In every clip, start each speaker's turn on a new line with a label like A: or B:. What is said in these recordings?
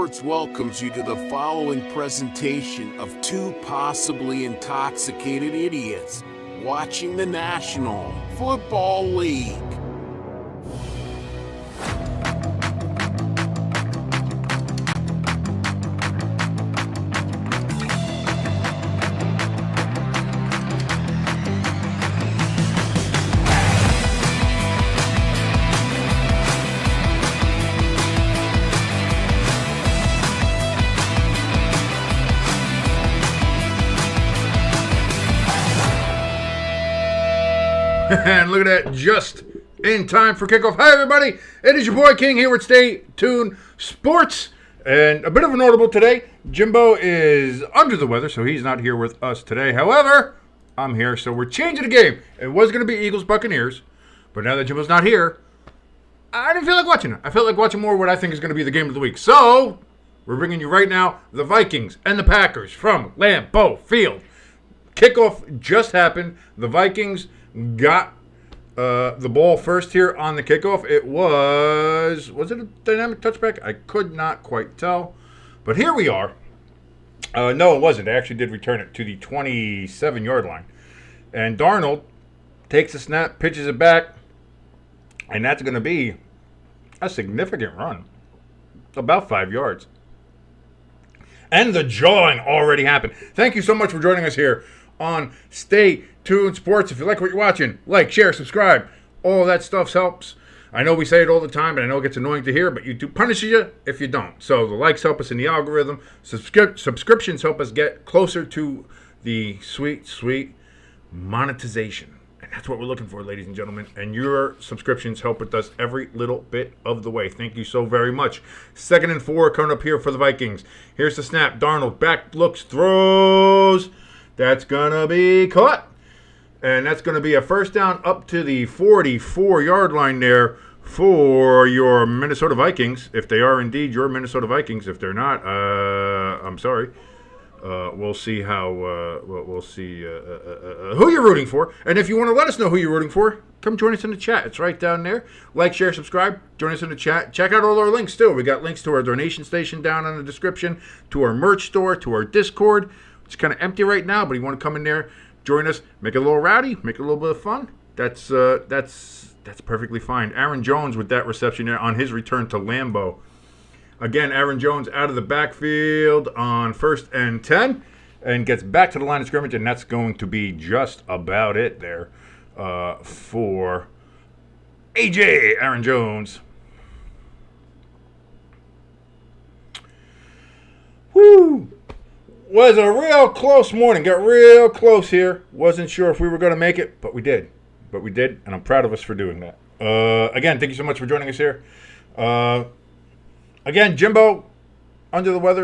A: Sports welcomes you to the following presentation of two possibly intoxicated idiots watching the National Football League.
B: And look at that, just in time for kickoff. Hi, everybody. It is your boy King here with Stay Tuned Sports. And a bit of a notable today. Jimbo is under the weather, so he's not here with us today. However, I'm here, so we're changing the game. It was going to be Eagles-Buccaneers, but now that Jimbo's not here, I didn't feel like watching it. I felt like watching more what I think is going to be the game of the week. So, we're bringing you right now the Vikings and the Packers from Lambeau Field. Kickoff just happened. The Vikings got the ball first here on the kickoff. It was it a dynamic touchback? I could not quite tell. But here we are. No, it wasn't. They actually did return it to the 27-yard line. And Darnold takes a snap, pitches it back, and that's going to be a significant run. About 5 yards. And the jawing already happened. Thank you so much for joining us here on Stay Tuned Sports. If you like what you're watching, like, share, subscribe. All that stuff helps. I know we say it all the time, and I know it gets annoying to hear, but YouTube punishes you if you don't. So the likes help us in the algorithm. Subscriptions help us get closer to the sweet, sweet monetization. And that's what we're looking for, ladies and gentlemen. And your subscriptions help with us every little bit of the way. Thank you so very much. 2nd and 4 coming up here for the Vikings. Here's the snap. Darnold back, looks, throws. That's going to be caught. And that's going to be a first down up to the 44-yard line there for your Minnesota Vikings. If they are indeed your Minnesota Vikings. If they're not, I'm sorry. We'll see how, we'll see who you're rooting for. And if you want to let us know who you're rooting for, come join us in the chat. It's right down there. Like, share, subscribe. Join us in the chat. Check out all our links, too. We got links to our donation station down in the description, to our merch store, to our Discord. It's kind of empty right now, but you want to come in there, join us, make it a little rowdy, make it a little bit of fun. That's perfectly fine. Aaron Jones with that reception there on his return to Lambeau. Again, Aaron Jones out of the backfield on 1st and 10 and gets back to the line of scrimmage, and that's going to be just about it there for AJ Aaron Jones. Woo! Was a real close morning. Got real close here. Wasn't sure if we were going to make it, but we did. And I'm proud of us for doing that. Again, thank you so much for joining us here. Again, Jimbo, under the weather.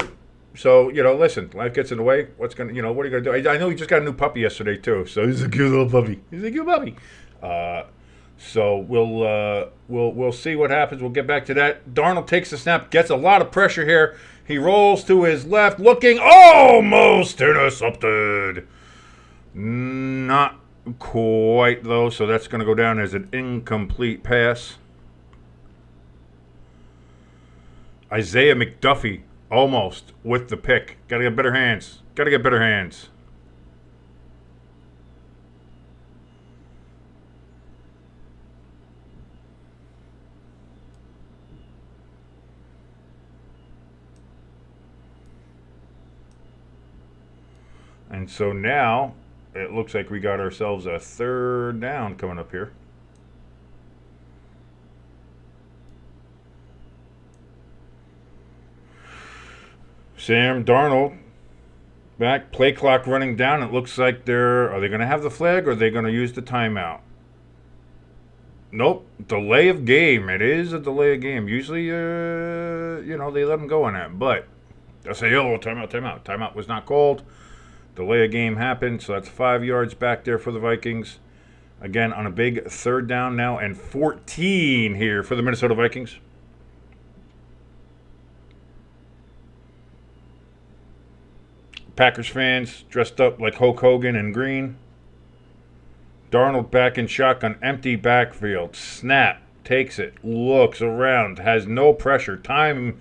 B: So, listen, life gets in the way. What are you going to do? I know he just got a new puppy yesterday, too. So he's a cute little puppy. So we'll see what happens. We'll get back to that. Darnold takes the snap, gets a lot of pressure here. He rolls to his left, looking almost intercepted. Not quite, though, so that's going to go down as an incomplete pass. Isaiah McDuffie almost with the pick. Got to get better hands. And so now it looks like we got ourselves a 3rd down coming up here. Sam Darnold back, play clock running down. It looks like are they going to have the flag or are they going to use the timeout? Nope, delay of game. It is a delay of game. Usually, they let them go on that. But they'll say, timeout. Timeout was not called. Delay of game happened, so that's 5 yards back there for the Vikings. Again, on a big 3rd down now and 14 here for the Minnesota Vikings. Packers fans dressed up like Hulk Hogan in green. Darnold back in shotgun, empty backfield. Snap, takes it, looks around, has no pressure. Time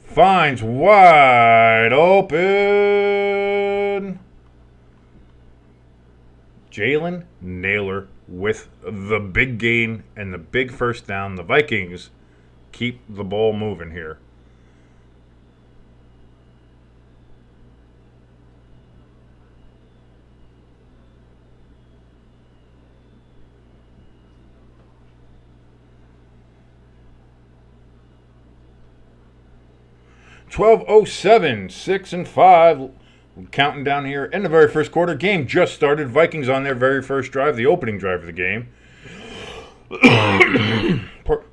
B: finds wide open Jalen Naylor with the big gain and the big first down. The Vikings keep the ball moving here. .12:07, 6-5. Counting down here in the very first quarter. Game just started. Vikings on their very first drive, the opening drive of the game.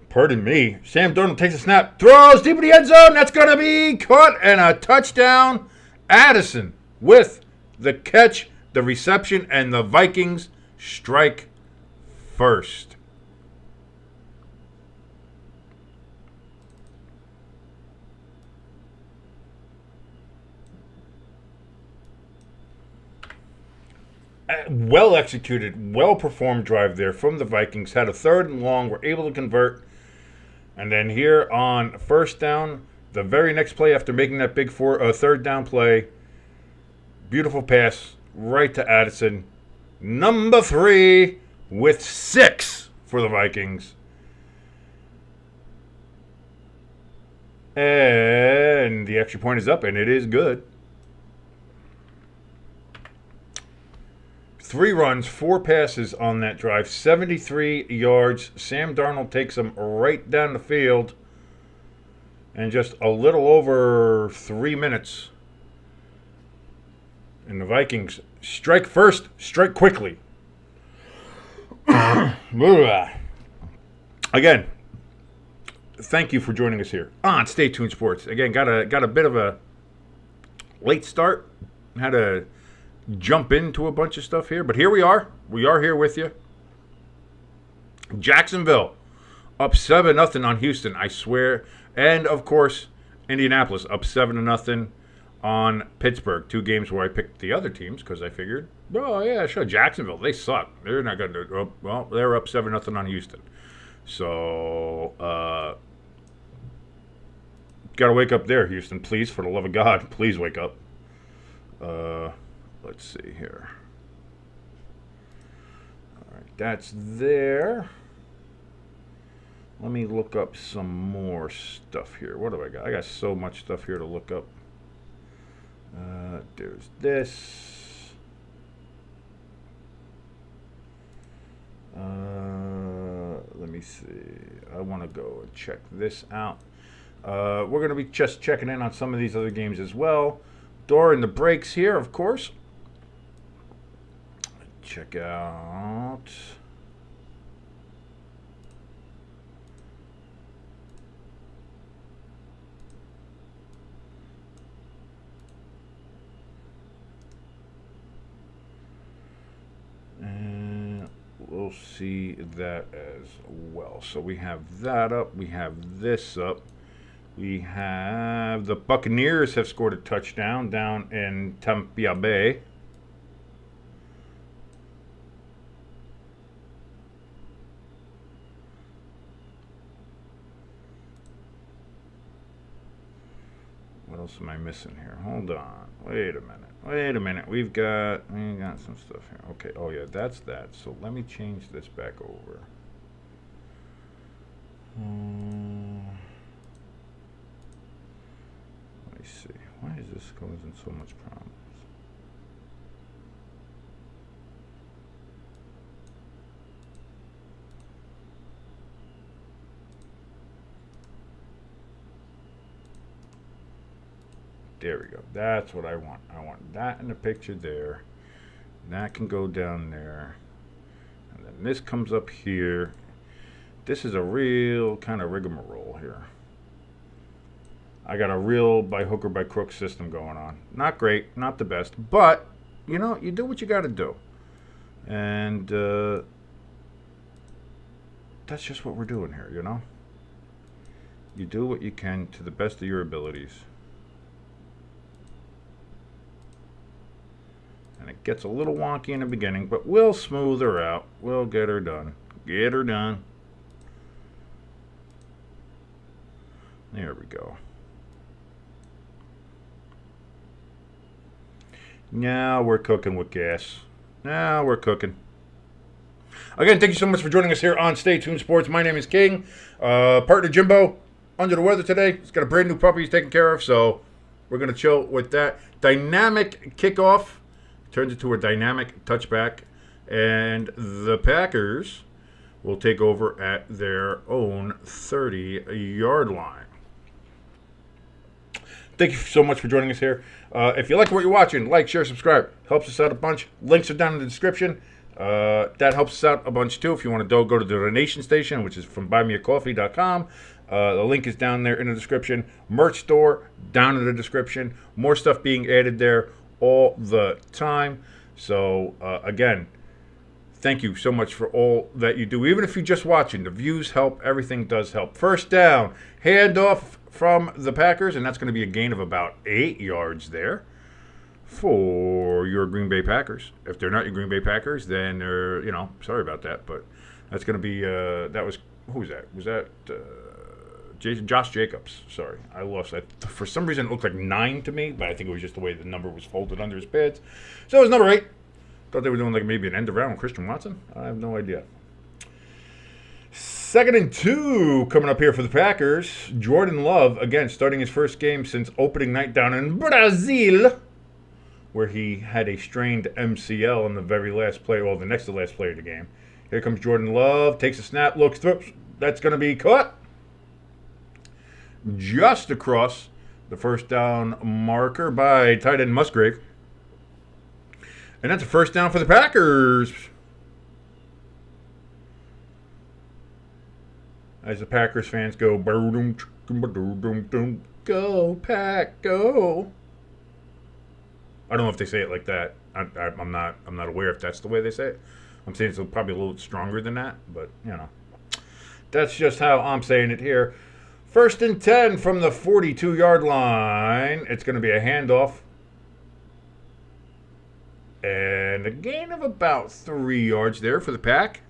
B: Pardon me. Sam Darnold takes a snap, throws deep in the end zone. That's going to be caught and a touchdown. Addison with the catch, the reception, and the Vikings strike first. Well executed, well performed drive there from the Vikings. Had a third and long, were able to convert. And then here on first down, the very next play after making that big third down play, beautiful pass right to Addison. Number 3 with 6 for the Vikings. And the extra point is up, and it is good. 3 runs, 4 passes on that drive, 73 yards. Sam Darnold takes them right down the field in just a little over 3 minutes. And the Vikings strike first, strike quickly. Again, thank you for joining us here on Stay Tuned Sports. Again, got a bit of a late start. Had to jump into a bunch of stuff here, but here we are. We are here with you. Jacksonville up 7-0 on Houston, I swear. And of course, Indianapolis up 7-0 on Pittsburgh. 2 games where I picked the other teams because I figured, oh yeah, sure, Jacksonville, they suck. They're not going to. Well, they're up 7-0 on Houston. So, got to wake up there, Houston. Please, for the love of God, please wake up. Let's see here. All right, that's there. Let me look up some more stuff here. What do I got? I got so much stuff here to look up. There's this. Let me see. I want to go and check this out. We're going to be just checking in on some of these other games as well. During the breaks here, of course. Check out. And we'll see that as well. So we have that up. We have this up. We have the Buccaneers have scored a touchdown down in Tampa Bay. What else am I missing here? Hold on. Wait a minute. We've got some stuff here. Okay. Oh yeah, that's that. So let me change this back over. Let me see. Why is this causing so much problems? There we go. That's what I want. I want that in the picture there. That can go down there. And then this comes up here. This is a real kind of rigmarole here. I got a real by hook or by crook system going on. Not great, not the best, but you know, you do what you got to do. And that's just what we're doing here, you know? You do what you can to the best of your abilities. And it gets a little wonky in the beginning, but we'll smooth her out. We'll get her done. Get her done. There we go. Now we're cooking with gas. Now we're cooking. Again, thank you so much for joining us here on Stay Tuned Sports. My name is King. Partner Jimbo, under the weather today. He's got a brand new puppy he's taking care of, so we're going to chill with that. Dynamic kickoff turns into a dynamic touchback, and the Packers will take over at their own 30-yard line. Thank you so much for joining us here. If you like what you're watching, like, share, subscribe. Helps us out a bunch. Links are down in the description. That helps us out a bunch too. If you want to go to the donation station, which is from buymeacoffee.com. The link is down there in the description. Merch store down in the description. More stuff being added there all the time. So again, thank you so much for all that you do. Even if you're just watching, the views help. Everything does help. First down, handoff from the Packers, and that's going to be a gain of about 8 yards there for your Green Bay Packers. If they're not your Green Bay Packers, then they're, sorry about that, but that's going to be, who was that? Was that Josh Jacobs? Sorry, I lost that. For some reason, it looked like 9 to me, but I think it was just the way the number was folded under his pads. So it was number 8. Thought they were doing like maybe an end around with Christian Watson. I have no idea. 2nd and 2 coming up here for the Packers. Jordan Love, again, starting his first game since opening night down in Brazil, where he had a strained MCL in the very last play, well, the next to last play of the game. Here comes Jordan Love, takes a snap, looks through. That's going to be caught just across the first down marker by tight end Musgrave. And that's a first down for the Packers. As the Packers fans go, go, Pack, go. I don't know if they say it like that. I'm not aware if that's the way they say it. I'm saying it's probably a little stronger than that, but that's just how I'm saying it here. 1st and 10 from the 42-yard line. It's going to be a handoff, and a gain of about 3 yards there for the Pack.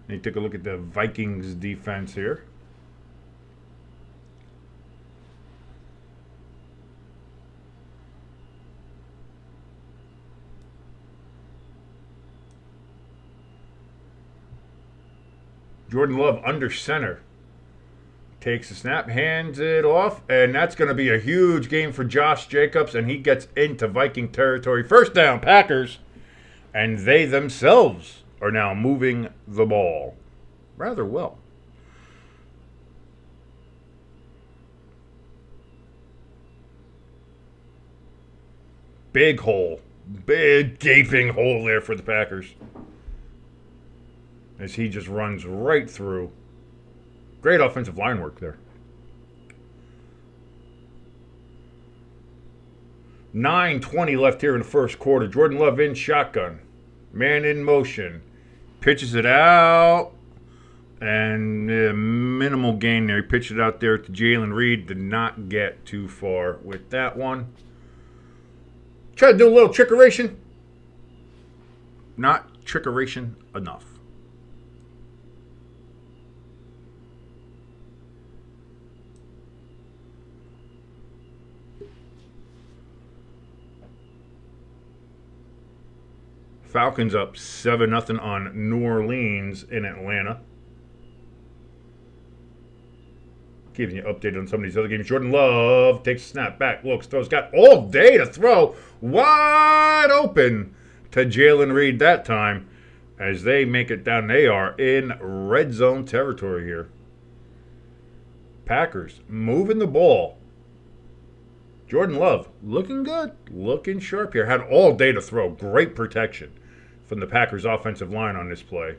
B: You take a look at the Vikings defense here. Jordan Love under center. Takes the snap, hands it off, and that's going to be a huge game for Josh Jacobs, and he gets into Viking territory. First down, Packers, and they themselves are now moving the ball rather well. Big hole. Big gaping hole there for the Packers, as he just runs right through. Great offensive line work there. 9:20 left here in the first quarter. Jordan Love in shotgun. Man in motion. Pitches it out. And minimal gain there. He pitched it out there to Jalen Reed. Did not get too far with that one. Try to do a little trickeration. Not trickeration enough. Falcons up 7-0 on New Orleans in Atlanta. Giving you an update on some of these other games. Jordan Love takes a snap back, looks, throws, got all day to throw. Wide open to Jalen Reed that time as they make it down. They are in red zone territory here. Packers moving the ball. Jordan Love looking good, looking sharp here. Had all day to throw. Great protection from the Packers offensive line on this play.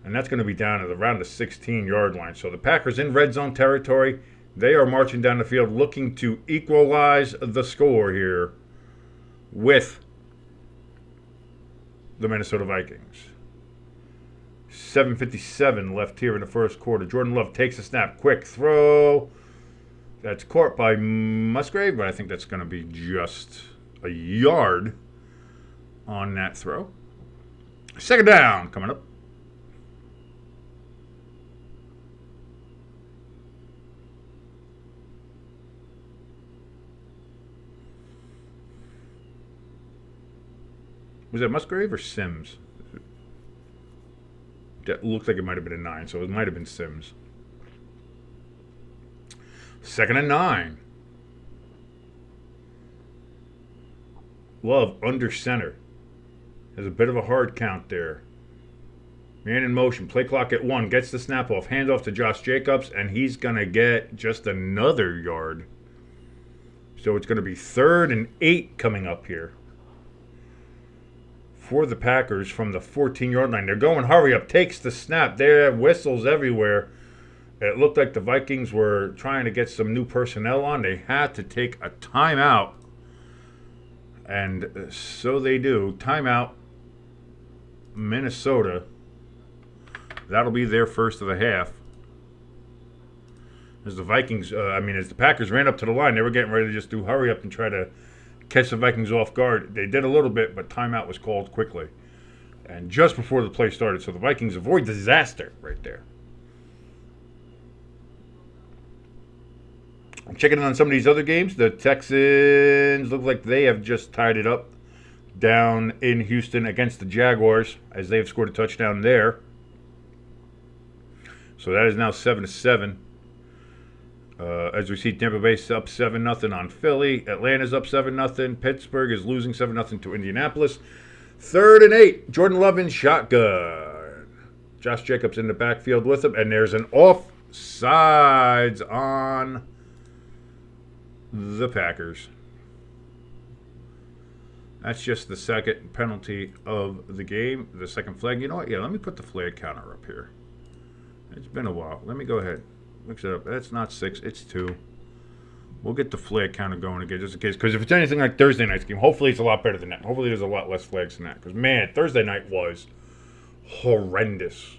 B: And that's going to be down at around the 16-yard line. So the Packers in red zone territory. They are marching down the field looking to equalize the score here with the Minnesota Vikings. 7:57 left here in the first quarter. Jordan Love takes a snap. Quick throw. That's caught by Musgrave, but I think that's going to be just a yard on that throw. Second down coming up. Was that Musgrave or Sims? That looks like it might have been a 9, so it might have been Sims. 2nd and 9. Love under center. There's a bit of a hard count there. Man in motion. Play clock at 1. Gets the snap off. Hand off to Josh Jacobs, and he's going to get just another yard. So it's going to be 3rd and 8 coming up here for the Packers from the 14-yard line. They're going hurry up. Takes the snap. There are whistles everywhere. It looked like the Vikings were trying to get some new personnel on. They had to take a timeout. And so they do. Timeout. Minnesota. That'll be their first of the half. As the Vikings, as the Packers ran up to the line, they were getting ready to just do hurry up and try to catch the Vikings off guard. They did a little bit, but timeout was called quickly. And just before the play started, so the Vikings avoid disaster right there. I'm checking in on some of these other games. The Texans look like they have just tied it up down in Houston against the Jaguars, as they've scored a touchdown there. So that is now 7-7. As we see, Tampa Bay up 7-0 on Philly. Atlanta's up 7-0. Pittsburgh is losing 7-0 to Indianapolis. 3rd and 8. Jordan Love in shotgun. Josh Jacobs in the backfield with him. And there's an offsides on the Packers. That's just the second penalty of the game. The second flag. You know what? Yeah, let me put the flag counter up here. It's been a while. Let me go ahead. Mix it up. That's not 6. It's 2. We'll get the flag counter going again just in case. Because if it's anything like Thursday night's game, hopefully it's a lot better than that. Hopefully there's a lot less flags than that. Because, man, Thursday night was horrendous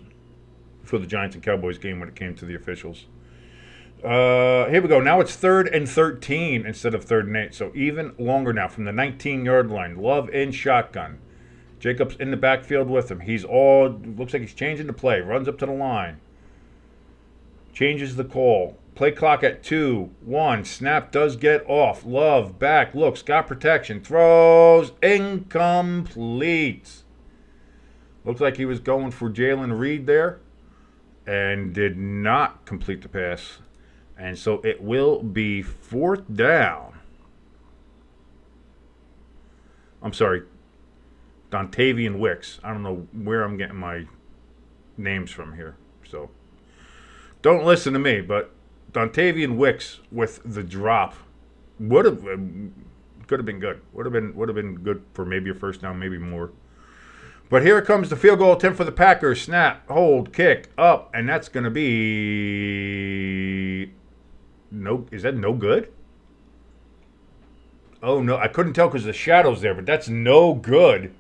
B: for the Giants and Cowboys game when it came to the officials. Here we go. Now it's 3rd and 13 instead of 3rd and 8. So even longer now from the 19-yard line. Love in shotgun. Jacobs in the backfield with him. Looks like he's changing the play. Runs up to the line. Changes the call. Play clock at 2, 1. Snap does get off. Love back. Looks. Got protection. Throws. Incomplete. Looks like he was going for Jalen Reed there. And did not complete the pass. And so it will be 4th down. I'm sorry. Dontavian Wicks. I don't know where I'm getting my names from here. So don't listen to me, but Dontavian Wicks with the drop could have been good. Would have been good for maybe a first down, maybe more. But here comes the field goal attempt for the Packers. Snap, hold, kick, up, and that's going to be no. Is that no good? Oh no, I couldn't tell because the shadow's there, but that's no good.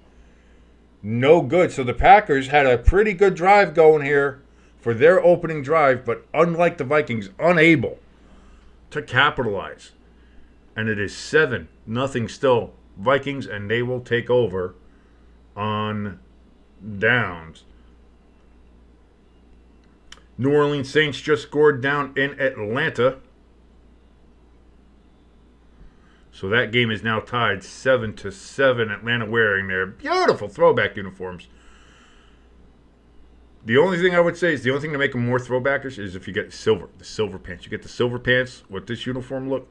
B: No good. So the Packers had a pretty good drive going here for their opening drive, but unlike the Vikings, unable to capitalize. And it is 7-0 still Vikings, and they will take over on downs. New Orleans Saints just scored down in Atlanta. So that game is now tied 7-7. Atlanta wearing their beautiful throwback uniforms. The only thing I would say is the only thing to make them more throwbackers is if you get the silver pants. You get the silver pants with this uniform look.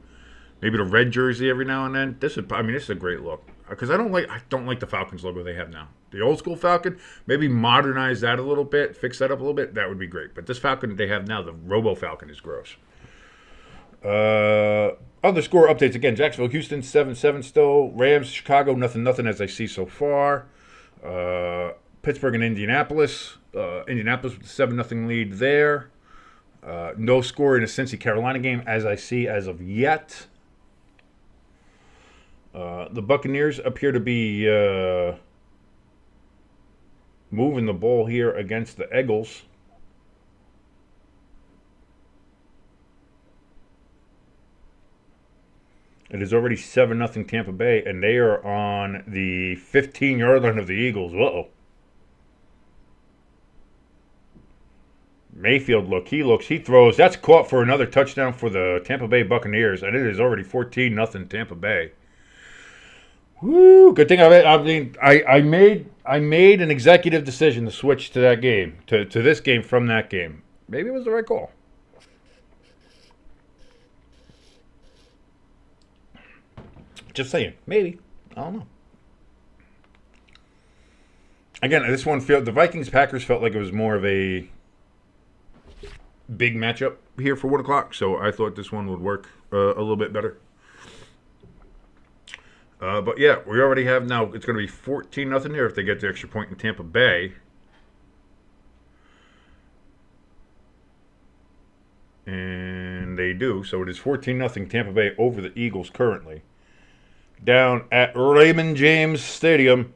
B: Maybe the red jersey every now and then. This is a great look. Because I don't like the Falcons logo they have now. The old school Falcon, maybe modernize that a little bit, fix that up a little bit. That would be great. But this Falcon they have now, the Robo Falcon, is gross. Other score updates again. Jacksonville, Houston, 7-7 still. Rams, Chicago, nothing as I see so far. Pittsburgh and Indianapolis. Indianapolis with a 7-0 lead there. No score in a Cincy Carolina game as I see as of yet. The Buccaneers appear to be moving the ball here against the Eagles. It is already 7-0 Tampa Bay, and they are on the 15-yard line of the Eagles. Uh-oh. Mayfield, he throws. That's caught for another touchdown for the Tampa Bay Buccaneers, and it is already 14-0 Tampa Bay. Woo! Good thing I made an executive decision to switch to that game, to this game from that game. Maybe it was the right call. Just saying, maybe. I don't know. Again, this one the Vikings-Packers felt like it was more of a big matchup here for 1 o'clock, so I thought this one would work a little bit better. But yeah, we already have now, it's going to be 14-0 here if they get the extra point in Tampa Bay. And they do, so it is 14-0 Tampa Bay over the Eagles currently. Down at Raymond James Stadium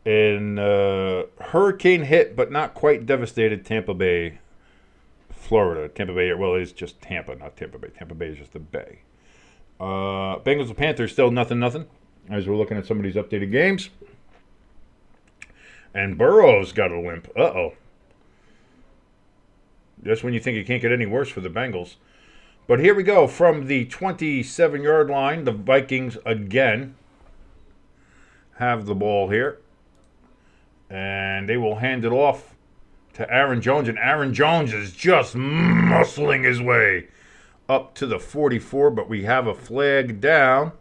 B: in hurricane hit but not quite devastated Tampa Bay, Florida. Tampa Bay, well, it is just Tampa, not Tampa Bay. Tampa Bay is just the Bay. Bengals and Panthers still 0-0 as we're looking at some of these updated games. And Burrow's got a limp. Uh-oh. Just when you think it can't get any worse for the Bengals. But here we go. From the 27-yard line, the Vikings again have the ball here. And they will hand it off to Aaron Jones. And Aaron Jones is just muscling his way up to the 44. But we have a flag down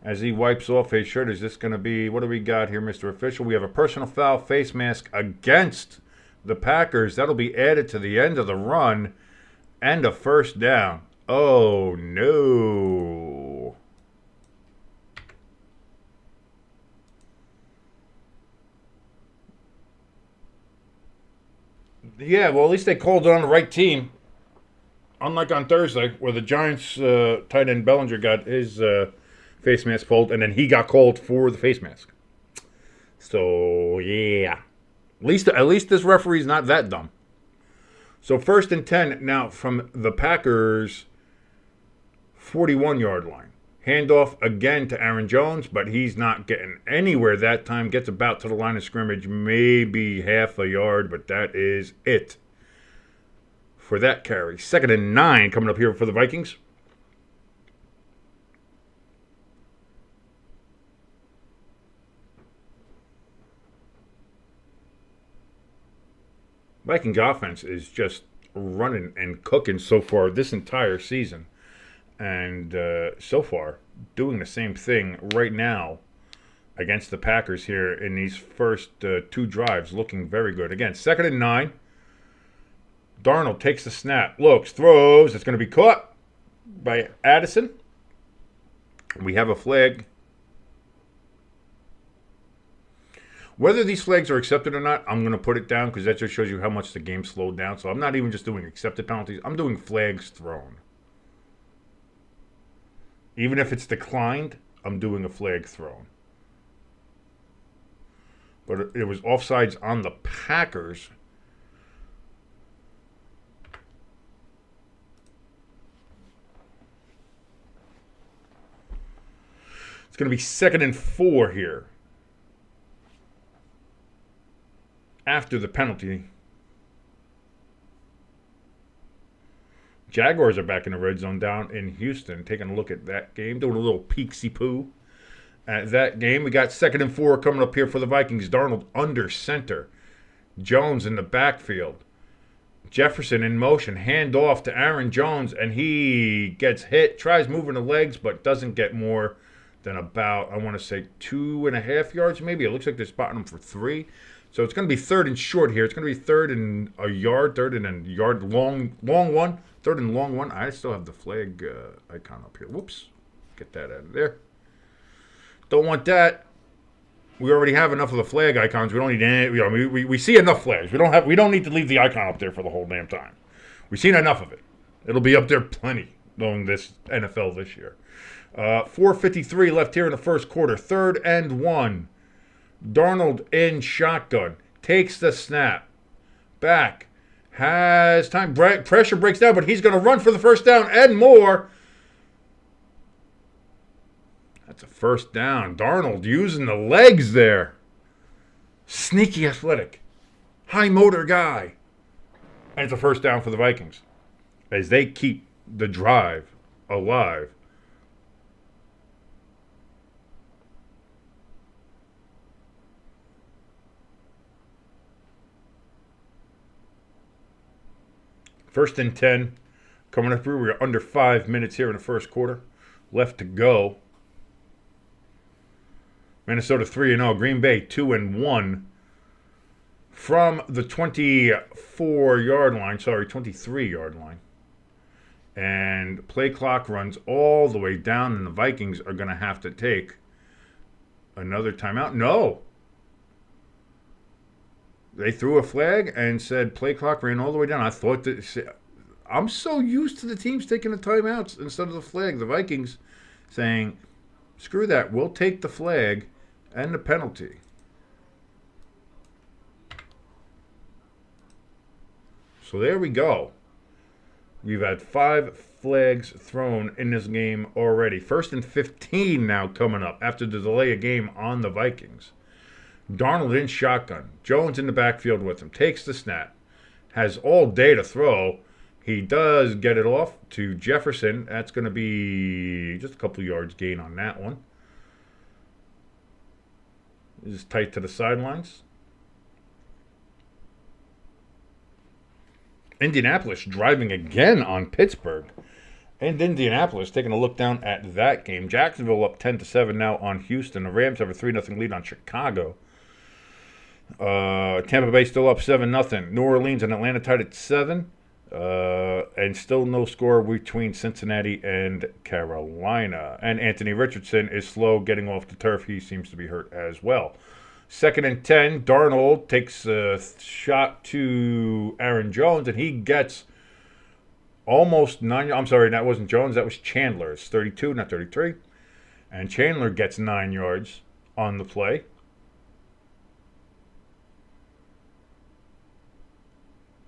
B: as he wipes off his shirt. Is this going to be, what do we got here, Mr. Official? We have a personal foul face mask against the Packers. That'll be added to the end of the run. And a first down. Oh, no. Yeah, well, at least they called it on the right team. Unlike on Thursday, where the Giants' tight end Bellinger got his face mask pulled, and then he got called for the face mask. So, yeah. At least this referee's not that dumb. So 1st and 10 now from the Packers' 41-yard line. Handoff again to Aaron Jones, but he's not getting anywhere that time. Gets about to the line of scrimmage, maybe half a yard, but that is it for that carry. 2nd and 9 coming up here for the Vikings. Vikings offense is just running and cooking so far this entire season. And so far, doing the same thing right now against the Packers here in these first 2 drives, looking very good. Again, 2nd and 9. Darnold takes the snap, looks, throws. It's going to be caught by Addison. We have a flag. Whether these flags are accepted or not, I'm going to put it down because that just shows you how much the game slowed down. So I'm not even just doing accepted penalties. I'm doing flags thrown. Even if it's declined, I'm doing a flag thrown. But it was offsides on the Packers. It's going to be 2nd and 4 here. After the penalty. Jaguars are back in the red zone down in Houston. Taking a look at that game. Doing a little peeksy-poo at that game. We got 2nd and 4 coming up here for the Vikings. Darnold under center. Jones in the backfield. Jefferson in motion. Hand off to Aaron Jones. And he gets hit. Tries moving the legs, but doesn't get more than about, I want to say, 2.5 yards maybe. It looks like they're spotting him for 3. So it's going to be 3rd and short here. It's going to be 3rd and a yard, 3rd and a yard, long one, 3rd and long one. I still have the flag icon up here. Whoops. Get that out of there. Don't want that. We already have enough of the flag icons. We don't need any. We see enough flags. We don't need to leave the icon up there for the whole damn time. We've seen enough of it. It'll be up there plenty knowing this NFL this year. 4:53 left here in the first quarter. 3rd and 1. Darnold in shotgun. Takes the snap. Back. Has time. Pressure breaks down, but he's going to run for the first down and more. That's a first down. Darnold using the legs there. Sneaky athletic. High motor guy. And it's a first down for the Vikings as they keep the drive alive. First and 10. Coming up through, we're under 5 minutes here in the first quarter. Left to go. Minnesota 3-0. Green Bay 2-1. From the 24-yard line. Sorry, 23-yard line. And play clock runs all the way down, and the Vikings are going to have to take another timeout. No. They threw a flag and said play clock ran all the way down. I thought that... I'm so used to the teams taking the timeouts instead of the flag. The Vikings saying, screw that, we'll take the flag and the penalty. So there we go. We've had 5 flags thrown in this game already. First and 15 now coming up after the delay of game on the Vikings. Darnold in shotgun. Jones in the backfield with him. Takes the snap. Has all day to throw. He does get it off to Jefferson. That's going to be just a couple yards gain on that one. Is tight to the sidelines. Indianapolis driving again on Pittsburgh. And Indianapolis taking a look down at that game. Jacksonville up 10-7 now on Houston. The Rams have a 3-0 lead on Chicago. Tampa Bay still up 7-0. New Orleans and Atlanta tied at 7. And still no score between Cincinnati and Carolina. And Anthony Richardson is slow getting off the turf. He seems to be hurt as well. 2nd and 10. Darnold takes a shot to Aaron Jones, and he gets almost 9. I'm sorry, that wasn't Jones. That was Chandler. It's 32, not 33. And Chandler gets 9 yards on the play.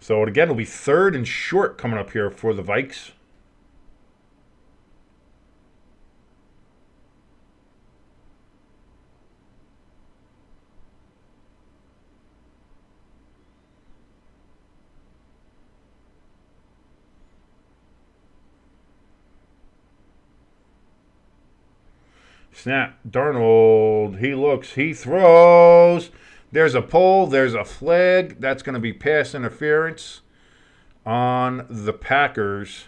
B: So, again, it'll be 3rd and short coming up here for the Vikes. Snap. Darnold. He looks. He throws. There's a pull. There's a flag. That's going to be pass interference on the Packers.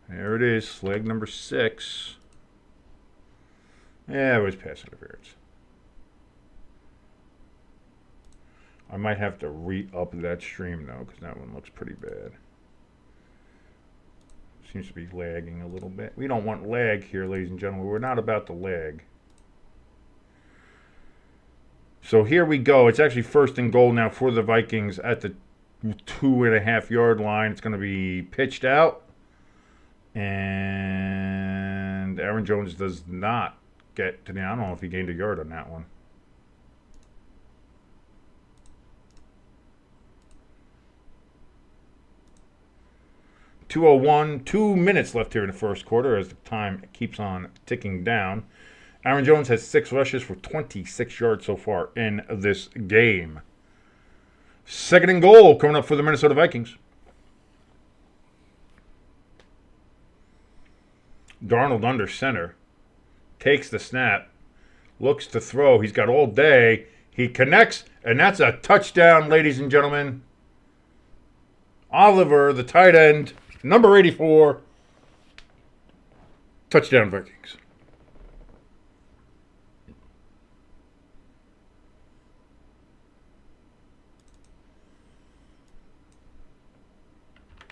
B: There it is. Flag number 6. Yeah, it was pass interference. I might have to re-up that stream, though, because that one looks pretty bad. Seems to be lagging a little bit. We don't want lag here, ladies and gentlemen. We're not about to lag. So here we go. It's actually 1st and goal now for the Vikings at the 2.5-yard line. It's going to be pitched out. And Aaron Jones does not get to the... I don't know if he gained a yard on that one. .201, 2 minutes left here in the first quarter as the time keeps on ticking down. Aaron Jones has 6 rushes for 26 yards so far in this game. 2nd and goal coming up for the Minnesota Vikings. Darnold under center. Takes the snap. Looks to throw. He's got all day. He connects, and that's a touchdown, ladies and gentlemen. Oliver, the tight end, number 84. Touchdown, Vikings.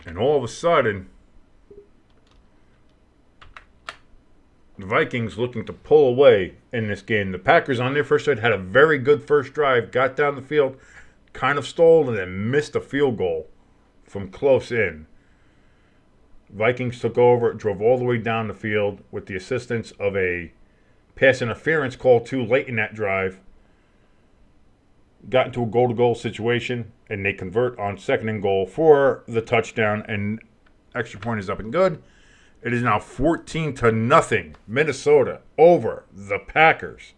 B: And all of a sudden, the Vikings looking to pull away in this game. The Packers on their first side had a very good first drive, got down the field, kind of stalled, and then missed a field goal from close in. Vikings took over, drove all the way down the field with the assistance of a pass interference call too late in that drive. got into a goal-to-goal situation, and they convert on 2nd and goal for the touchdown, and extra point is up and good. It is now 14-0, Minnesota over the Packers.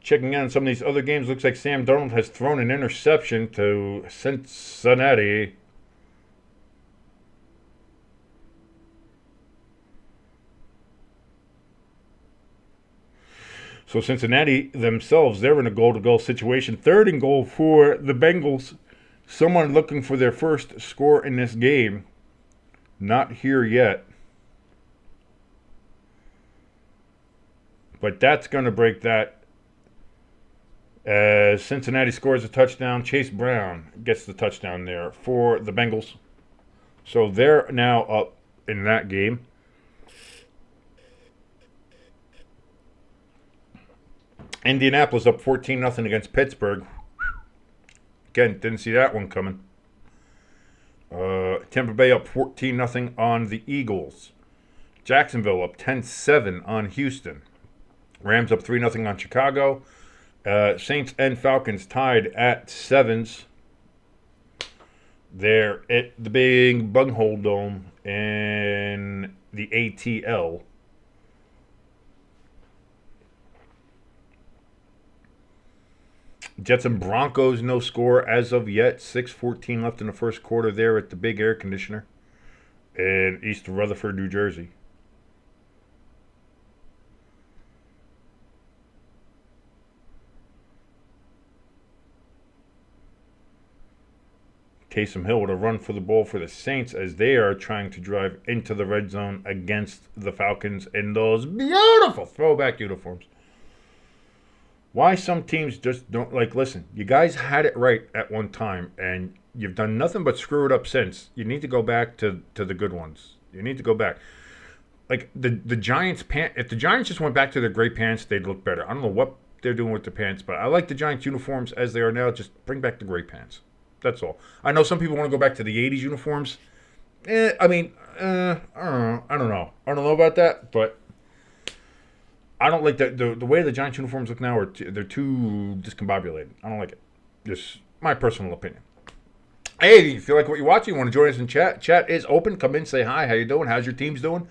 B: Checking in on some of these other games, looks like Sam Darnold has thrown an interception to Cincinnati. So Cincinnati themselves, they're in a goal-to-goal situation. 3rd and goal for the Bengals. Someone looking for their first score in this game. Not here yet. But that's going to break that. As Cincinnati scores a touchdown, Chase Brown gets the touchdown there for the Bengals. So they're now up in that game. Indianapolis up 14-0 against Pittsburgh. Again, didn't see that one coming. Tampa Bay up 14-0 on the Eagles. Jacksonville up 10-7 on Houston. Rams up 3-0 on Chicago. Saints and Falcons tied at 7s. They're at the big Bunghole Dome in the ATL. Jets and Broncos, no score as of yet. 6:14 left in the first quarter there at the big air conditioner in East Rutherford, New Jersey. Taysom Hill with a run for the ball for the Saints as they are trying to drive into the red zone against the Falcons in those beautiful throwback uniforms. Why some teams just don't, listen, you guys had it right at one time, and you've done nothing but screw it up since. You need to go back to the good ones. You need to go back. Like, the Giants' pants, if the Giants just went back to their gray pants, they'd look better. I don't know what they're doing with their pants, but I like the Giants' uniforms as they are now. Just bring back the gray pants. That's all. I know some people want to go back to the 80s uniforms. I don't know. I don't know about that, but I don't like the way the Giants uniforms look now. They're too discombobulated. I don't like it. Just my personal opinion. Hey, if you feel like what you're watching, you want to join us in chat? Chat is open. Come in, say hi. How you doing? How's your teams doing?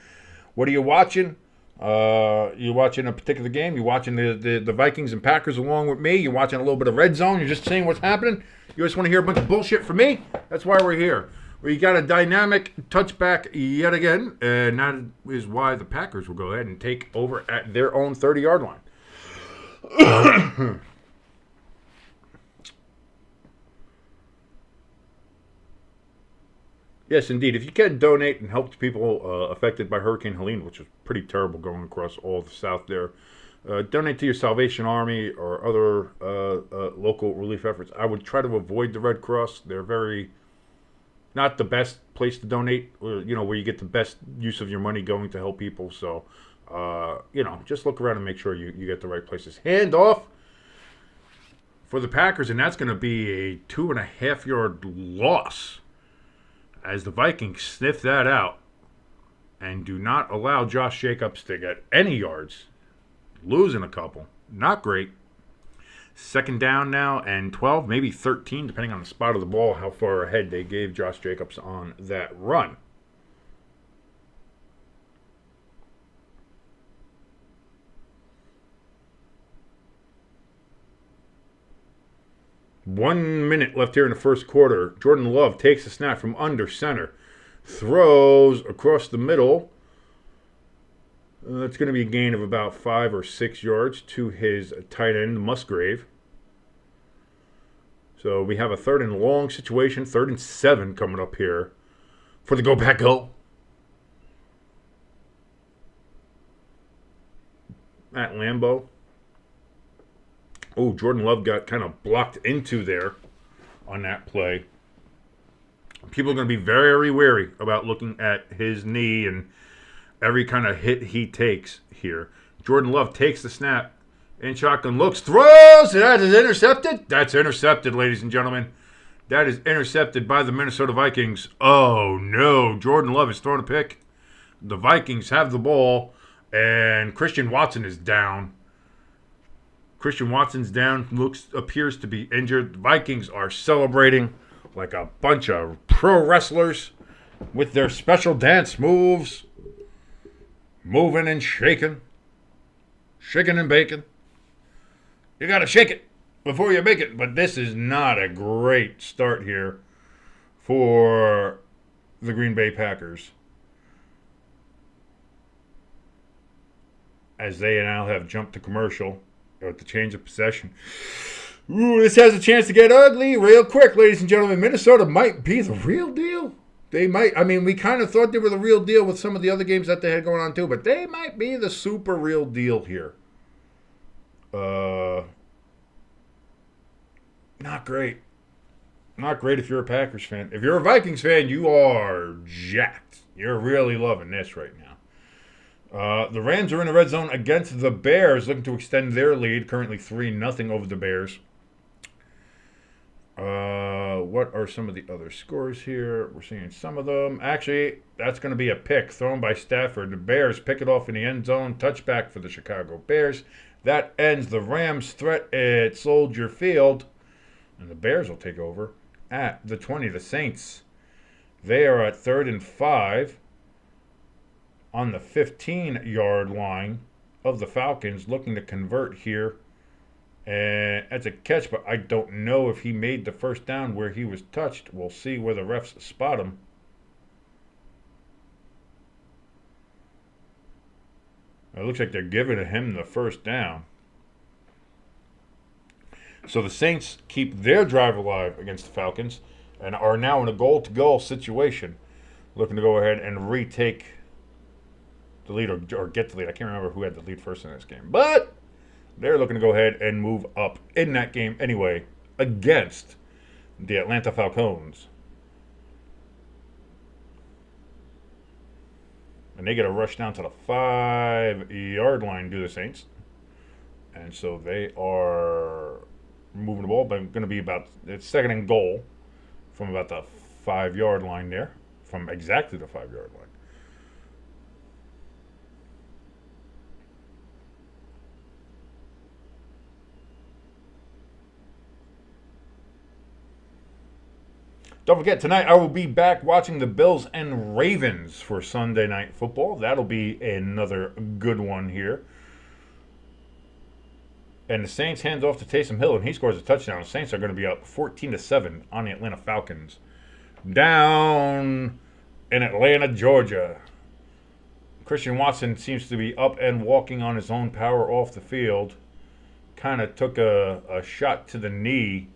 B: What are you watching? You watching a particular game? You watching the Vikings and Packers along with me? You watching a little bit of Red Zone? You're just seeing what's happening? You just want to hear a bunch of bullshit from me? That's why we're here. We got a dynamic touchback yet again, and that is why the Packers will go ahead and take over at their own 30-yard line. Yes, indeed. If you can donate and help people affected by Hurricane Helene, which was pretty terrible going across all the South there, donate to your Salvation Army or other local relief efforts. I would try to avoid the Red Cross. They're very not the best place to donate, where you get the best use of your money going to help people. So, just look around and make sure you get the right places. Hand off for the Packers, and that's going to be a 2.5-yard loss as the Vikings sniff that out and do not allow Josh Jacobs to get any yards. Losing a couple. Not great. 2nd down now and 12, maybe 13, depending on the spot of the ball, how far ahead they gave Josh Jacobs on that run. One minute left here in the first quarter. Jordan Love takes a snap from under center. Throws across the middle. It's going to be a gain of about 5 or 6 yards to his tight end, Musgrave. So we have a 3rd and long situation, 3rd and 7 coming up here for the go-back goal. At Lambeau. Oh, Jordan Love got kind of blocked into there on that play. People are going to be very wary about looking at his knee and every kind of hit he takes here. Jordan Love takes the snap in shotgun, looks, throws. That is intercepted. That's intercepted, ladies and gentlemen. That is intercepted by the Minnesota Vikings. Oh, no. Jordan Love is throwing a pick. The Vikings have the ball, And Christian Watson is down. Christian Watson's down. Appears to be injured. The Vikings are celebrating like a bunch of pro wrestlers with their special dance moves. Moving and shaking. Shaking and baking. You got to shake it before you make it. But this is not a great start here for the Green Bay Packers, as they now have jumped to commercial with the change of possession. Ooh, this has a chance to get ugly real quick, ladies and gentlemen. Minnesota might be the real deal. They might. I mean, we kind of thought they were the real deal with some of the other games that they had going on too, but they might be the super real deal here. Not great. Not great if you're a Packers fan. If you're a Vikings fan, you are jacked. You're really loving this right now. The Rams are in the red zone against the Bears, looking to extend their lead, currently 3-0 over the Bears. What are some of the other scores here? We're seeing some of them. Actually, that's going to be a pick thrown by Stafford. The Bears pick it off in the end zone. Touchback for the Chicago Bears. That ends the Rams' threat at Soldier Field. And the Bears will take over at the 20. The Saints, they are at 3rd and 5 on the 15-yard line of the Falcons, looking to convert here. And that's a catch, but I don't know if he made the first down where he was touched. We'll see where the refs spot him. It looks like they're giving him the first down. So the Saints keep their drive alive against the Falcons and are now in a goal-to-goal situation, looking to go ahead and retake the lead or get the lead. I can't remember who had the lead first in this game. But they're looking to go ahead and move up in that game anyway against the Atlanta Falcons. And they get a rush down to the 5-yard line, do the Saints. And so they are moving the ball, but going to be it's 2nd and goal from about the 5-yard line there, from exactly the 5-yard line. Don't forget, tonight I will be back watching the Bills and Ravens for Sunday Night Football. That'll be another good one here. And the Saints hands off to Taysom Hill, and he scores a touchdown. The Saints are going to be up 14-7 on the Atlanta Falcons. Down in Atlanta, Georgia, Christian Watson seems to be up and walking on his own power off the field. Kind of took a shot to the knee,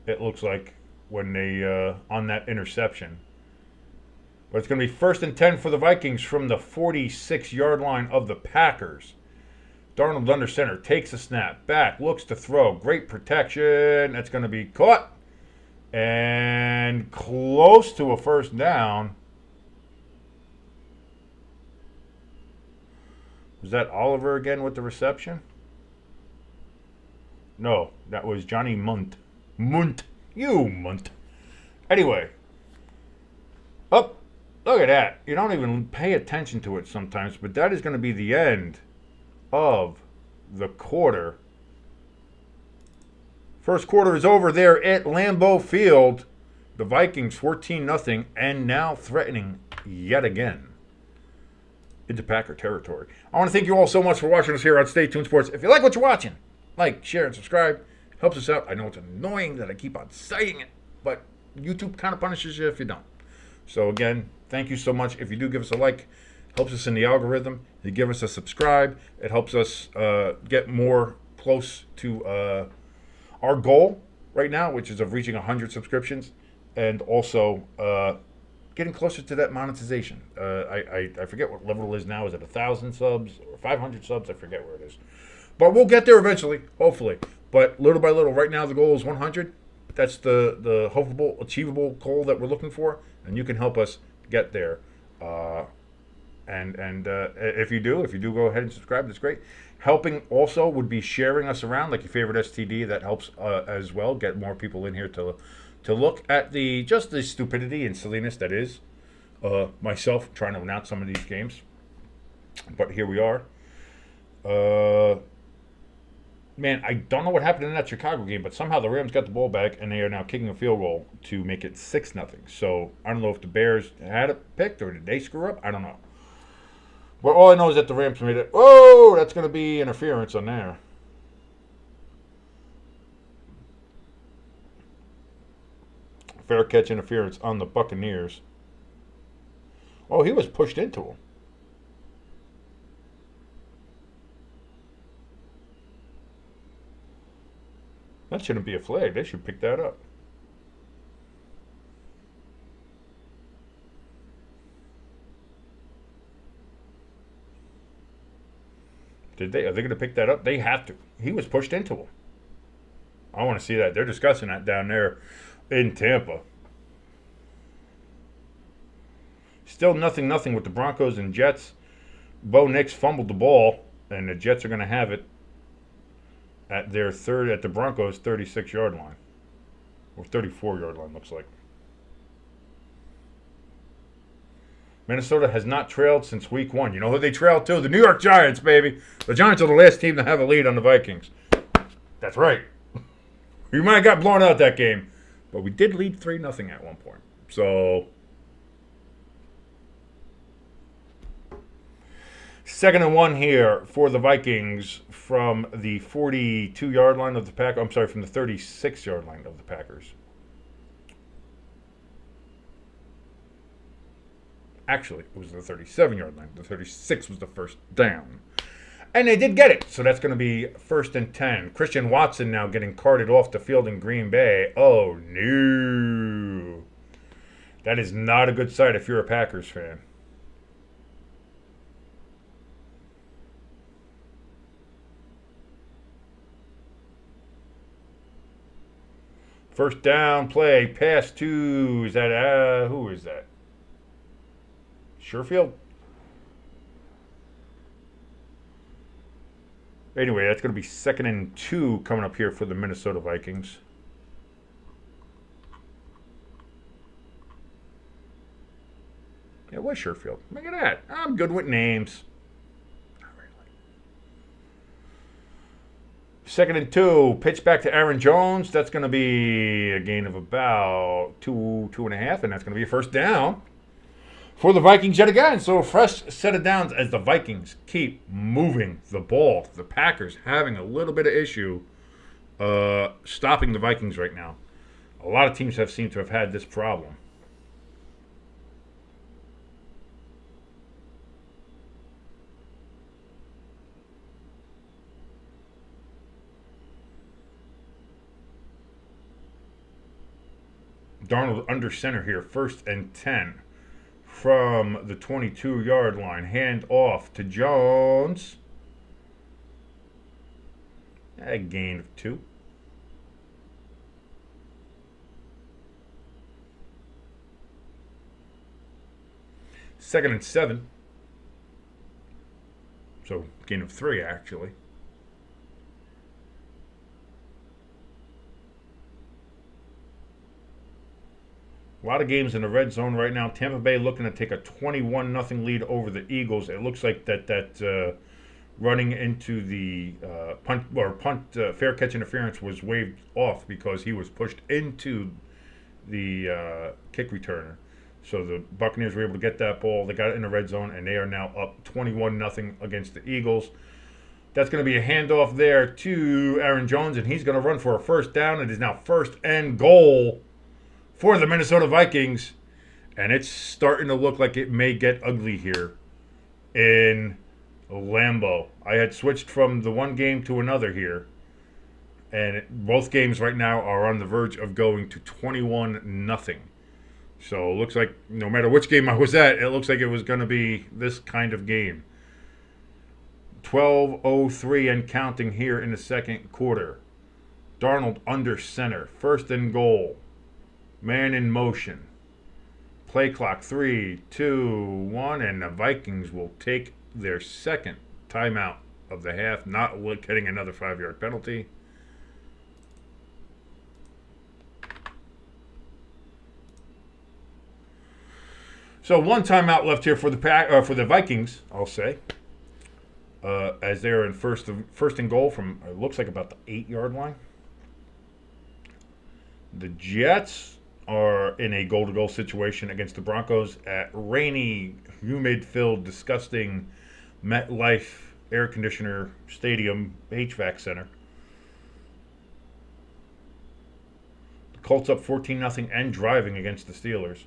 B: it looks like, when they on that interception. But it's going to be 1st and 10 for the Vikings from the 46-yard line of the Packers. Darnold under center, takes a snap, back, looks to throw. Great protection. That's going to be caught. And close to a first down. Was that Oliver again with the reception? No, that was Johnny Munt. You Munt. Anyway. Oh, look at that. You don't even pay attention to it sometimes, but that is going to be the end of the quarter. First quarter is over there at Lambeau Field. The Vikings 14-0 and now threatening yet again into Packer territory. I want to thank you all so much for watching us here on Stay Tuned Sports. If you like what you're watching, like, share, and subscribe. Helps us out. I know it's annoying that I keep on saying it, but YouTube kind of punishes you if you don't. So again, thank you so much. If you do give us a like, helps us in the algorithm. You give us a subscribe. It helps us get more close to our goal right now, which is of reaching 100 subscriptions, and also getting closer to that monetization. I forget what level it is now. Is it 1,000 subs or 500 subs? I forget where it is. But we'll get there eventually, hopefully. But little by little, right now the goal is 100. That's the hopeful, achievable goal that we're looking for, and you can help us get there. And if you do go ahead and subscribe, that's great. Helping also would be sharing us around, like your favorite STD. That helps as well. Get more people in here to look at the stupidity and silliness that is myself trying to announce some of these games. But here we are. Man, I don't know what happened in that Chicago game, but somehow the Rams got the ball back, and they are now kicking a field goal to make it 6-0. So I don't know if the Bears had it picked or did they screw up. I don't know. But all I know is that the Rams made it. Oh, that's going to be interference on there. Fair catch interference on the Buccaneers. Oh, he was pushed into him. That shouldn't be a flag. They should pick that up. Did they? Are they going to pick that up? They have to. He was pushed into him. I want to see that. They're discussing that down there in Tampa. Still 0-0 with the Broncos and Jets. Bo Nix fumbled the ball, and the Jets are going to have it at the Broncos' 36-yard line. Or 34-yard line, looks like. Minnesota has not trailed since week 1. You know who they trailed to? The New York Giants, baby. The Giants are the last team to have a lead on the Vikings. That's right. We might have got blown out that game. But we did lead 3-0 at one point. So, 2nd and 1 here for the Vikings from the 42-yard line of the Packers. I'm sorry, from the 36-yard line of the Packers. Actually, it was the 37-yard line. The 36 was the first down. And they did get it. So that's going to be 1st and 10. Christian Watson now getting carted off the field in Green Bay. Oh, no. That is not a good sight if you're a Packers fan. First down play, pass to, is that, who is that? Sherfield? Anyway, that's going to be 2nd and 2 coming up here for the Minnesota Vikings. Yeah, it was Sherfield. Look at that. I'm good with names. Not really. 2nd and 2. Pitch back to Aaron Jones. That's going to be a gain of about 2.5, and that's going to be a first down for the Vikings yet again. So a fresh set of downs as the Vikings keep moving the ball. The Packers having a little bit of issue stopping the Vikings right now. A lot of teams have seemed to have had this problem. Darnold under center here, 1st and 10. From the 22-yard line. Hand off to Jones. A gain of 2. Second and 7. So gain of 3 actually. A lot of games in the red zone right now. Tampa Bay looking to take a 21-0 lead over the Eagles. It looks like that running into the punt fair catch interference was waved off because he was pushed into the kick returner. So the Buccaneers were able to get that ball. They got it in the red zone, and they are now up 21-0 against the Eagles. That's going to be a handoff there to Aaron Jones, and he's going to run for a first down. It is now 1st and goal for the Minnesota Vikings, and it's starting to look like it may get ugly here in Lambeau. I had switched from the one game to another here, and both games right now are on the verge of going to 21-0. So it looks like no matter which game I was at, it looks like it was going to be this kind of game. 12:03 and counting here in the second quarter. Darnold under center, 1st and goal. Man in motion. Play clock 3, 2, 1, and the Vikings will take their second timeout of the half, not getting another 5-yard penalty. So one timeout left here for the Vikings, I'll say. as they're in first and goal from, it looks like about the 8-yard line. The Jets are in a goal-to-goal situation against the Broncos at rainy, humid-filled, disgusting MetLife air conditioner stadium HVAC center. The Colts up 14-0 and driving against the Steelers.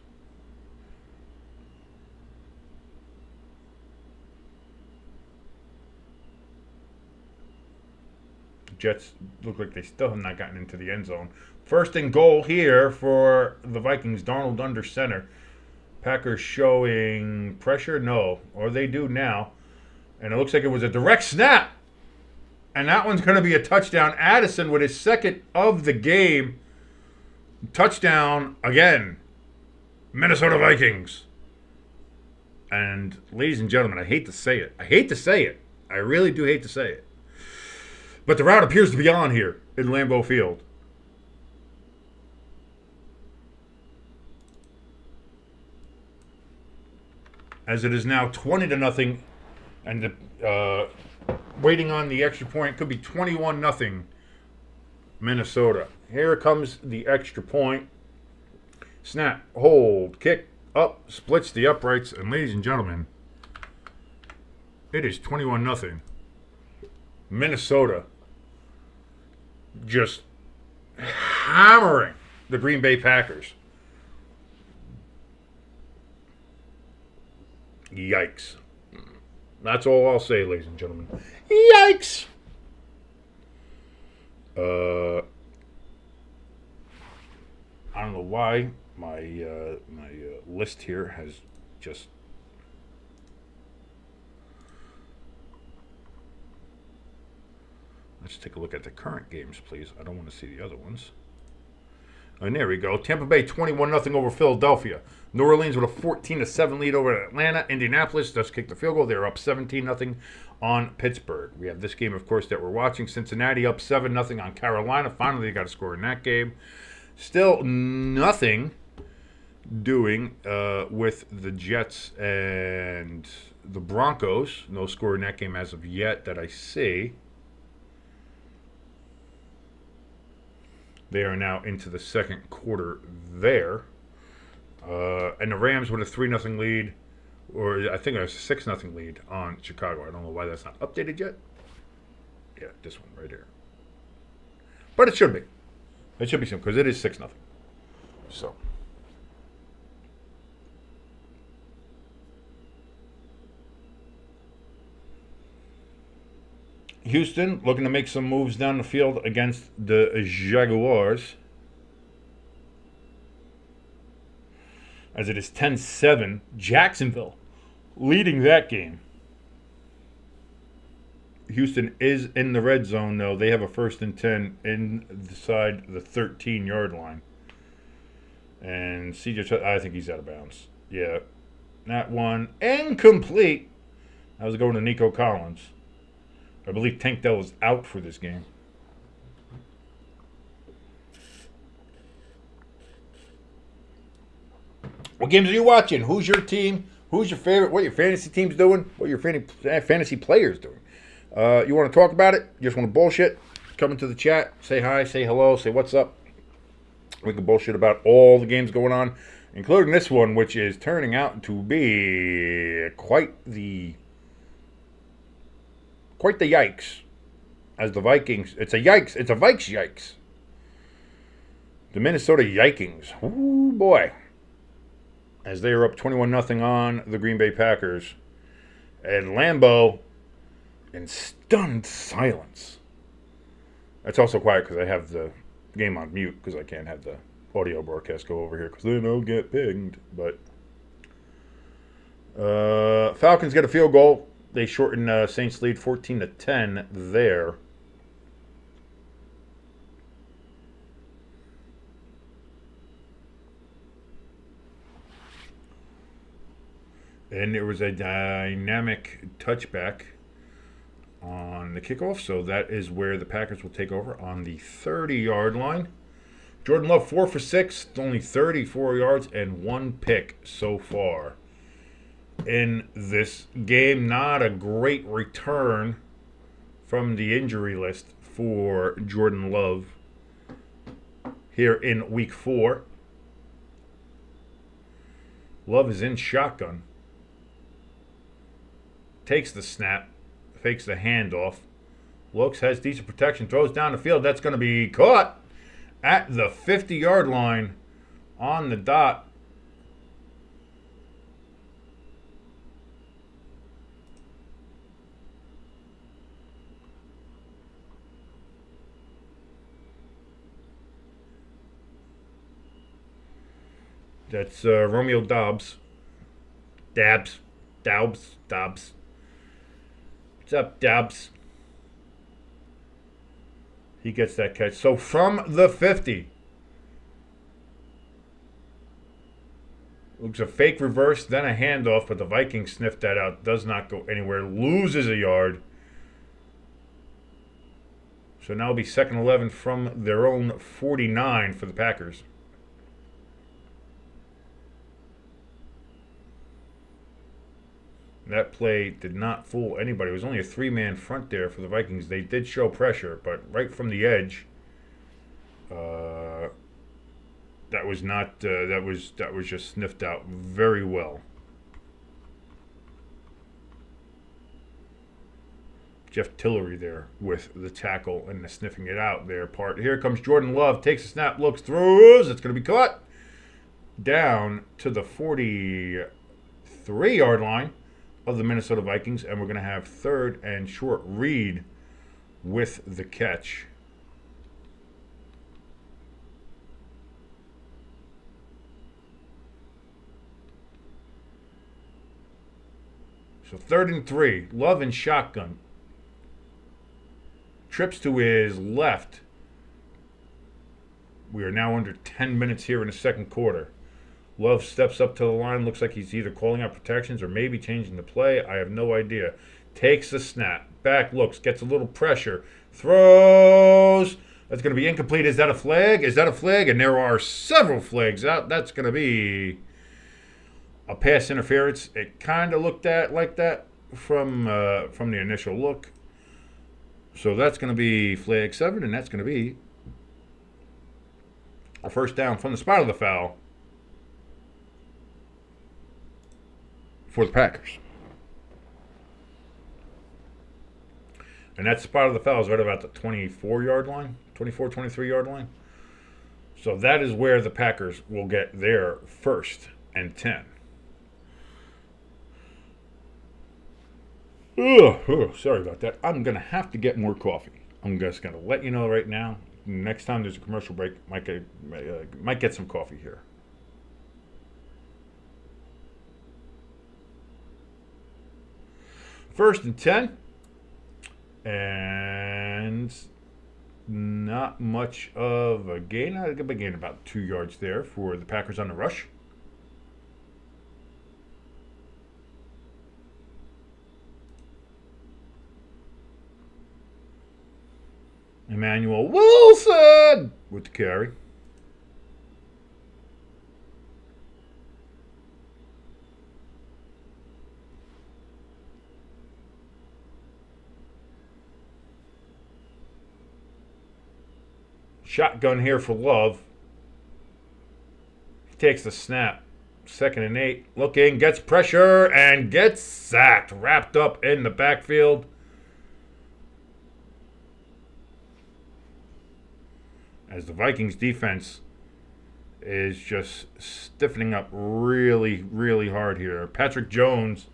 B: Jets look like they still have not gotten into the end zone. First and goal here for the Vikings. Darnold under center. Packers showing pressure? No. Or they do now. And it looks like it was a direct snap. And that one's going to be a touchdown. Addison with his second of the game. Touchdown again. Minnesota Vikings. And ladies and gentlemen, I hate to say it. I really do hate to say it. But the route appears to be on here in Lambeau Field. As it is now 20-0, and waiting on the extra point. Could be 21-0 Minnesota. Here comes the extra point. Snap, hold, kick, up, splits the uprights, and ladies and gentlemen, it is 21-0. Minnesota just hammering the Green Bay Packers. Yikes. That's all I'll say, ladies and gentlemen. Yikes! I don't know why my list here has just... Let's take a look at the current games, please. I don't want to see the other ones. And there we go. Tampa Bay 21-0 over Philadelphia. New Orleans with a 14-7 lead over Atlanta. Indianapolis just kicked the field goal. They're up 17-0 on Pittsburgh. We have this game, of course, that we're watching. Cincinnati up 7-0 on Carolina. Finally, they got a score in that game. Still nothing doing with the Jets and the Broncos. No score in that game as of yet that I see. They are now into the second quarter there. And the Rams with a 3-0 lead, or I think it was a 6-0 lead on Chicago. I don't know why that's not updated yet. Yeah, this one right here. But it should be. It should be simple because it is 6-0. So. Houston looking to make some moves down the field against the Jaguars. As it is 10-7. Jacksonville leading that game. Houston is in the red zone, though. They have a 1st and 10 inside the 13-yard line. And CJ, I think he's out of bounds. Yeah. That one incomplete. That was going to Nico Collins. I believe Tank Dell is out for this game. What games are you watching? Who's your team? Who's your favorite? What your fantasy team's doing? What your fantasy players doing? You want to talk about it? You just want to bullshit? Come into the chat. Say hi. Say hello. Say what's up. We can bullshit about all the games going on, including this one, which is turning out to be quite the yikes. As the Vikings, it's a yikes. It's a Vikes yikes. The Minnesota Vikings. Ooh, boy. As they are up 21-0 on the Green Bay Packers. And Lambeau in stunned silence. It's also quiet because I have the game on mute because I can't have the audio broadcast go over here because then I'll get pinged. But Falcons get a field goal. They shorten Saints' lead 14-10 there. And there was a dynamic touchback on the kickoff, so that is where the Packers will take over on the 30-yard line. Jordan Love 4 for 6, only 34 yards and 1 pick so far. in this game. Not a great return from the injury list for Jordan Love here in week 4. Love is in shotgun. Takes the snap. Fakes the handoff. Looks, has decent protection. Throws down the field. That's going to be caught at the 50-yard line on the dot. That's Romeo Doubs. Doubs. What's up, Doubs? He gets that catch. So from the 50. Looks a fake reverse, then a handoff, but the Vikings sniffed that out. Does not go anywhere. Loses a yard. So now it'll be 2nd and 11 from their own 49 for the Packers. That play did not fool anybody. It was only a 3-man front there for the Vikings. They did show pressure, but right from the edge, that was not. That was just sniffed out very well. Jeff Tillery there with the tackle and the sniffing it out there part. Here comes Jordan Love. Takes a snap, looks, throws. It's going to be caught down to the 43-yard line of the Minnesota Vikings, and we're going to have 3rd and short. Reed with the catch. So 3rd and 3. Love in shotgun. Trips to his left. We are now under 10 minutes here in the second quarter. Love steps up to the line. Looks like he's either calling out protections or maybe changing the play. I have no idea. Takes the snap. Back looks. Gets a little pressure. Throws. That's going to be incomplete. Is that a flag? Is that a flag? And there are several flags out. That's going to be a pass interference. It kind of looked at like that from the initial look. So that's going to be flag 7, and that's going to be a first down from the spot of the foul for the Packers. And that spot of the foul is right about the 24-yard line, 23-yard line. So that is where the Packers will get their 1st and 10. Sorry about that. I'm going to have to get more coffee. I'm just going to let you know right now. Next time there's a commercial break, might get some coffee here. First and 10. And not much of a gain. A big gain, about 2 yards there for the Packers on the rush. Emmanuel Wilson with the carry. Shotgun here for Love. He takes the snap. 2nd and 8. Looking, gets pressure, and gets sacked. Wrapped up in the backfield. As the Vikings defense is just stiffening up really, really hard here. Patrick Jones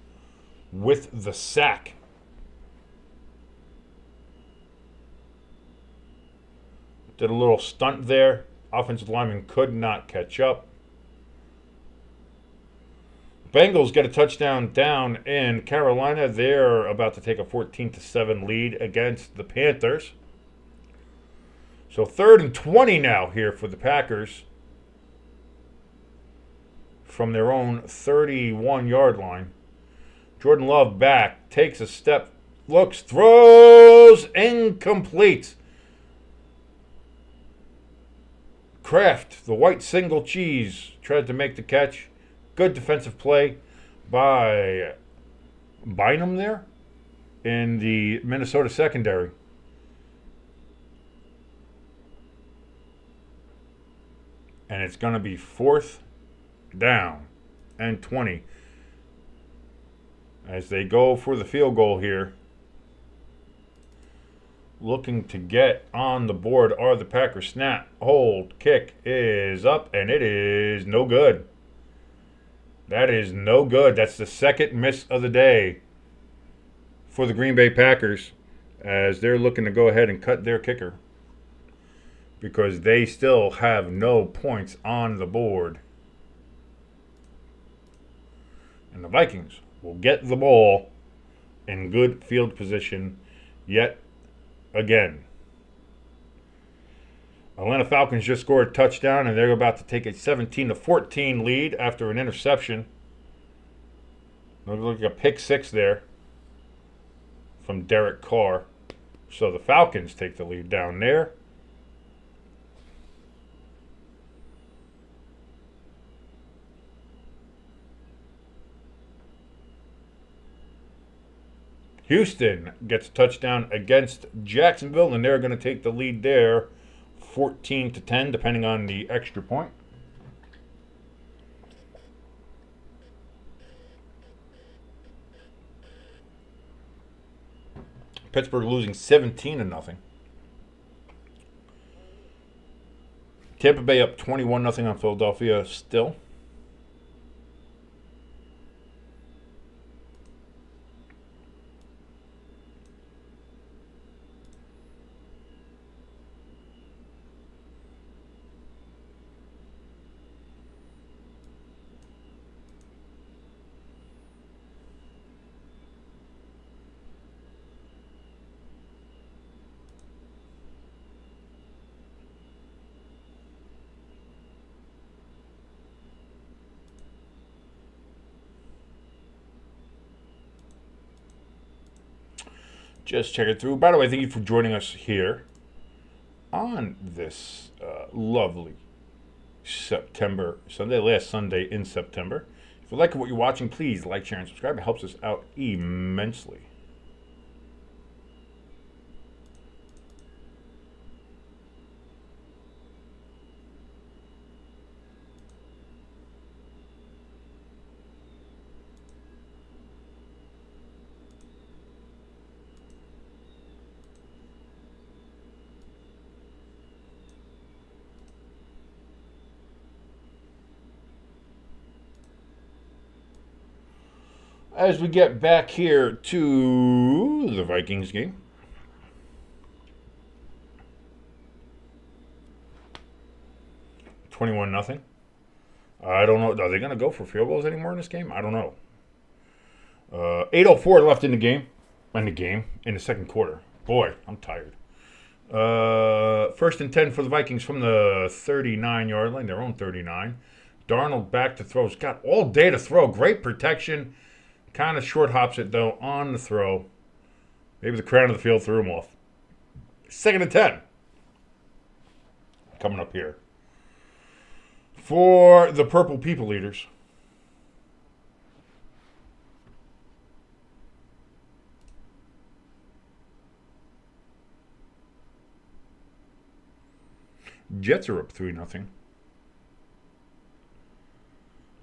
B: with the sack. Did a little stunt there. Offensive lineman could not catch up. Bengals get a touchdown down in Carolina. They're about to take a 14-7 lead against the Panthers. So 3rd and 20 now here for the Packers from their own 31-yard line. Jordan Love back, takes a step, looks, throws, incomplete. Kraft, the white single cheese, tried to make the catch. Good defensive play by Bynum there in the Minnesota secondary. And it's going to be 4th down and 20 as they go for the field goal here. Looking to get on the board are the Packers. Snap, hold, kick is up, and it is no good. That is no good. That's the second miss of the day for the Green Bay Packers as they're looking to go ahead and cut their kicker because they still have no points on the board. And the Vikings will get the ball in good field position yet again. Atlanta Falcons just scored a touchdown, and they're about to take a 17-14 lead after an interception. Looks like a pick six there from Derek Carr. So the Falcons take the lead down there. Houston gets a touchdown against Jacksonville, and they're going to take the lead there 14-10, depending on the extra point. Pittsburgh losing 17-0. Tampa Bay up 21-0 on Philadelphia still. Just check it through. By the way, thank you for joining us here on this lovely September Sunday, last Sunday in September. If you like what you're watching, please like, share, and subscribe. It helps us out immensely. As we get back here to the Vikings game. $21-0. I don't know. Are they going to go for field goals anymore in this game? I don't know. 8:04 left in the game. In the second quarter. Boy, I'm tired. 1st and 10 for the Vikings from the 39-yard line, their own 39. Darnold back to throw. He's got all day to throw. Great protection. Kind of short hops it, though, on the throw. Maybe the crown of the field threw him off. 2nd and 10. Coming up here. For the Purple People Eaters. Jets are up 3-0.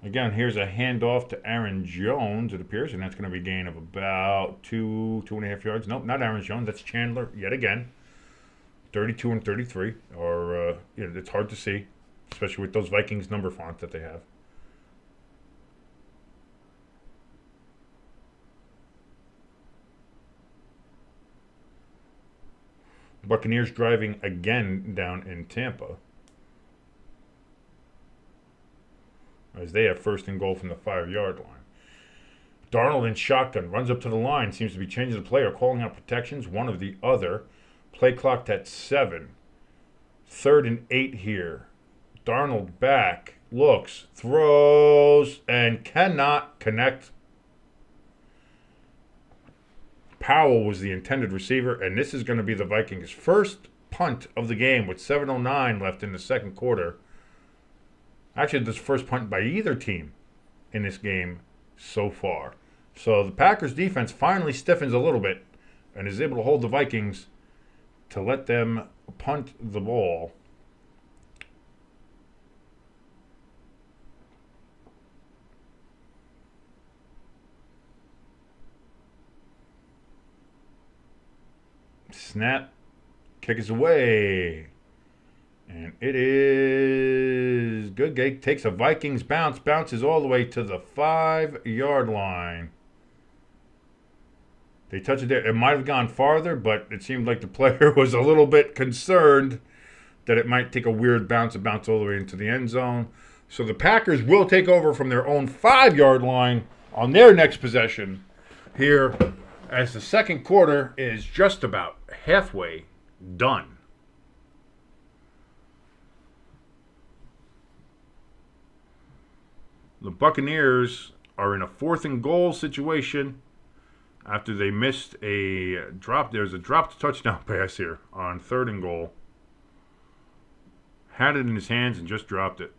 B: Again, here's a handoff to Aaron Jones, it appears, and that's going to be a gain of about 2.5 yards. Nope, not Aaron Jones. That's Chandler yet again. 32 and 33. Or, it's hard to see, especially with those Vikings number fonts that they have. Buccaneers driving again down in Tampa, as they have 1st and goal from the 5-yard line. Darnold in shotgun, runs up to the line, seems to be changing the play or calling out protections, one or the other. Play clocked at 7. 3rd and 8 here. Darnold back, looks, throws, and cannot connect. Powell was the intended receiver, and this is going to be the Vikings' first punt of the game with 7:09 left in the second quarter. Actually, this first punt by either team in this game so far. So the Packers defense finally stiffens a little bit and is able to hold the Vikings to let them punt the ball. Snap. Kick is away. And it is good. Gate takes a Vikings bounce. Bounces all the way to the 5-yard line. They touch it there. It might have gone farther, but it seemed like the player was a little bit concerned that it might take a weird bounce and bounce all the way into the end zone. So the Packers will take over from their own 5-yard line on their next possession here as the second quarter is just about halfway done. The Buccaneers are in a 4th and goal situation after they missed a drop. There's a dropped touchdown pass here on 3rd and goal. Had it in his hands and just dropped it.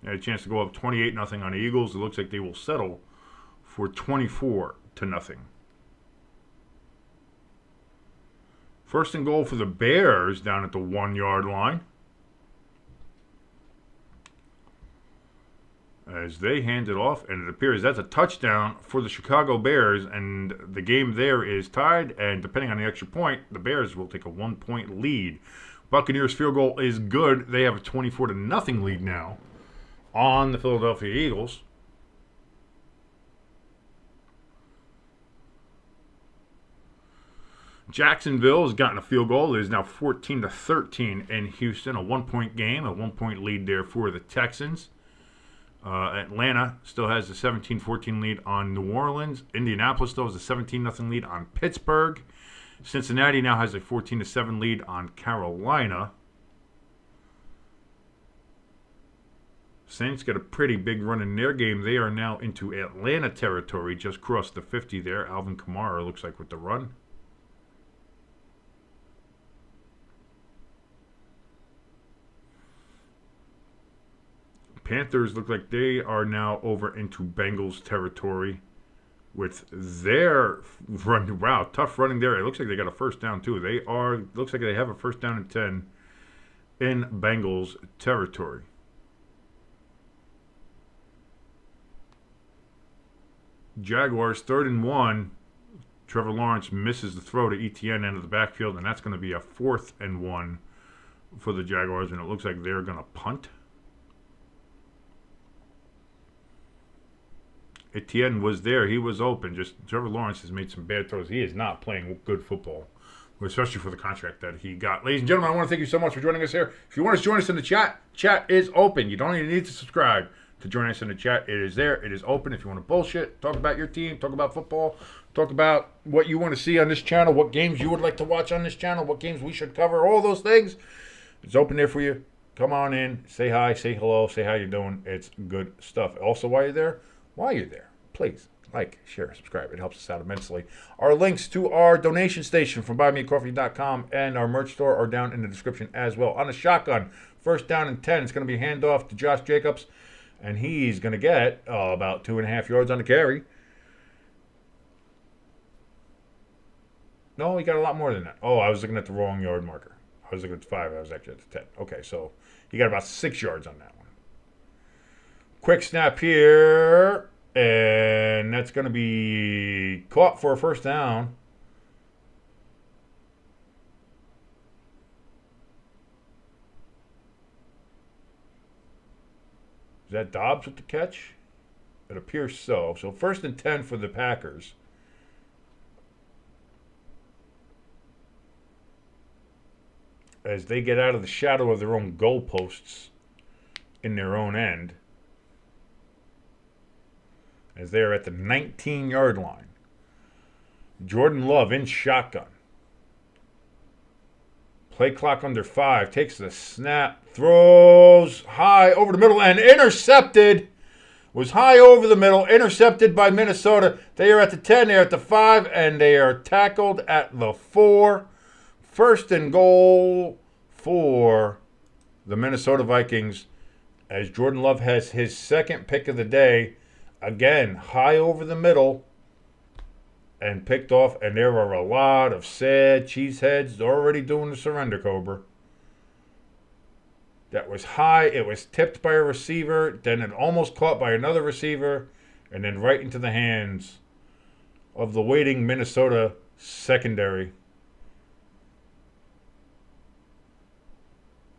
B: Had a chance to go up 28-0 on the Eagles. It looks like they will settle for 24-0. 1st and goal for the Bears down at the 1-yard line. As they hand it off, and it appears that's a touchdown for the Chicago Bears, and the game there is tied, and depending on the extra point, the Bears will take a 1-point lead. Buccaneers field goal is good. They have a 24-0 lead now on the Philadelphia Eagles. Jacksonville has gotten a field goal. It is now 14-13 in Houston, a 1-point game, a 1-point lead there for the Texans. Atlanta still has a 17-14 lead on New Orleans. Indianapolis still has a 17-0 lead on Pittsburgh. Cincinnati now has a 14-7 lead on Carolina. Saints get a pretty big run in their game. They are now into Atlanta territory, just crossed the 50 there. Alvin Kamara looks like with the run. Panthers look like they are now over into Bengals territory with their run. Wow, tough running there. It looks like they got a first down too. Looks like they have a first down and 10 in Bengals territory. Jaguars 3rd and 1. Trevor Lawrence misses the throw to Etienne into the backfield, and that's going to be a 4th and 1 for the Jaguars, and it looks like they're going to punt. Etienne was there. He was open. Just Trevor Lawrence has made some bad throws. He is not playing good football, especially for the contract that he got. Ladies and gentlemen, I want to thank you so much for joining us here. If you want to join us in the chat, chat is open. You don't even need to subscribe to join us in the chat. It is there. It is open. If you want to bullshit, talk about your team, talk about football, talk about what you want to see on this channel, what games you would like to watch on this channel, what games we should cover, all those things. It's open there for you. Come on in. Say hi. Say hello. Say how you're doing. It's good stuff. Also, while you're there, please like, share, subscribe. It helps us out immensely. Our links to our donation station from buymeacoffee.com and our merch store are down in the description as well. On the shotgun, 1st down and 10. It's going to be handoff to Josh Jacobs, and he's going to get about 2.5 yards on the carry. No, he got a lot more than that. Oh, I was looking at the wrong yard marker. I was looking at the 5. I was actually at the 10. Okay, so he got about 6 yards on that one. Quick snap here. And that's going to be caught for a 1st down. Is that Dobbs with the catch? It appears so. So 1st and 10 for the Packers. As they get out of the shadow of their own goalposts in their own end. As they are at the 19-yard line. Jordan Love in shotgun. Play clock under 5. Takes the snap. Throws high over the middle and intercepted. Was high over the middle. Intercepted by Minnesota. They are at the 10. They are at the 5. And they are tackled at the 4. 1st and goal for the Minnesota Vikings as Jordan Love has his second pick of the day. Again, high over the middle and picked off. And there are a lot of sad cheeseheads already doing the surrender cobra. That was high. It was tipped by a receiver. Then it almost caught by another receiver. And then right into the hands of the waiting Minnesota secondary.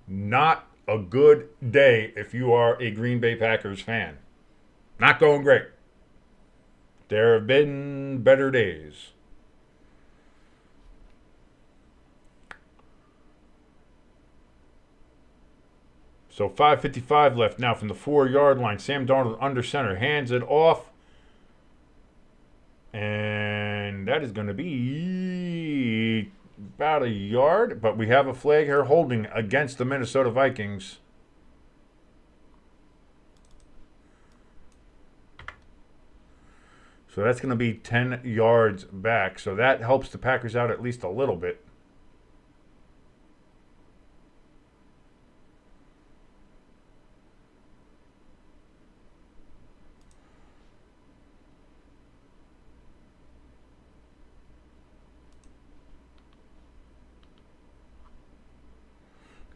B: Not a good day if you are a Green Bay Packers fan. Not going great. There have been better days. So 5:55 left now from the 4-yard line. Sam Darnold under center. Hands it off. And that is going to be about a yard. But we have a flag here holding against the Minnesota Vikings. So that's going to be 10 yards back. So that helps the Packers out at least a little bit.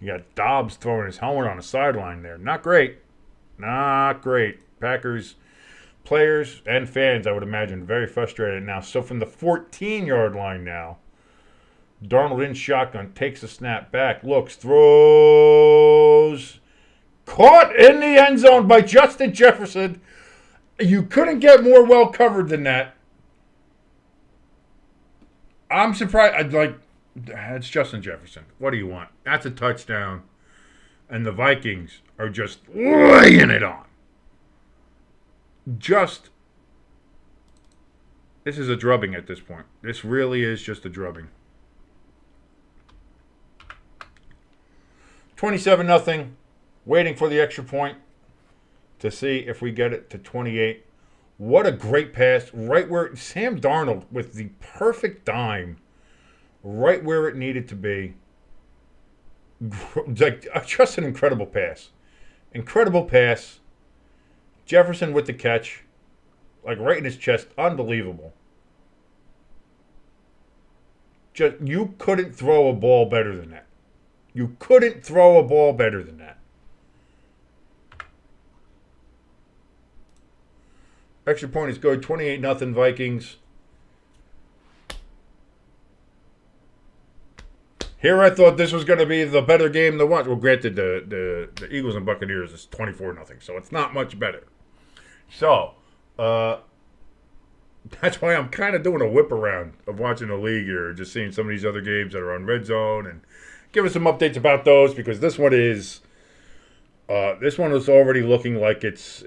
B: You got Dobbs throwing his helmet on the sideline there. Not great. Not great. Packers players and fans, I would imagine, very frustrated now. So from the 14-yard line now, Darnold in shotgun, takes a snap back, looks, throws. Caught in the end zone by Justin Jefferson. You couldn't get more well covered than that. I'm surprised. It's Justin Jefferson. What do you want? That's a touchdown. And the Vikings are just laying it on. This is a drubbing at this point. This really is just a drubbing. 27-0. Waiting for the extra point to see if we get it to 28. What a great pass. Right where Sam Darnold with the perfect dime. Right where it needed to be. Just an incredible pass. Incredible pass. Jefferson with the catch. Right in his chest. Unbelievable. You couldn't throw a ball better than that. You couldn't throw a ball better than that. Extra point is good. 28-0 Vikings. Here I thought this was going to be the better game to watch. Well, granted, the Eagles and Buccaneers is 24-0, so it's not much better. So, that's why I'm kind of doing a whip around of watching the league here, just seeing some of these other games that are on Red Zone and giving some updates about those, because this one is already looking like this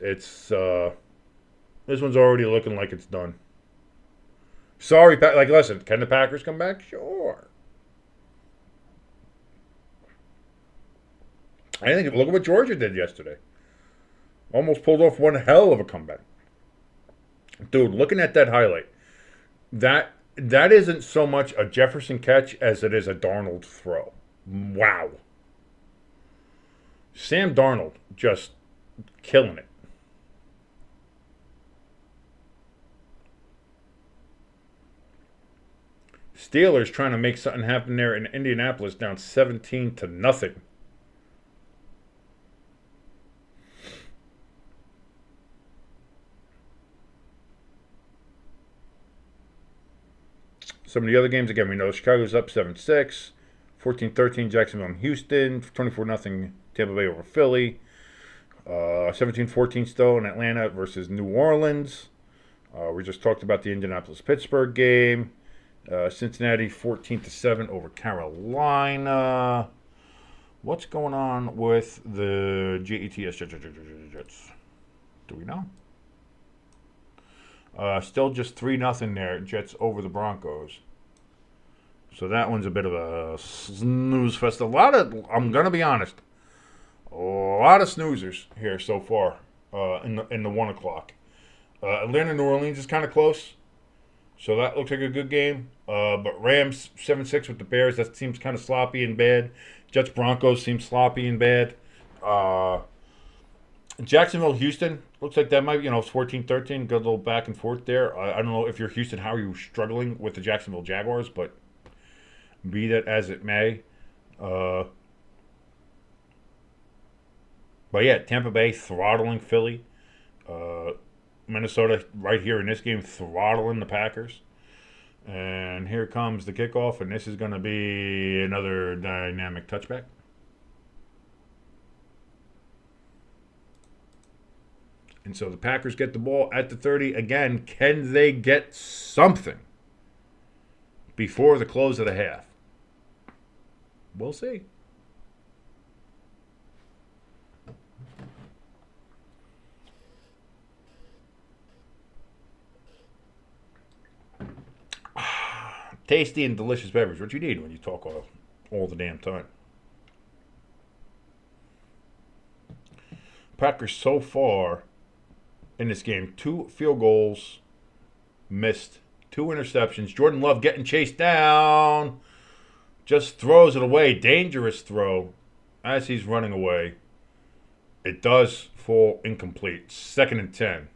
B: one's already looking like it's done. Sorry, listen, can the Packers come back? Sure. I think look at what Georgia did yesterday. Almost pulled off one hell of a comeback. Dude, looking at that highlight, that isn't so much a Jefferson catch as it is a Darnold throw. Wow. Sam Darnold just killing it. Steelers trying to make something happen there in Indianapolis, down 17-0. Some of the other games, again, we know Chicago's up 7-6, 14-13 Jacksonville and Houston, 24-0 Tampa Bay over Philly, 17-14 still in Atlanta versus New Orleans. We just talked about the Indianapolis-Pittsburgh game. Cincinnati 14-7 over Carolina. What's going on with the Jets? Do we know? Still just 3-0 there. Jets over the Broncos. So that one's a bit of a snooze fest. I'm going to be honest, a lot of snoozers here so far in the 1 o'clock. Atlanta, New Orleans is kind of close. So that looks like a good game. But Rams 7-6 with the Bears. That seems kind of sloppy and bad. Jets, Broncos seems sloppy and bad. Jacksonville, Houston. Looks like that might, it's 14-13. Good little back and forth there. I don't know if you're Houston, how are you struggling with the Jacksonville Jaguars, but be that as it may. Uh, but yeah, Tampa Bay throttling Philly. Uh, Minnesota right here in this game throttling the Packers. And here comes the kickoff, and this is going to be another dynamic touchback. And so the Packers get the ball at the 30. Again, can they get something before the close of the half? We'll see. Tasty and delicious beverage. What you need when you talk all the damn time. Packers so far in this game, 2 field goals missed, 2 interceptions. Jordan Love getting chased down. Just throws it away. Dangerous throw as he's running away. It does fall incomplete. 2nd and 10.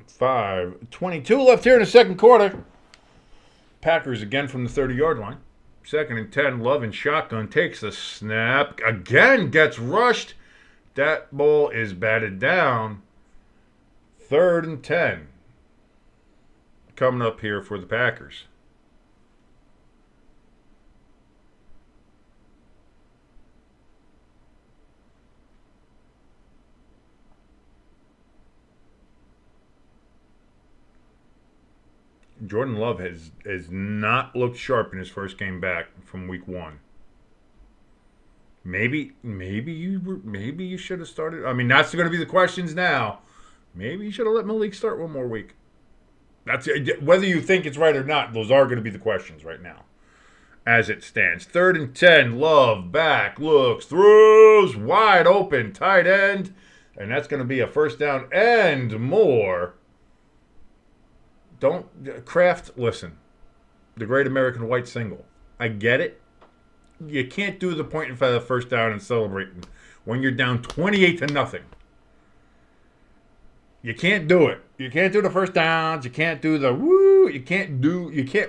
B: Five 22 left here in the second quarter. Packers again from the 30-yard line. 2nd and 10. Love in shotgun takes the snap. Again gets rushed. That ball is batted down. 3rd and 10. Coming up here for the Packers. Jordan Love has not looked sharp in his first game back from week 1. Maybe you should have started. I mean, that's going to be the questions now. Maybe you should have let Malik start one more week. That's whether you think it's right or not. Those are going to be the questions right now, as it stands. 3rd and 10. Love back, looks, throws wide open, tight end, and that's going to be a first down and more. Listen, the great American white single. I get it. You can't do the point in front of the first down and celebrating when you're down 28-0. You can't do it. You can't do the first downs. You can't do the woo. You can't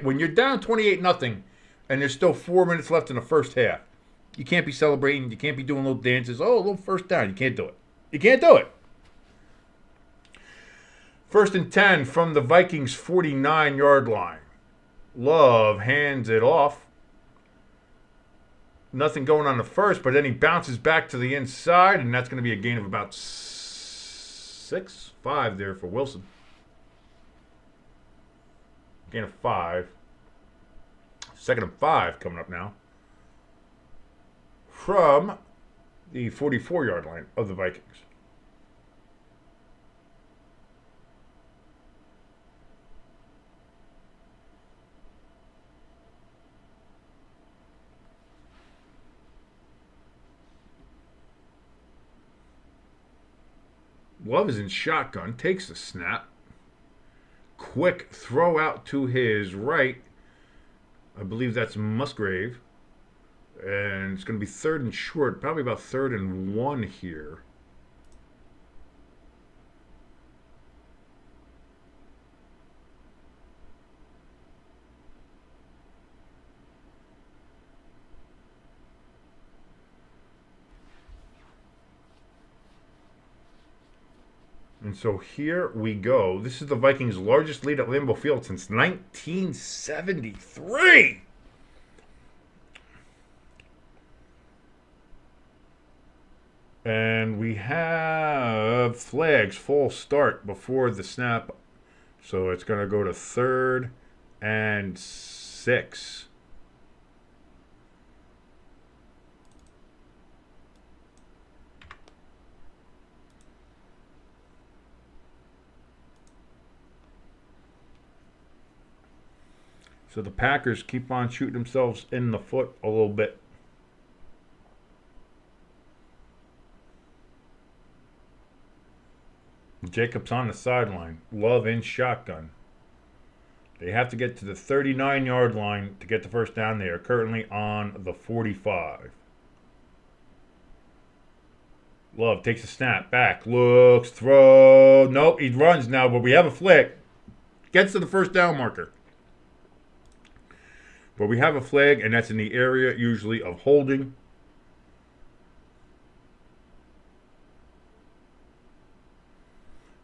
B: when you're down 28-0 and there's still 4 minutes left in the first half. You can't be celebrating. You can't be doing little dances. Oh, a little first down. You can't do it. You can't do it. 1st and 10 from the Vikings 49-yard line. Love hands it off. Nothing going on the first, but then he bounces back to the inside, and that's going to be a gain of about 5 there for Wilson. Gain of 5. 2nd and 5 coming up now. From the 44-yard line of the Vikings. Love is in shotgun, takes the snap. Quick throw out to his right. I believe that's Musgrave. And it's going to be 3rd and short, probably about 3rd and 1 here. And so here we go. This is the Vikings' largest lead at Lambeau Field since 1973. And we have flags, full start before the snap. So it's going to go to 3rd and 6. So the Packers keep on shooting themselves in the foot a little bit. Jacobs on the sideline. Love in shotgun. They have to get to the 39-yard line to get the first down. They are currently on the 45. Love takes a snap. Back. Looks. Throw. Nope. He runs now, but we have a flick. Gets to the first down marker. But we have a flag, and that's in the area usually of holding.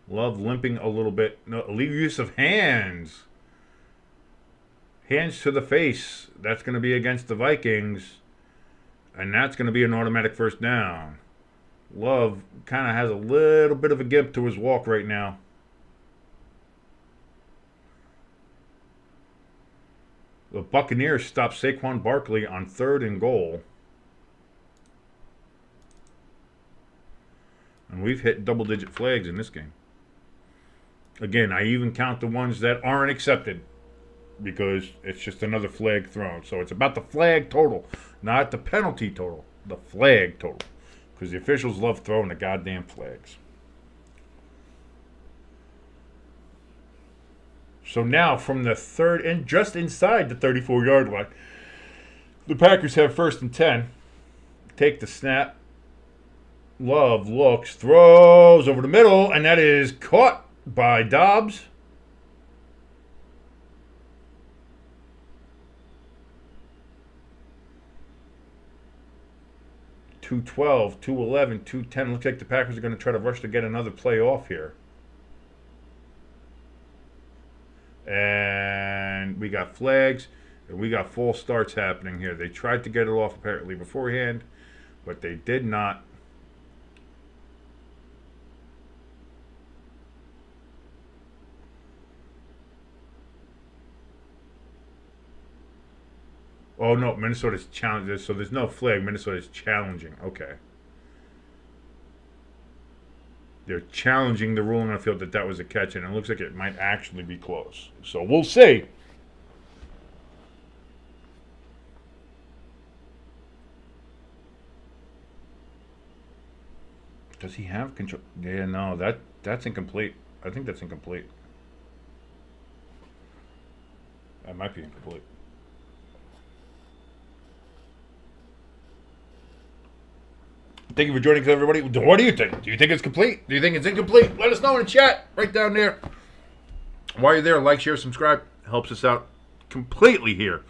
B: Love limping a little bit. No, illegal use of hands. Hands to the face. That's going to be against the Vikings. And that's going to be an automatic first down. Love kind of has a little bit of a gimp to his walk right now. The Buccaneers stop Saquon Barkley on 3rd and goal. And we've hit double-digit flags in this game. Again, I even count the ones that aren't accepted because it's just another flag thrown. So it's about the flag total, not the penalty total. The flag total. Because the officials love throwing the goddamn flags. So now from the 3rd and just inside the 34-yard line, the Packers have 1st and 10. Take the snap. Love looks, throws over the middle, and that is caught by Dobbs. .212, 211, 210. Looks like the Packers are going to try to rush to get another play off here. And we got flags, and we got false starts happening here. They tried to get it off apparently beforehand, but they did not. Oh, no, Minnesota's challenging. So there's no flag. Minnesota's challenging. Okay. They're challenging the ruling on the field that was a catch, and it looks like it might actually be close. So we'll see. Does he have control? Yeah, no, that's incomplete. I think that's incomplete. That might be incomplete. Thank you for joining us, everybody. What do you think? Do you think it's complete? Do you think it's incomplete? Let us know in the chat right down there. While you're there, like, share, subscribe. Helps us out completely here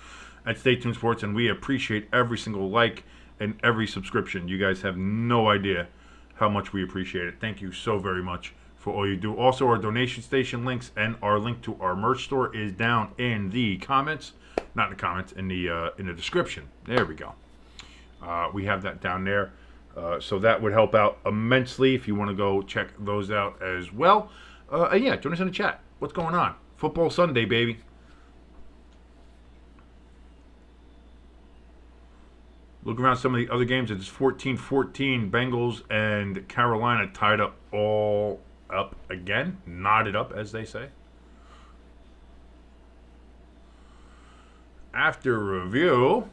B: at Stay Tuned Sports, and we appreciate every single like and every subscription. You guys have no idea how much we appreciate it. Thank you so very much for all you do. Also, our donation station links and our link to our merch store is down in the comments. Not in the comments, in the description. There we go. We have that down there. So that would help out immensely if you want to go check those out as well. Yeah, join us in the chat. What's going on? Football Sunday, baby. Look around some of the other games. It's 14-14. Bengals and Carolina tied up all up again. Knotted up, as they say. After review,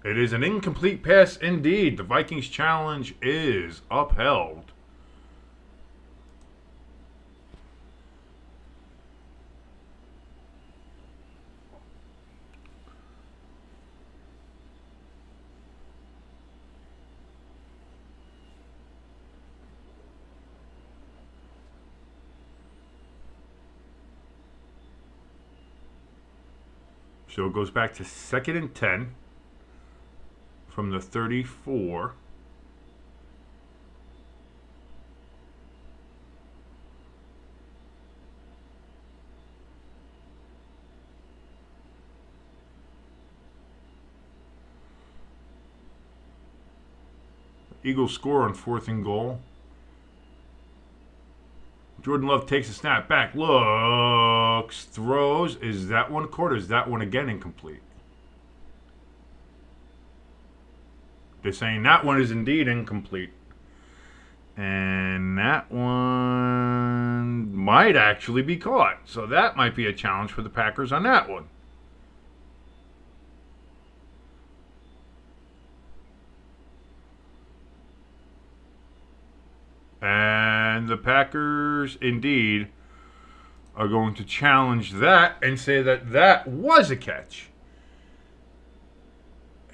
B: it is an incomplete pass indeed. The Vikings challenge is upheld. So it goes back to 2nd and 10 from the 34. Eagles score on 4th and goal. Jordan Love takes a snap back, looks, throws. Is that one caught or is that one again incomplete? They're saying that one is indeed incomplete. And that one might actually be caught. So that might be a challenge for the Packers on that one. And the Packers, indeed, are going to challenge that and say that that was a catch.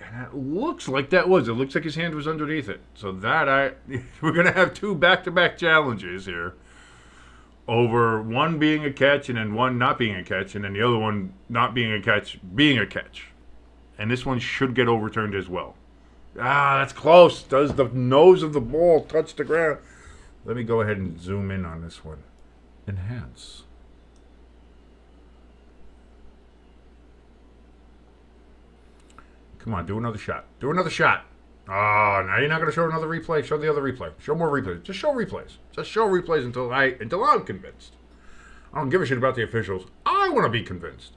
B: And it looks like that was. It looks like his hand was underneath it. So we're going to have two back-to-back challenges here. Over one being a catch and then one not being a catch, and then the other one not being a catch, being a catch. And this one should get overturned as well. That's close. Does the nose of the ball touch the ground? Let me go ahead and zoom in on this one. Enhance. Come on, do another shot. Do another shot. Oh, now you're not going to show another replay? Show the other replay. Show more replays. Just show replays. Just show replays until I'm convinced. I don't give a shit about the officials. I want to be convinced.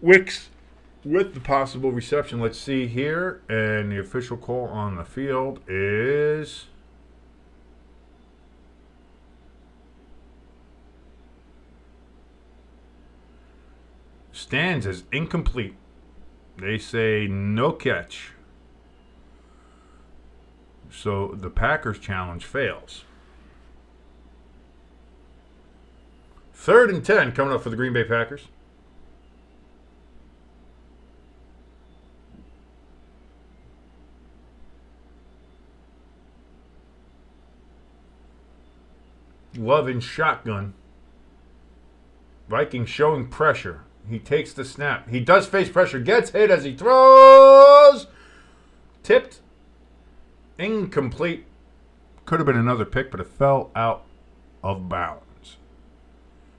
B: Wicks with the possible reception. Let's see here. And the official call on the field is stands as incomplete. They say no catch. So the Packers challenge fails. 3rd and 10 coming up for the Green Bay Packers. Love in shotgun. Vikings showing pressure. He takes the snap. He does face pressure. Gets hit as he throws. Tipped. Incomplete. Could have been another pick, but it fell out of bounds.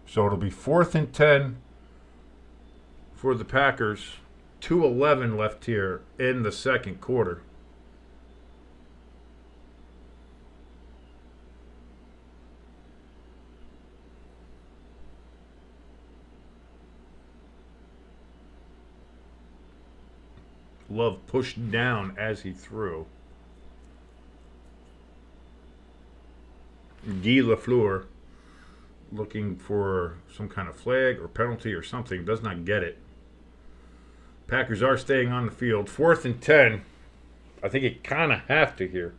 B: So it'll be 4th and 10 for the Packers. 2:11 left here in the second quarter. Love pushed down as he threw. Guy Lafleur looking for some kind of flag or penalty or something. Does not get it. Packers are staying on the field. 4th and 10. I think you kind of have to here.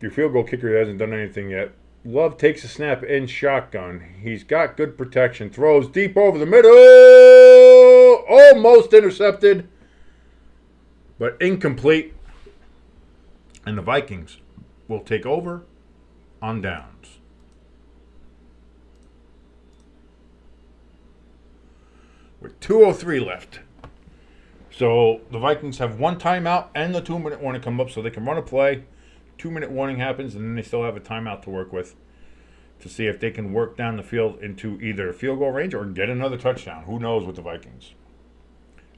B: Your field goal kicker hasn't done anything yet. Love takes a snap in shotgun. He's got good protection. Throws deep over the middle. Almost intercepted. But incomplete. And the Vikings will take over on downs. With 2:03 left. So the Vikings have one timeout and the 2-minute warning come up so they can run a play. 2-minute warning happens, and then they still have a timeout to work with to see if they can work down the field into either field goal range or get another touchdown. Who knows with the Vikings?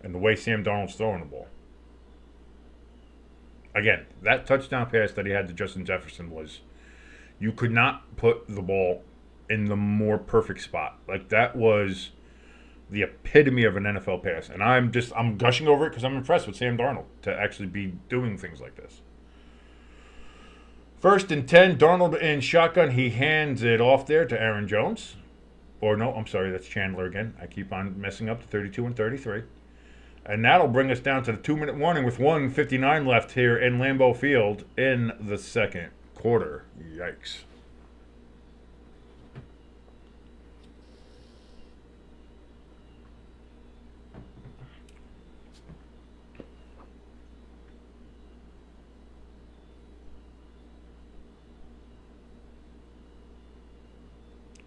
B: And the way Sam Darnold's throwing the ball. Again, that touchdown pass that he had to Justin Jefferson was, you could not put the ball in the more perfect spot. Like, that was the epitome of an NFL pass. And I'm gushing over it because I'm impressed with Sam Darnold to actually be doing things like this. 1st and 10, Darnold in shotgun. He hands it off there to Aaron Jones. Or no, I'm sorry, that's Chandler again. I keep on messing up to 32 and 33. And that'll bring us down to the 2-minute warning with 1:59 left here in Lambeau Field in the second quarter. Yikes.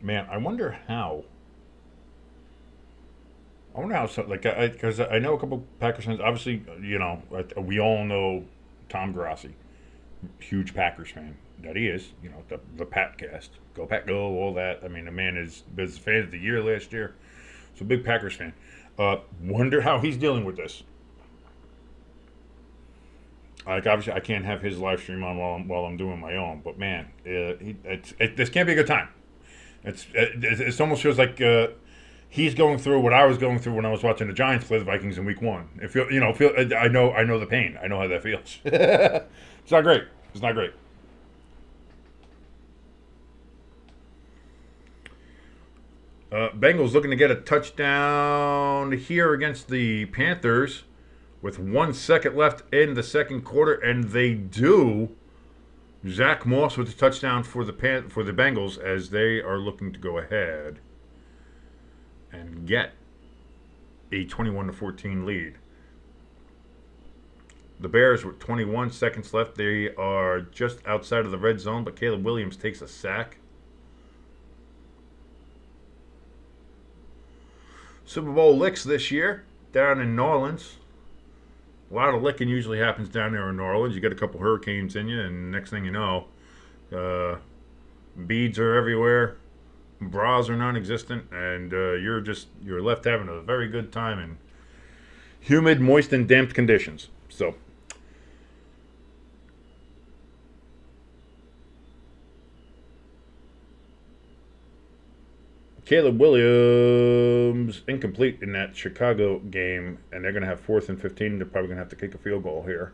B: Man, I wonder how. Because I know a couple Packers fans. Obviously, we all know Tom Grassi, huge Packers fan that he is. The Pat cast, go Pack, go, all that. I mean, the man was fan of the year last year, so big Packers fan. Wonder how he's dealing with this. Like obviously, I can't have his live stream on while I'm doing my own. But man, this can't be a good time. It almost feels like he's going through what I was going through when I was watching the Giants play the Vikings in Week 1. It feel I know the pain. I know how that feels. It's not great. It's not great. Bengals looking to get a touchdown here against the Panthers with 1 second left in the second quarter, and they do. Zach Moss with the touchdown for the Bengals as they are looking to go ahead and get a 21-14 lead. The Bears with 21 seconds left. They are just outside of the red zone, but Caleb Williams takes a sack. Super Bowl licks this year down in New Orleans. A lot of licking usually happens down there in New Orleans. You get a couple hurricanes in you, and next thing you know, beads are everywhere, bras are non-existent, and you're left having a very good time in humid, moist, and damp conditions. So. Caleb Williams incomplete in that Chicago game, and they're going to have 4th and 15. They're probably going to have to kick a field goal here.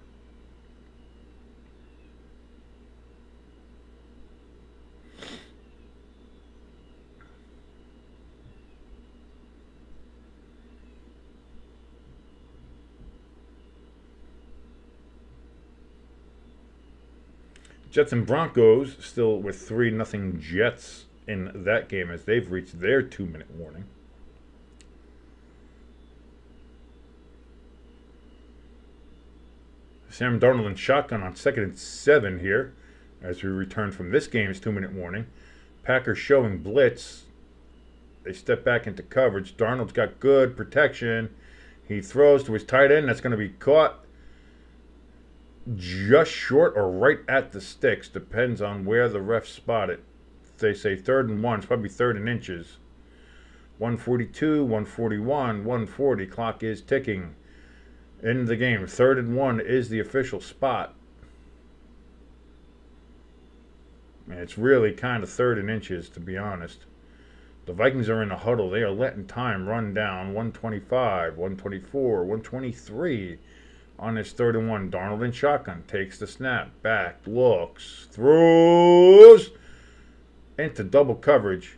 B: Jets and Broncos still with 3-0 Jets in that game as they've reached their 2-minute warning. Sam Darnold and shotgun on 2nd and 7 here as we return from this game's 2-minute warning. Packers showing blitz. They step back into coverage. Darnold's got good protection. He throws to his tight end. That's going to be caught just short or right at the sticks. Depends on where the refs spot it. They say 3rd and 1. It's probably 3rd and inches. 142, 141, 140. Clock is ticking. In the game, 3rd and 1 is the official spot. Man, it's really kind of 3rd and inches, to be honest. The Vikings are in a huddle. They are letting time run down. 125, 124, 123 on this 3rd and 1. Darnold in shotgun. Takes the snap. Back. Looks. Throws. Into double coverage.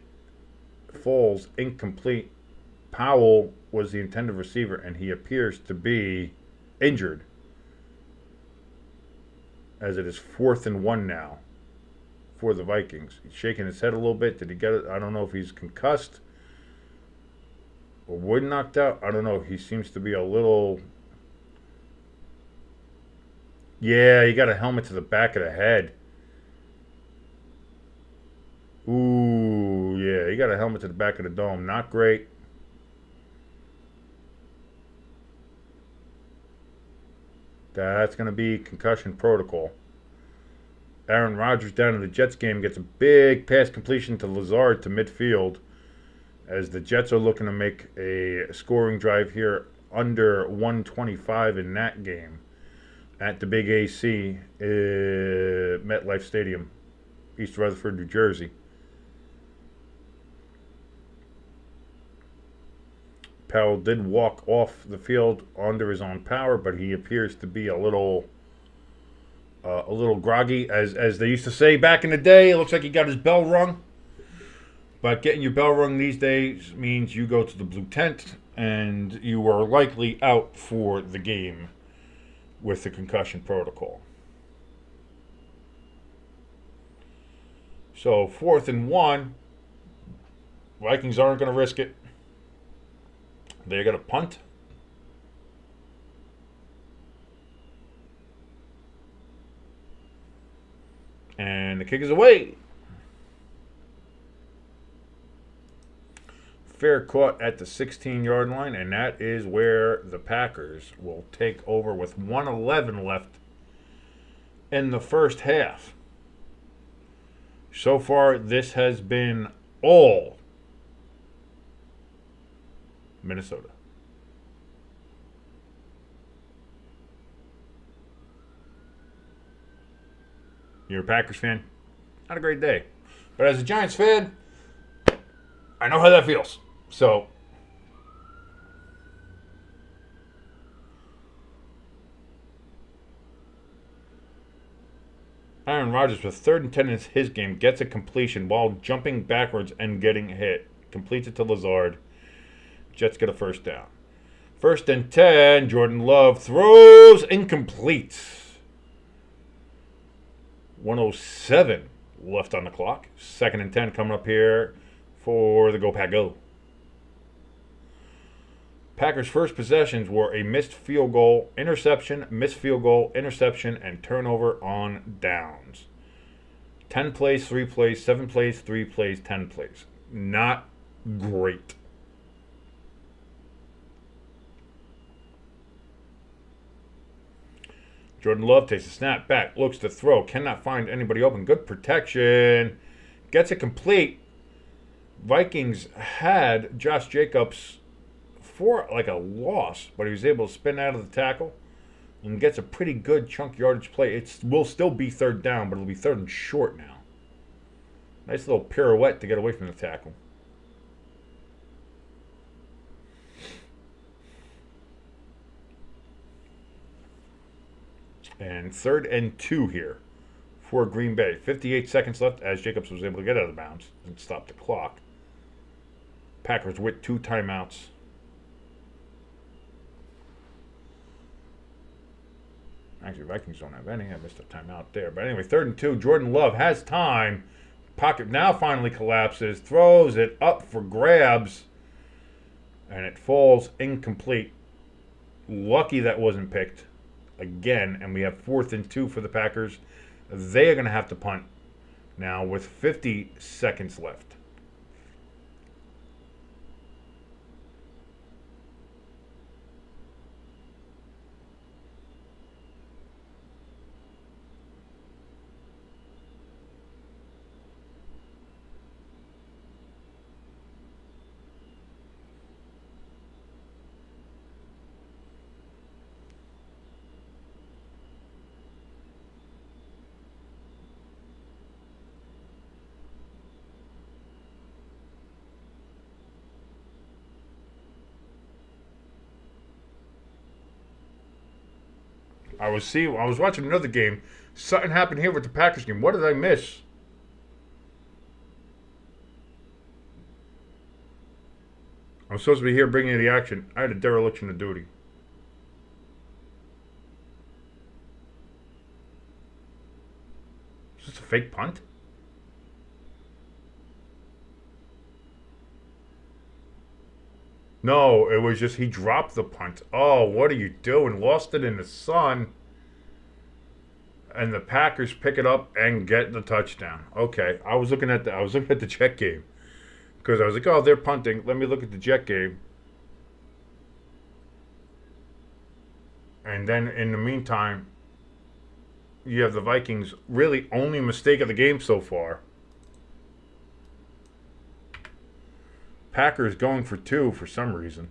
B: Falls incomplete. Powell was the intended receiver, and he appears to be injured. As it is 4th and 1 now for the Vikings. He's shaking his head a little bit. Did he get it? I don't know if he's concussed or wood knocked out. I don't know. He seems to be a little... Yeah, he got a helmet to the back of the head. Ooh, yeah, he got a helmet to the back of the dome. Not great. That's going to be concussion protocol. Aaron Rodgers down in the Jets game gets a big pass completion to Lazard to midfield as the Jets are looking to make a scoring drive here under 125 in that game at the Big AC MetLife Stadium, East Rutherford, New Jersey. Powell did walk off the field under his own power, but he appears to be a little groggy, as they used to say back in the day. It looks like he got his bell rung. But getting your bell rung these days means you go to the blue tent, and you are likely out for the game with the concussion protocol. So 4th and 1. Vikings aren't going to risk it. They're going to punt. And the kick is away. Fair caught at the 16-yard line, and that is where the Packers will take over with 1:11 left in the first half. So far, this has been all Minnesota. You're a Packers fan? Not a great day. But as a Giants fan, I know how that feels. So, Aaron Rodgers with 3rd and 10 in his game gets a completion while jumping backwards and getting hit. Completes it to Lazard. Jets get a first down. 1st and 10. Jordan Love throws incomplete. 1:07 left on the clock. 2nd and 10 coming up here for the Go Pack Go. Packers' first possessions were a missed field goal, interception, missed field goal, interception, and turnover on downs. 10 plays, 3 plays, 7 plays, 3 plays, 10 plays. Not great. Jordan Love takes a snap back, looks to throw, cannot find anybody open. Good protection. Gets it complete. Vikings had Josh Jacobs for like a loss, but he was able to spin out of the tackle and gets a pretty good chunk yardage play. It will still be 3rd down, but it'll be 3rd and short now. Nice little pirouette to get away from the tackle. And 3rd and 2 here for Green Bay. 58 seconds left as Jacobs was able to get out of bounds and stop the clock. Packers with 2 timeouts. Actually, Vikings don't have any. I missed a timeout there. But anyway, 3rd and 2. Jordan Love has time. Pocket now finally collapses. Throws it up for grabs. And it falls incomplete. Lucky that wasn't picked again. And we have 4th and 2 for the Packers. They are going to have to punt now with 50 seconds left. I was watching another game. Something happened here with the Packers game. What did I miss? I'm supposed to be here bringing you the action. I had a dereliction of duty. Is this a fake punt? No, it was just he dropped the punt. Oh, what are you doing? Lost it in the sun. And the Packers pick it up and get the touchdown. Okay, I was looking at the Jet game because I was like, oh, they're punting. Let me look at the Jet game. And then in the meantime, you have the Vikings' really only mistake of the game so far. Packers going for 2 for some reason.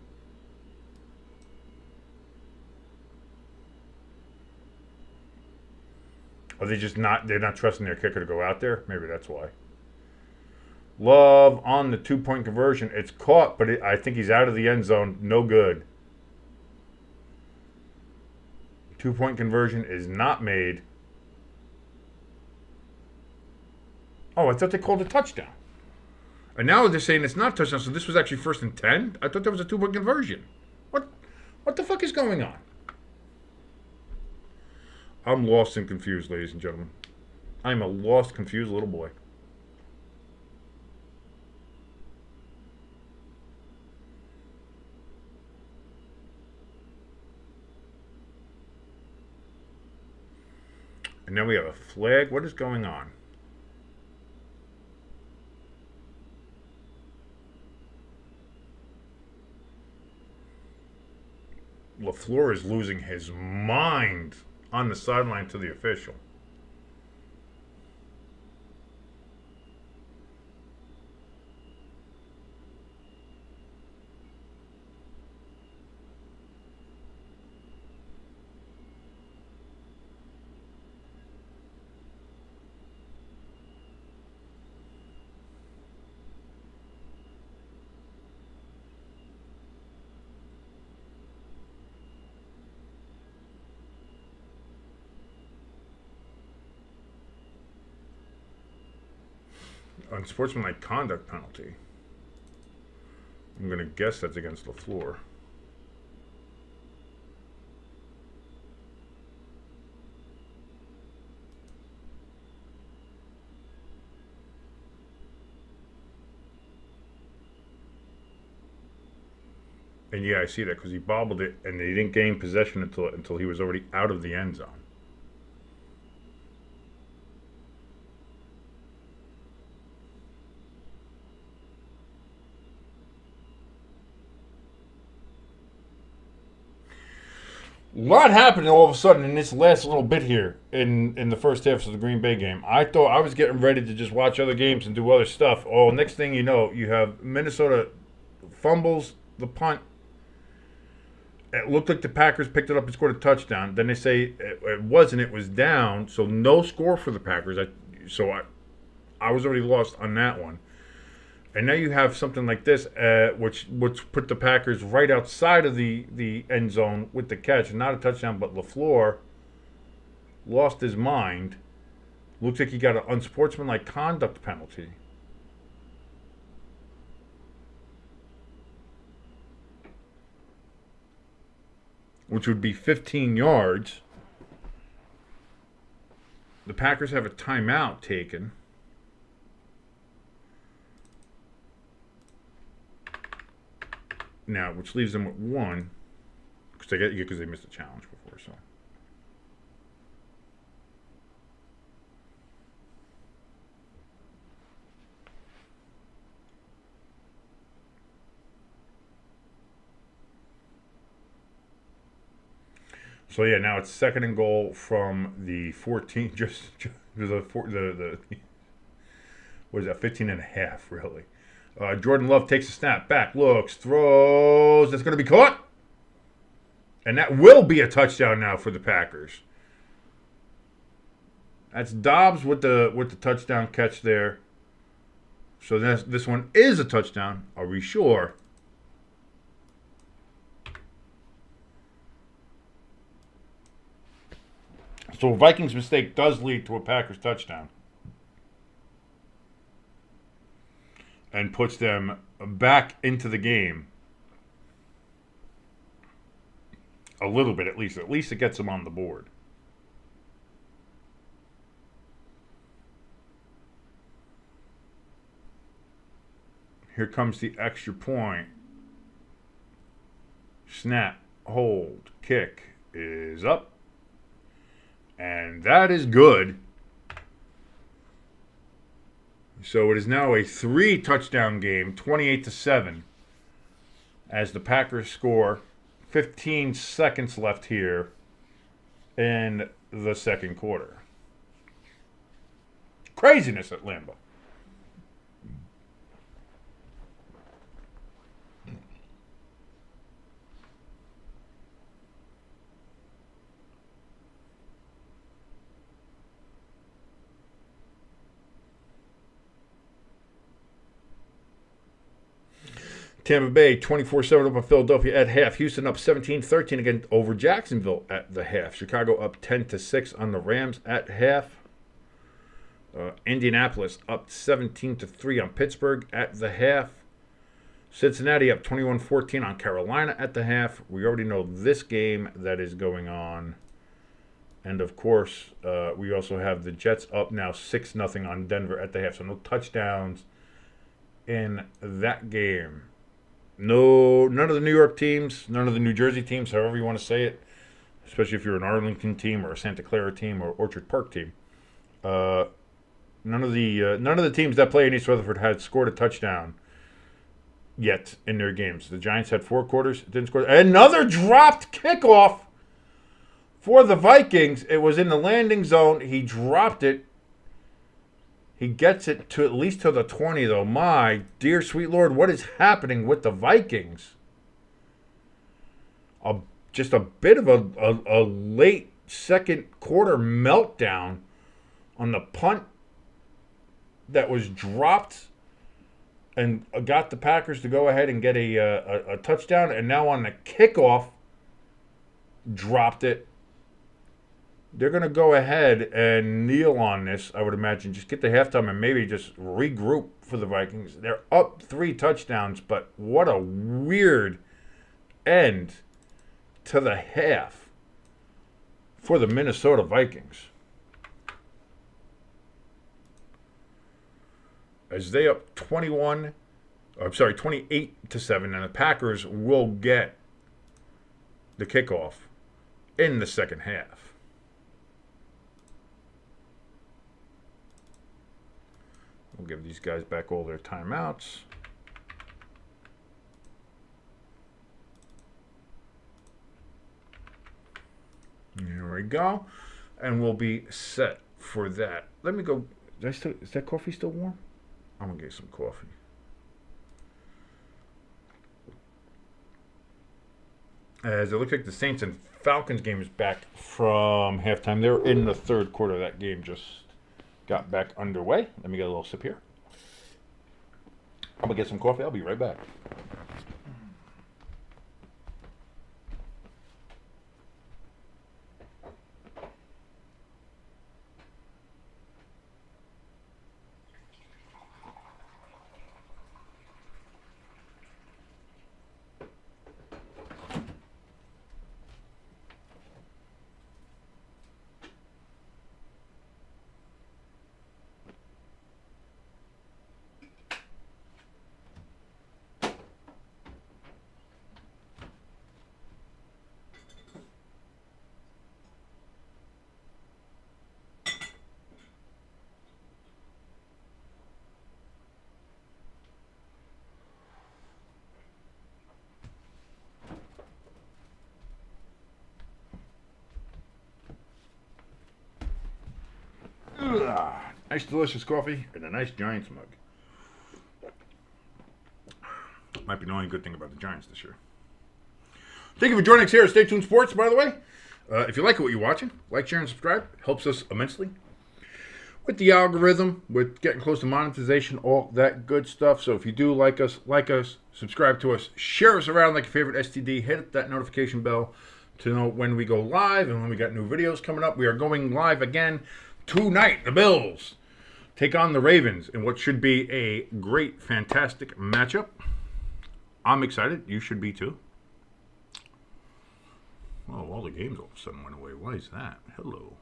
B: Are they just they're not trusting their kicker to go out there? Maybe that's why. Love on the 2-point conversion. It's caught, but I think he's out of the end zone. No good. 2-point conversion is not made. Oh, I thought they called a touchdown. And now they're saying it's not a touchdown, so this was actually 1st and 10? I thought that was a 2-point conversion. What the fuck is going on? I'm lost and confused, ladies and gentlemen. I'm a lost, confused little boy. And then we have a flag. What is going on? LaFleur is losing his mind on the sideline to the official. unsportsmanlike conduct penalty. I'm going to guess that's against LaFleur. And yeah, I see that because he bobbled it and he didn't gain possession until he was already out of the end zone. A lot happened all of a sudden in this last little bit here in the first half of the Green Bay game. I thought I was getting ready to just watch other games and do other stuff. Oh, next thing you know, you have Minnesota fumbles the punt. It looked like the Packers picked it up and scored a touchdown. Then they say it wasn't. It was down, so no score for the Packers. I was already lost on that one. And now you have something like this, which put the Packers right outside of the end zone with the catch. Not a touchdown, but LaFleur lost his mind. Looks like he got an unsportsmanlike conduct penalty. Which would be 15 yards. The Packers have a timeout taken. Now, which leaves them with one, because they missed a challenge before. So yeah, now it's second and goal from the 14. Just the what is that? 15 and a half, really. Jordan Love takes a snap, back, looks, throws. That's going to be caught. And that will be a touchdown now for the Packers. That's Dobbs with the touchdown catch there. So this one is a touchdown. Are we sure? So a Vikings mistake does lead to a Packers touchdown. And puts them back into the game. A little bit, at least. At least it gets them on the board. Here comes the extra point. Snap, hold, kick is up. And that is good. So it is now a 3-touchdown game, 28-7, as the Packers score. 15 seconds left here in the second quarter. Craziness at Lambeau. Tampa Bay 24-7 over Philadelphia at half. Houston up 17-13 again over Jacksonville at the half. Chicago up 10-6 on the Rams at half. Indianapolis up 17-3 on Pittsburgh at the half. Cincinnati up 21-14 on Carolina at the half. We already know this game that is going on. And, of course, we also have the Jets up now 6-0 on Denver at the half. So no touchdowns in that game. No, none of the New York teams, none of the New Jersey teams, however you want to say it, especially if you're an Arlington team or a Santa Clara team or Orchard Park team. None of the teams that play in East Rutherford had scored a touchdown yet in their games. The Giants had 4 quarters, didn't score. Another dropped kickoff for the Vikings. It was in the landing zone. He dropped it. He gets it to at least to the 20, though. My dear sweet Lord, what is happening with the Vikings? Just a bit of a late second quarter meltdown on the punt that was dropped and got the Packers to go ahead and get a touchdown. And now on the kickoff, dropped it. they're going to go ahead and kneel on this, I would imagine. Just get the halftime and maybe just regroup for the Vikings. They're up 3 touchdowns, but what a weird end to the half for the Minnesota Vikings. As they up 28-7, and the Packers will get the kickoff in the second half. We'll give these guys back all their timeouts. Here we go. And we'll be set for that. Let me go. Is that coffee still warm? I'm going to get some coffee. As it looks like the Saints and Falcons game is back from halftime. They're in the third quarter. That game just got back underway. Let me get a little sip here. I'm going to get some coffee. I'll be right back. Nice, delicious coffee and a nice Giants mug. Might be the only good thing about the Giants this year. Thank you for joining us here at Stay Tuned Sports, by the way. If you like what you're watching, like, share, and subscribe. Helps us immensely. With the algorithm, with getting close to monetization, all that good stuff. So if you do like us, subscribe to us, share us around like your favorite STD, hit that notification bell to know when we go live and when we got new videos coming up. We are going live again tonight. The Bills take on the Ravens in what should be a great, fantastic matchup. I'm excited. You should be too. Oh, all the games all of a sudden went away. Why is that? Hello.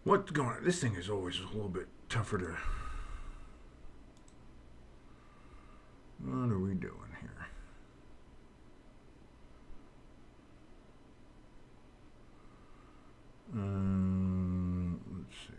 B: What's going on? This thing is always a little bit tougher to... What are we doing here? Let's see.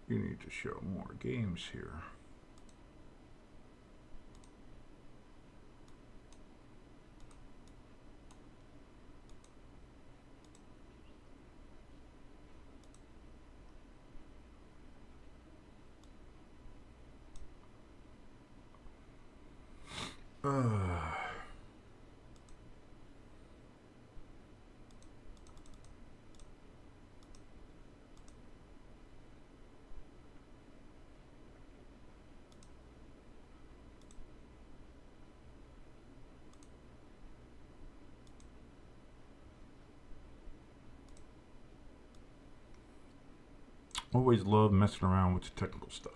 B: You need to show more games here. Always love messing around with the technical stuff.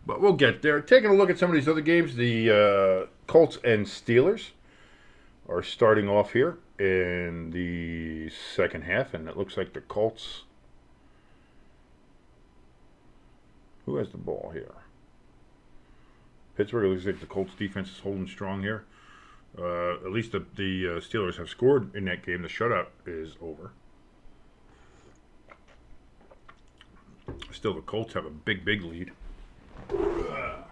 B: But we'll get there. Taking a look at some of these other games, the Colts and Steelers are starting off here in the second half, and it looks like the Colts... Who has the ball here? Pittsburgh. It looks like the Colts defense is holding strong here. At least the Steelers have scored in that game. The shutout is over. Still, the Colts have a big, big lead. I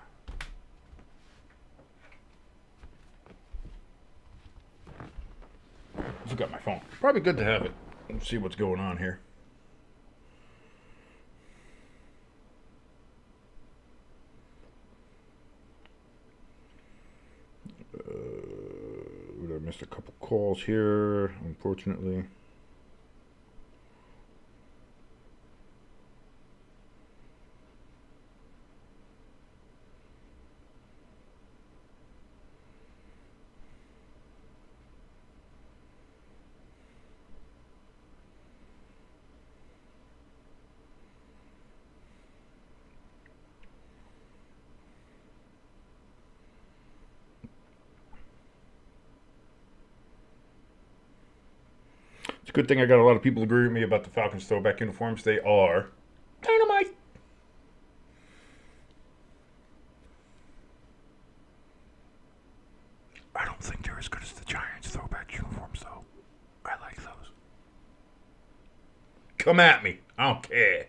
B: forgot my phone. Probably good to have it. Let's see what's going on here. Missed a couple calls here, unfortunately. It's a good thing I got a lot of people agree with me about the Falcons throwback uniforms. They are dynamite. I don't think they're as good as the Giants throwback uniforms, though. I like those. Come at me. I don't care.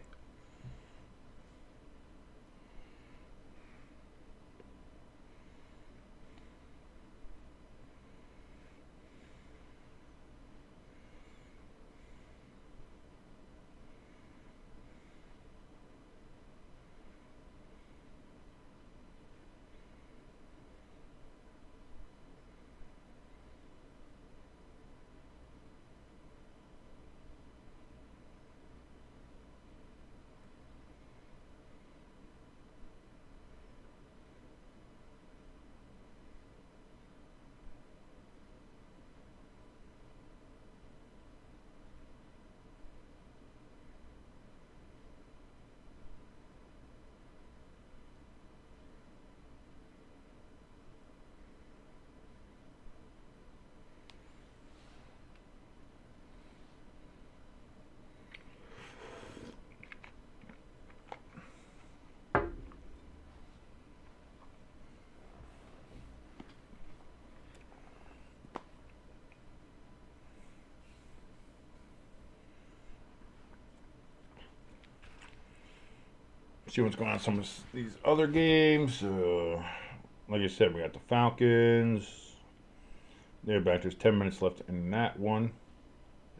B: See what's going on in some of these other games. Like I said, we got the Falcons. They're back. There's 10 minutes left in that one.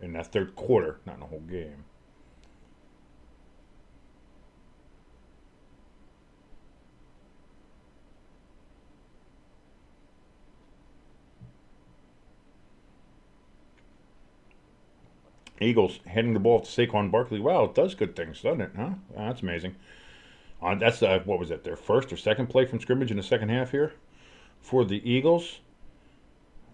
B: In that third quarter, not in the whole game. Eagles heading the ball to Saquon Barkley. Wow, it does good things, doesn't it? Huh? That's amazing. That's what was it? Their first or second play from scrimmage in the second half here for the Eagles.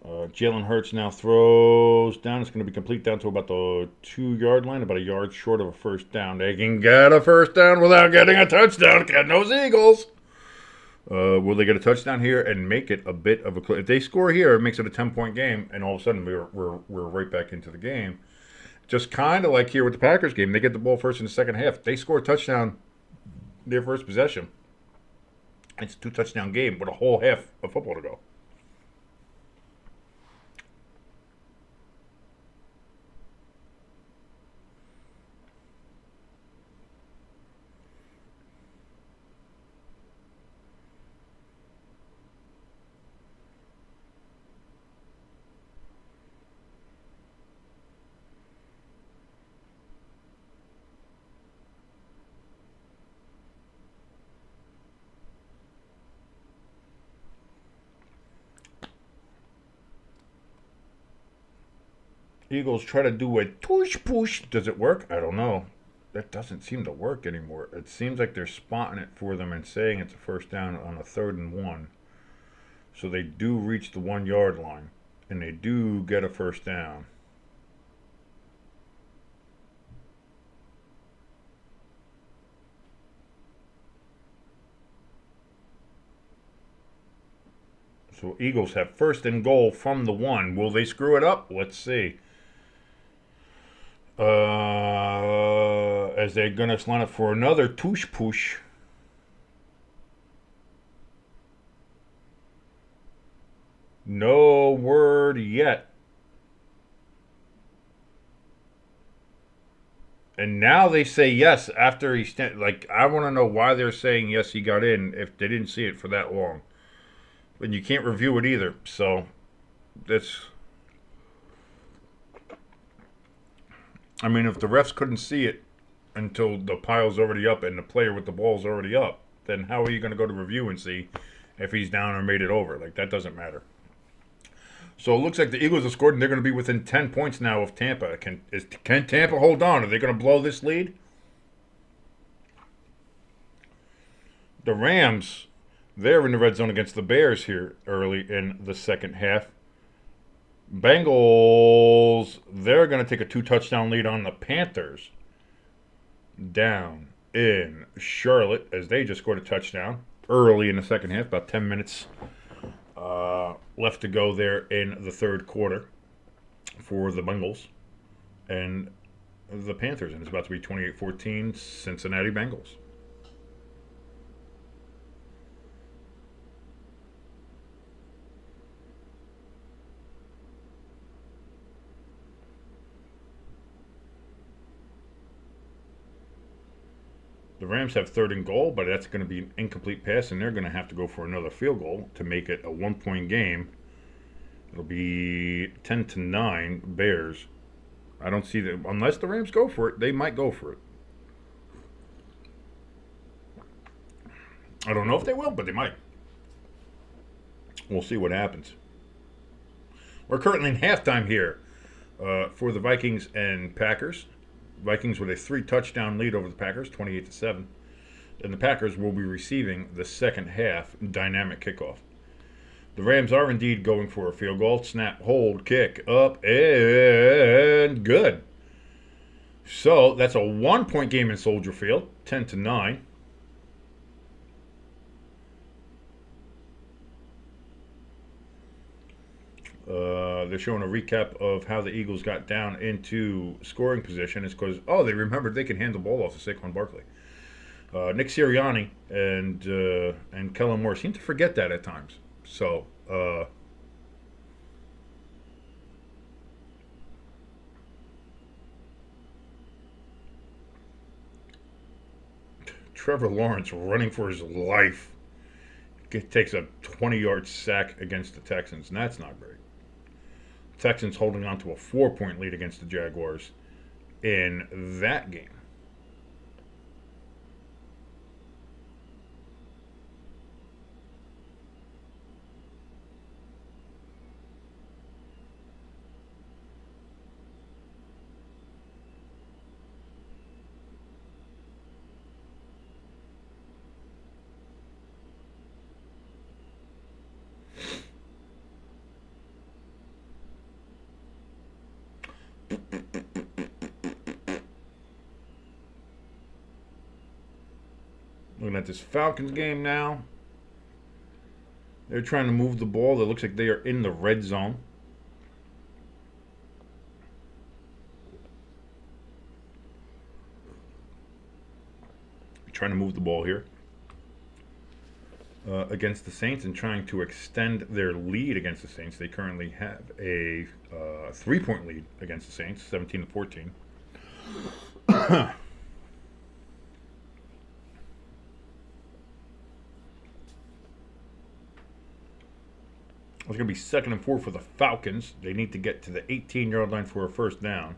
B: Jalen Hurts now throws down. It's going to be complete down to about the 2-yard line, about a yard short of a first down. They can get a first down without getting a touchdown. Can those Eagles? Will they get a touchdown here and make it a bit of a? If they score here, it makes it a 10-point game, and all of a sudden we're right back into the game. Just kind of like here with the Packers game, they get the ball first in the second half. They score a touchdown their first possession. It's a 2-touchdown game with a whole half of football to go. Eagles try to do a tush push. Does it work? I don't know. That doesn't seem to work anymore. It seems like they're spotting it for them and saying it's a first down on a 3rd and 1. So they do reach the 1-yard line. And they do get a first down. So Eagles have 1st and goal from the 1. Will they screw it up? Let's see. As they're going to line up for another tush push. No word yet. And now they say yes after he I want to know why they're saying yes he got in if they didn't see it for that long. And you can't review it either. So that's. I mean, if the refs couldn't see it until the pile's already up and the player with the ball's already up, then how are you going to go to review and see if he's down or made it over? Like, that doesn't matter. So it looks like the Eagles have scored, and they're going to be within 10 points now of Tampa. Can Tampa hold on? Are they going to blow this lead? The Rams, they're in the red zone against the Bears here early in the second half. Bengals, they're going to take a 2-touchdown lead on the Panthers down in Charlotte as they just scored a touchdown early in the second half, about 10 minutes left to go there in the third quarter for the Bengals and the Panthers, and it's about to be 28-14 Cincinnati Bengals. The Rams have third and goal, but that's going to be an incomplete pass, and they're going to have to go for another field goal to make it a 1-point game. It'll be 10-9 Bears. I don't see that unless the Rams go for it. They might go for it. I don't know if they will, but they might. We'll see what happens. We're currently in halftime here for the Vikings and Packers. Vikings with a 3-touchdown lead over the Packers, 28-7. And the Packers will be receiving the second half dynamic kickoff. The Rams are indeed going for a field goal. Snap, hold, kick, up, and good. So that's a 1-point game in Soldier Field, 10-9. They're showing a recap of how the Eagles got down into scoring position. It's because, they remembered they can hand the ball off to Saquon Barkley. Nick Sirianni and Kellen Moore seem to forget that at times. So, Trevor Lawrence running for his life takes a 20-yard sack against the Texans, and that's not great. Texans holding on to a 4-point lead against the Jaguars in that game. Looking at this Falcons game now. They're trying to move the ball. It looks like they are in the red zone. Trying to move the ball here against the Saints and trying to extend their lead against the Saints. They currently have a 3-point lead against the Saints, 17-14. It's going to be 2nd and 4 for the Falcons. They need to get to the 18-yard line for a first down.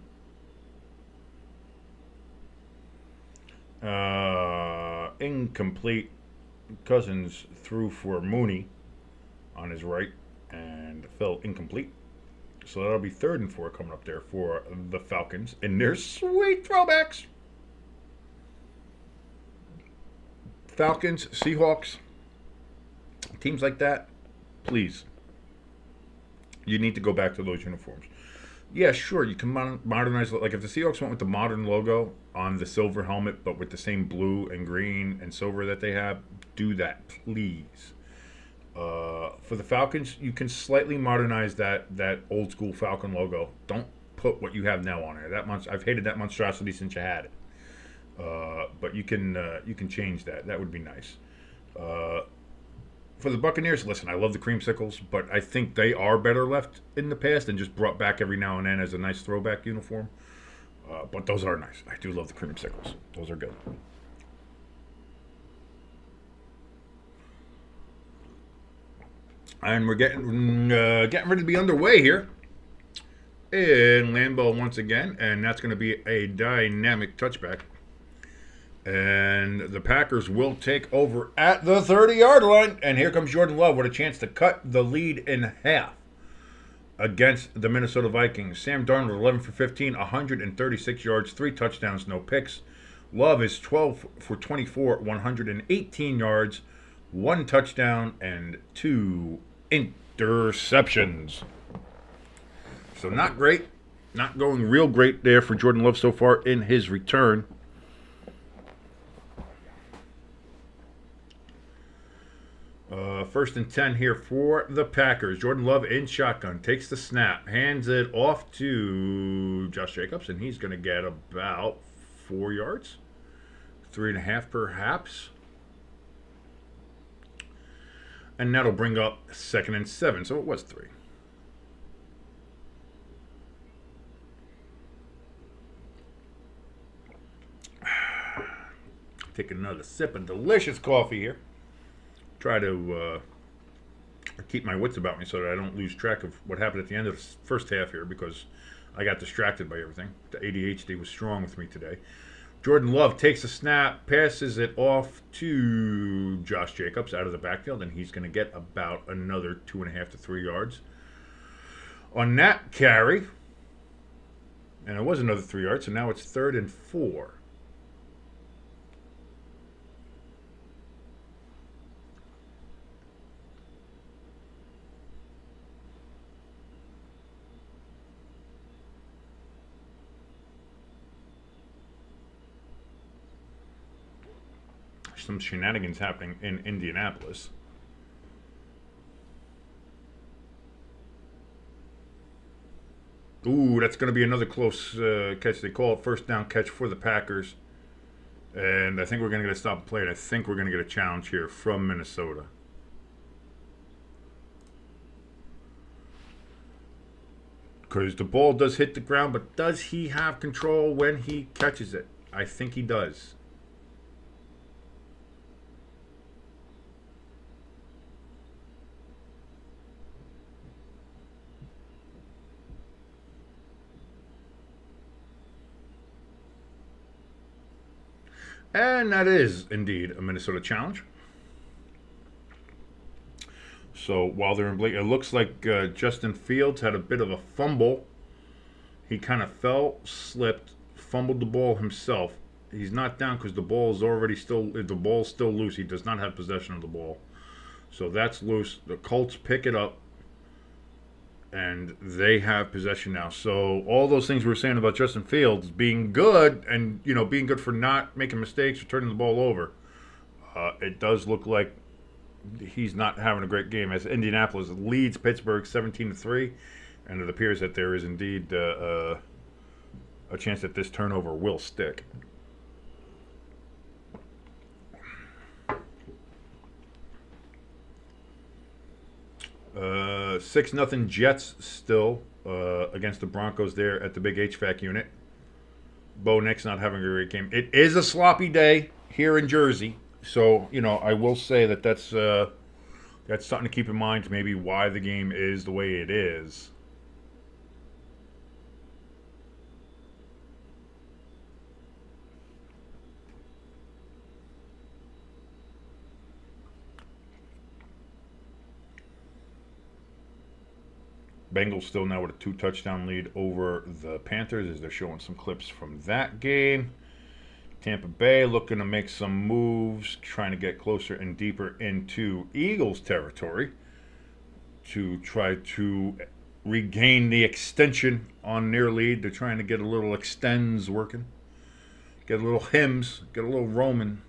B: Incomplete. Cousins threw for Mooney on his right and fell incomplete. So that'll be 3rd and 4 coming up there for the Falcons. And their sweet throwbacks. Falcons, Seahawks, teams like that, please. You need to go back to those uniforms. Yeah, sure, you can modernize it. Like if the Seahawks went with the modern logo on the silver helmet, but with the same blue and green and silver that they have, do that, please. For the Falcons, you can slightly modernize that old school Falcon logo. Don't put what you have now on there. I've hated that monstrosity since you had it. But you can change that. That would be nice. For the Buccaneers, listen, I love the creamsicles, but I think they are better left in the past and just brought back every now and then as a nice throwback uniform. But those are nice. I do love the creamsicles. Those are good. And we're getting ready to be underway here in Lambeau once again, and that's going to be a dynamic touchback. And the Packers will take over at the 30-yard line. And here comes Jordan Love with a chance to cut the lead in half. against the Minnesota Vikings. Sam Darnold, 11 for 15, 136 yards, 3 touchdowns, no picks. Love is 12 for 24, 118 yards, 1 touchdown, and 2 interceptions. So not great. Not going real great there for Jordan Love so far in his return. First and 10 here for the Packers. Jordan Love in shotgun. Takes the snap. Hands it off to Josh Jacobs. And he's going to get about 4 yards. 3.5 perhaps. And that'll bring up 2nd and 7. So it was 3. Take another sip of delicious coffee here. Try to keep my wits about me so that I don't lose track of what happened at the end of the first half here because I got distracted by everything. The ADHD was strong with me today. Jordan Love takes a snap, passes it off to Josh Jacobs out of the backfield, and he's going to get about another 2.5 to 3 yards. On that carry, and it was another 3 yards, so now it's 3rd and 4. Some shenanigans happening in Indianapolis. Ooh, that's going to be another close catch. They call it first down catch for the Packers. And I think we're going to get a stop and play. And I think we're going to get a challenge here from Minnesota. Because the ball does hit the ground, but does he have control when he catches it? I think he does. And that is indeed a Minnesota challenge. So while they're in Blake, it looks like Justin Fields had a bit of a fumble. He kind of fell, slipped, fumbled the ball himself. He's not down because the ball's still loose. He does not have possession of the ball. So that's loose. The Colts pick it up. And they have possession now. So all those things we were saying about Justin Fields being good and, being good for not making mistakes or turning the ball over, it does look like he's not having a great game as Indianapolis leads Pittsburgh 17-3. And it appears that there is indeed a chance that this turnover will stick. 6-0 Jets still against the Broncos there at the big HVAC unit. Bo Nix not having a great game. It is a sloppy day here in Jersey, so I will say that's something to keep in mind. Maybe why the game is the way it is. Bengals still now with a 2-touchdown lead over the Panthers as they're showing some clips from that game. Tampa Bay looking to make some moves, trying to get closer and deeper into Eagles territory to try to regain the extension on their lead. They're trying to get a little extends working, get a little hymns, get a little Roman.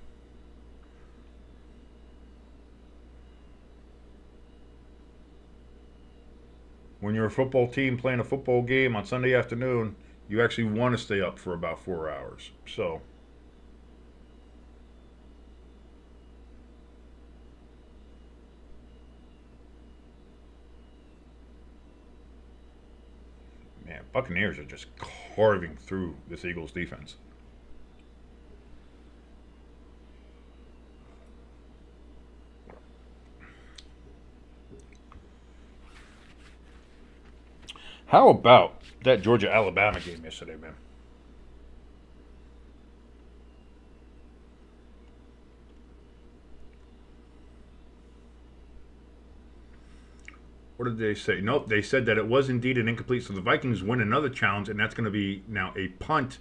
B: When you're a football team playing a football game on Sunday afternoon, you actually want to stay up for about 4 hours. So, man, Buccaneers are just carving through this Eagles defense. How about that Georgia-Alabama game yesterday, man? What did they say? Nope, they said that it was indeed an incomplete. So the Vikings win another challenge, and that's going to be now a punt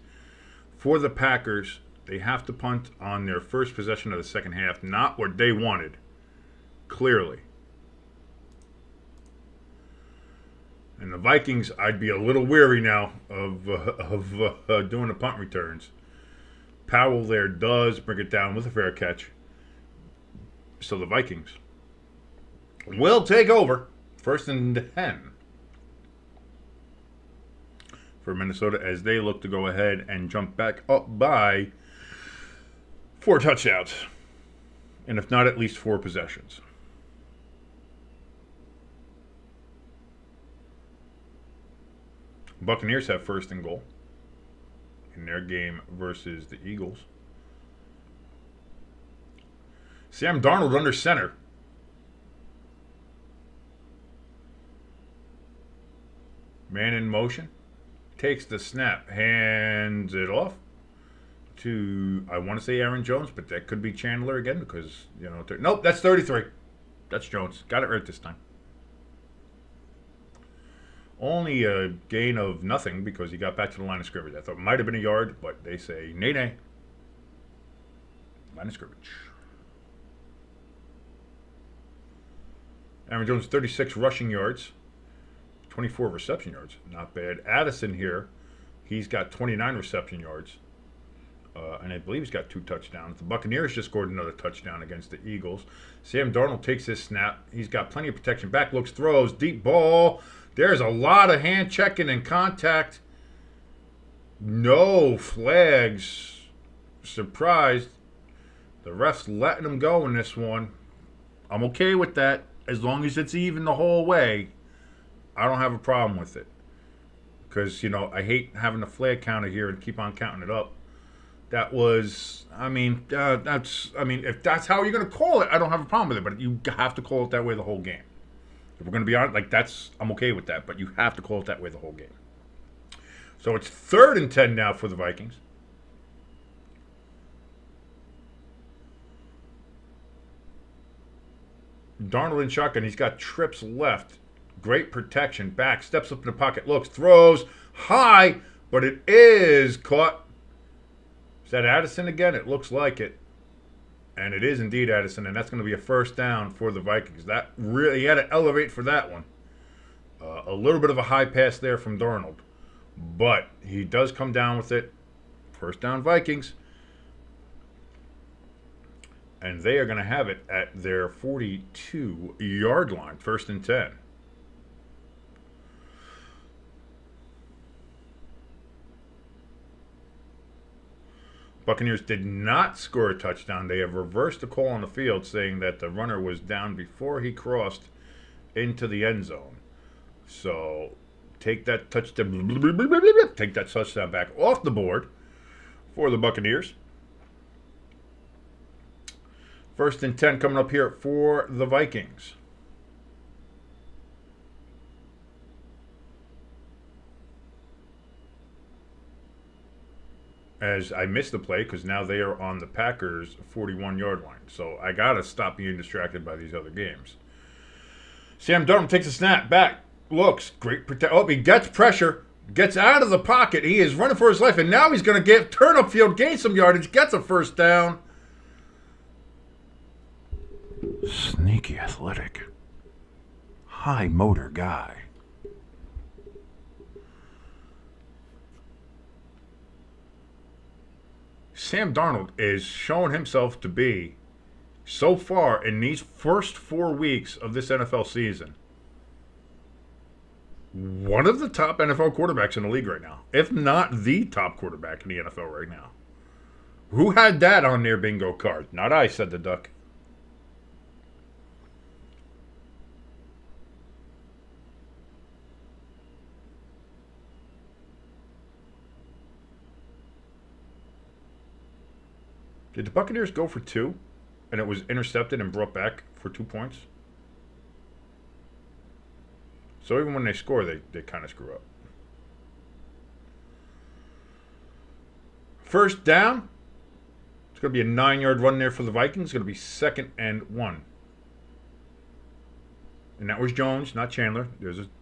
B: for the Packers. They have to punt on their first possession of the second half. Not what they wanted, clearly. And the Vikings, I'd be a little weary now of doing the punt returns. Powell there does bring it down with a fair catch. So the Vikings will take over. 1st and 10 for Minnesota as they look to go ahead and jump back up by 4 touchdowns. And if not, at least 4 possessions. Buccaneers have 1st and goal in their game versus the Eagles. Sam Darnold under center. Man in motion. Takes the snap. Hands it off to, I want to say Aaron Jones, but that could be Chandler again because, nope, that's 33. That's Jones. Got it right this time. Only a gain of nothing because he got back to the line of scrimmage. I thought it might have been a yard, but they say nay. Line of scrimmage. Aaron Jones, 36 rushing yards. 24 reception yards. Not bad. Addison here, he's got 29 reception yards. And I believe he's got 2 touchdowns. The Buccaneers just scored another touchdown against the Eagles. Sam Darnold takes his snap. He's got plenty of protection. Back looks, throws, deep ball. There's a lot of hand checking and contact. No flags. Surprised. The ref's letting him go in this one. I'm okay with that. As long as it's even the whole way, I don't have a problem with it. Because, I hate having the flag counter here and keep on counting it up. That was, if that's how you're going to call it, I don't have a problem with it. But you have to call it that way the whole game. If we're going to be honest, I'm okay with that. But you have to call it that way the whole game. So it's 3rd and 10 now for the Vikings. Darnold in shotgun. He's got trips left. Great protection. Back. Steps up in the pocket. Looks. Throws. High. But it is caught. Is that Addison again? It looks like it. And it is indeed Addison. And that's going to be a 1st down for the Vikings. That really, he had to elevate for that one. A little bit of a high pass there from Darnold. But he does come down with it. 1st down Vikings. And they are going to have it at their 42-yard line. 1st and 10. Buccaneers did not score a touchdown. They have reversed the call on the field, saying that the runner was down before he crossed into the end zone. So take that touchdown back off the board for the Buccaneers. 1st and 10 coming up here for the Vikings. As I missed the play because now they are on the Packers' 41-yard line. So I got to stop being distracted by these other games. Sam Darnold takes a snap, back, looks, great protect. Oh, he gets pressure, gets out of the pocket. He is running for his life, and now he's going to turn upfield, gain some yardage, gets a 1st down. Sneaky athletic. High motor guy. Sam Darnold is showing himself to be, so far in these first 4 weeks of this NFL season, one of the top NFL quarterbacks in the league right now. If not the top quarterback in the NFL right now. Who had that on their bingo card? Not I, said the Duck. Did the Buccaneers go for 2 and it was intercepted and brought back for 2 points? So even when they score, they kind of screw up. 1st down. It's going to be a 9-yard run there for the Vikings. It's going to be 2nd and 1. And that was Jones, not Chandler.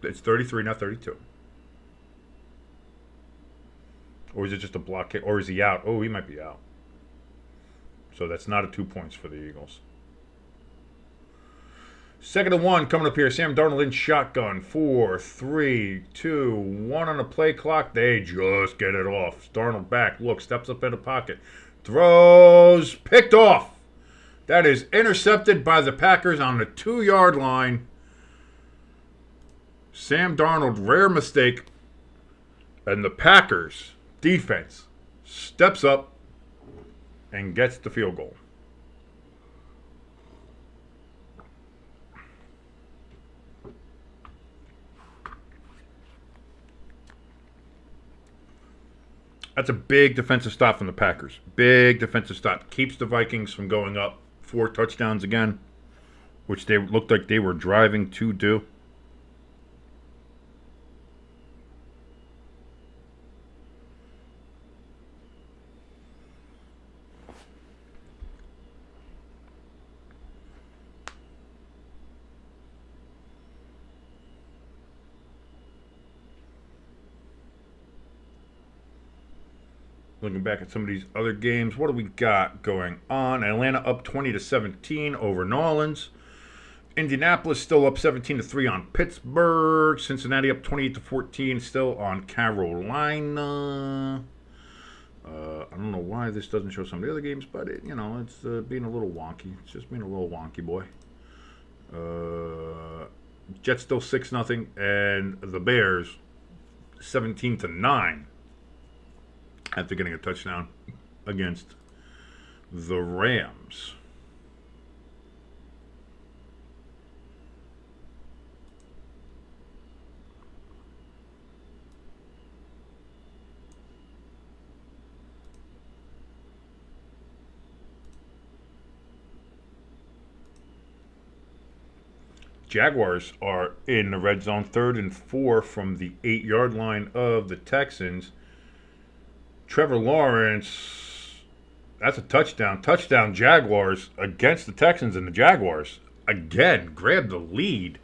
B: It's 33, not 32. Or is it just a block kick? Or is he out? Oh, he might be out. So that's not a 2 points for the Eagles. 2nd and 1 coming up here. Sam Darnold in shotgun. 4, 3, 2, 1 on the play clock. They just get it off. Darnold back. Look, steps up in the pocket. Throws. Picked off. That is intercepted by the Packers on the 2-yard line. Sam Darnold, rare mistake. And the Packers defense steps up and gets the field goal. That's a big defensive stop from the Packers. Big defensive stop. Keeps the Vikings from going up 4 touchdowns again, which they looked like they were driving to do. Looking back at some of these other games, what do we got going on? Atlanta up 20-17 over New Orleans. Indianapolis still up 17-3 on Pittsburgh. Cincinnati up 28-14 still on Carolina. I don't know why this doesn't show some of the other games, but it's being a little wonky. It's just being a little wonky, boy. Jets still 6-0, and the Bears 17-9. After getting a touchdown against the Rams. Jaguars are in the red zone, 3rd and 4 from the 8-yard line of the Texans. Trevor Lawrence, that's a touchdown. Touchdown Jaguars against the Texans, and the Jaguars, again, grabbed the lead.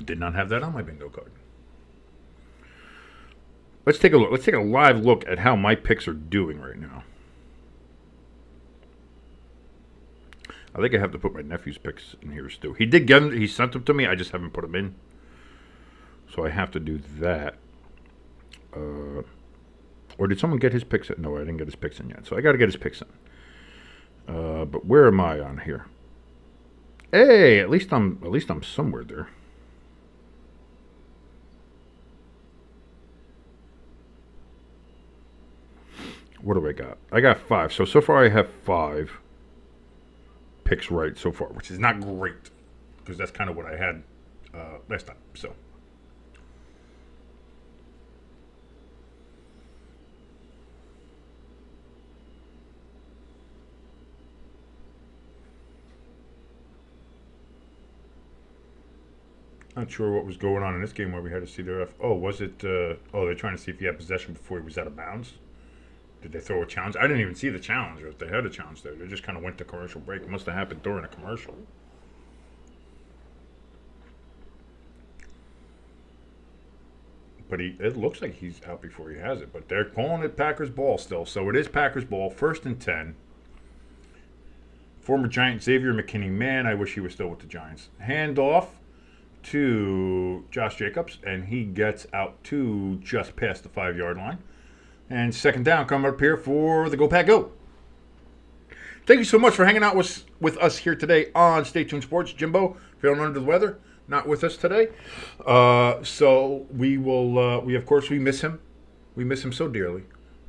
B: Did not have that on my bingo card. Let's take a look. Let's take a live look at how my picks are doing right now. I think I have to put my nephew's picks in here, Stu. He did get them. He sent them to me. I just haven't put them in. So I have to do that. Or did someone get his picks in? No, I didn't get his picks in yet. So I got to get his picks in. But where am I on here? Hey, at least I'm somewhere there. What do I got? I got 5. So far I have 5 picks right so far, which is not great because that's kind of what I had last time. So. Not sure what was going on in this game where we had to see the ref. Oh, was it? They're trying to see if he had possession before he was out of bounds. Did they throw a challenge? I didn't even see the challenge, or if they had a challenge there. They just kind of went to commercial break. It must have happened during a commercial. But it looks like he's out before he has it. But they're calling it Packers ball still. So it is Packers ball, 1st and 10. Former Giant Xavier McKinney. Man, I wish he was still with the Giants. Handoff to Josh Jacobs, and he gets out to just past the 5-yard line. And 2nd down coming up here for the Go Pack Go. Thank you so much for hanging out with us here today on Stay Tuned Sports. Jimbo, feeling under the weather, not with us today. So we will, we miss him. We miss him so dearly.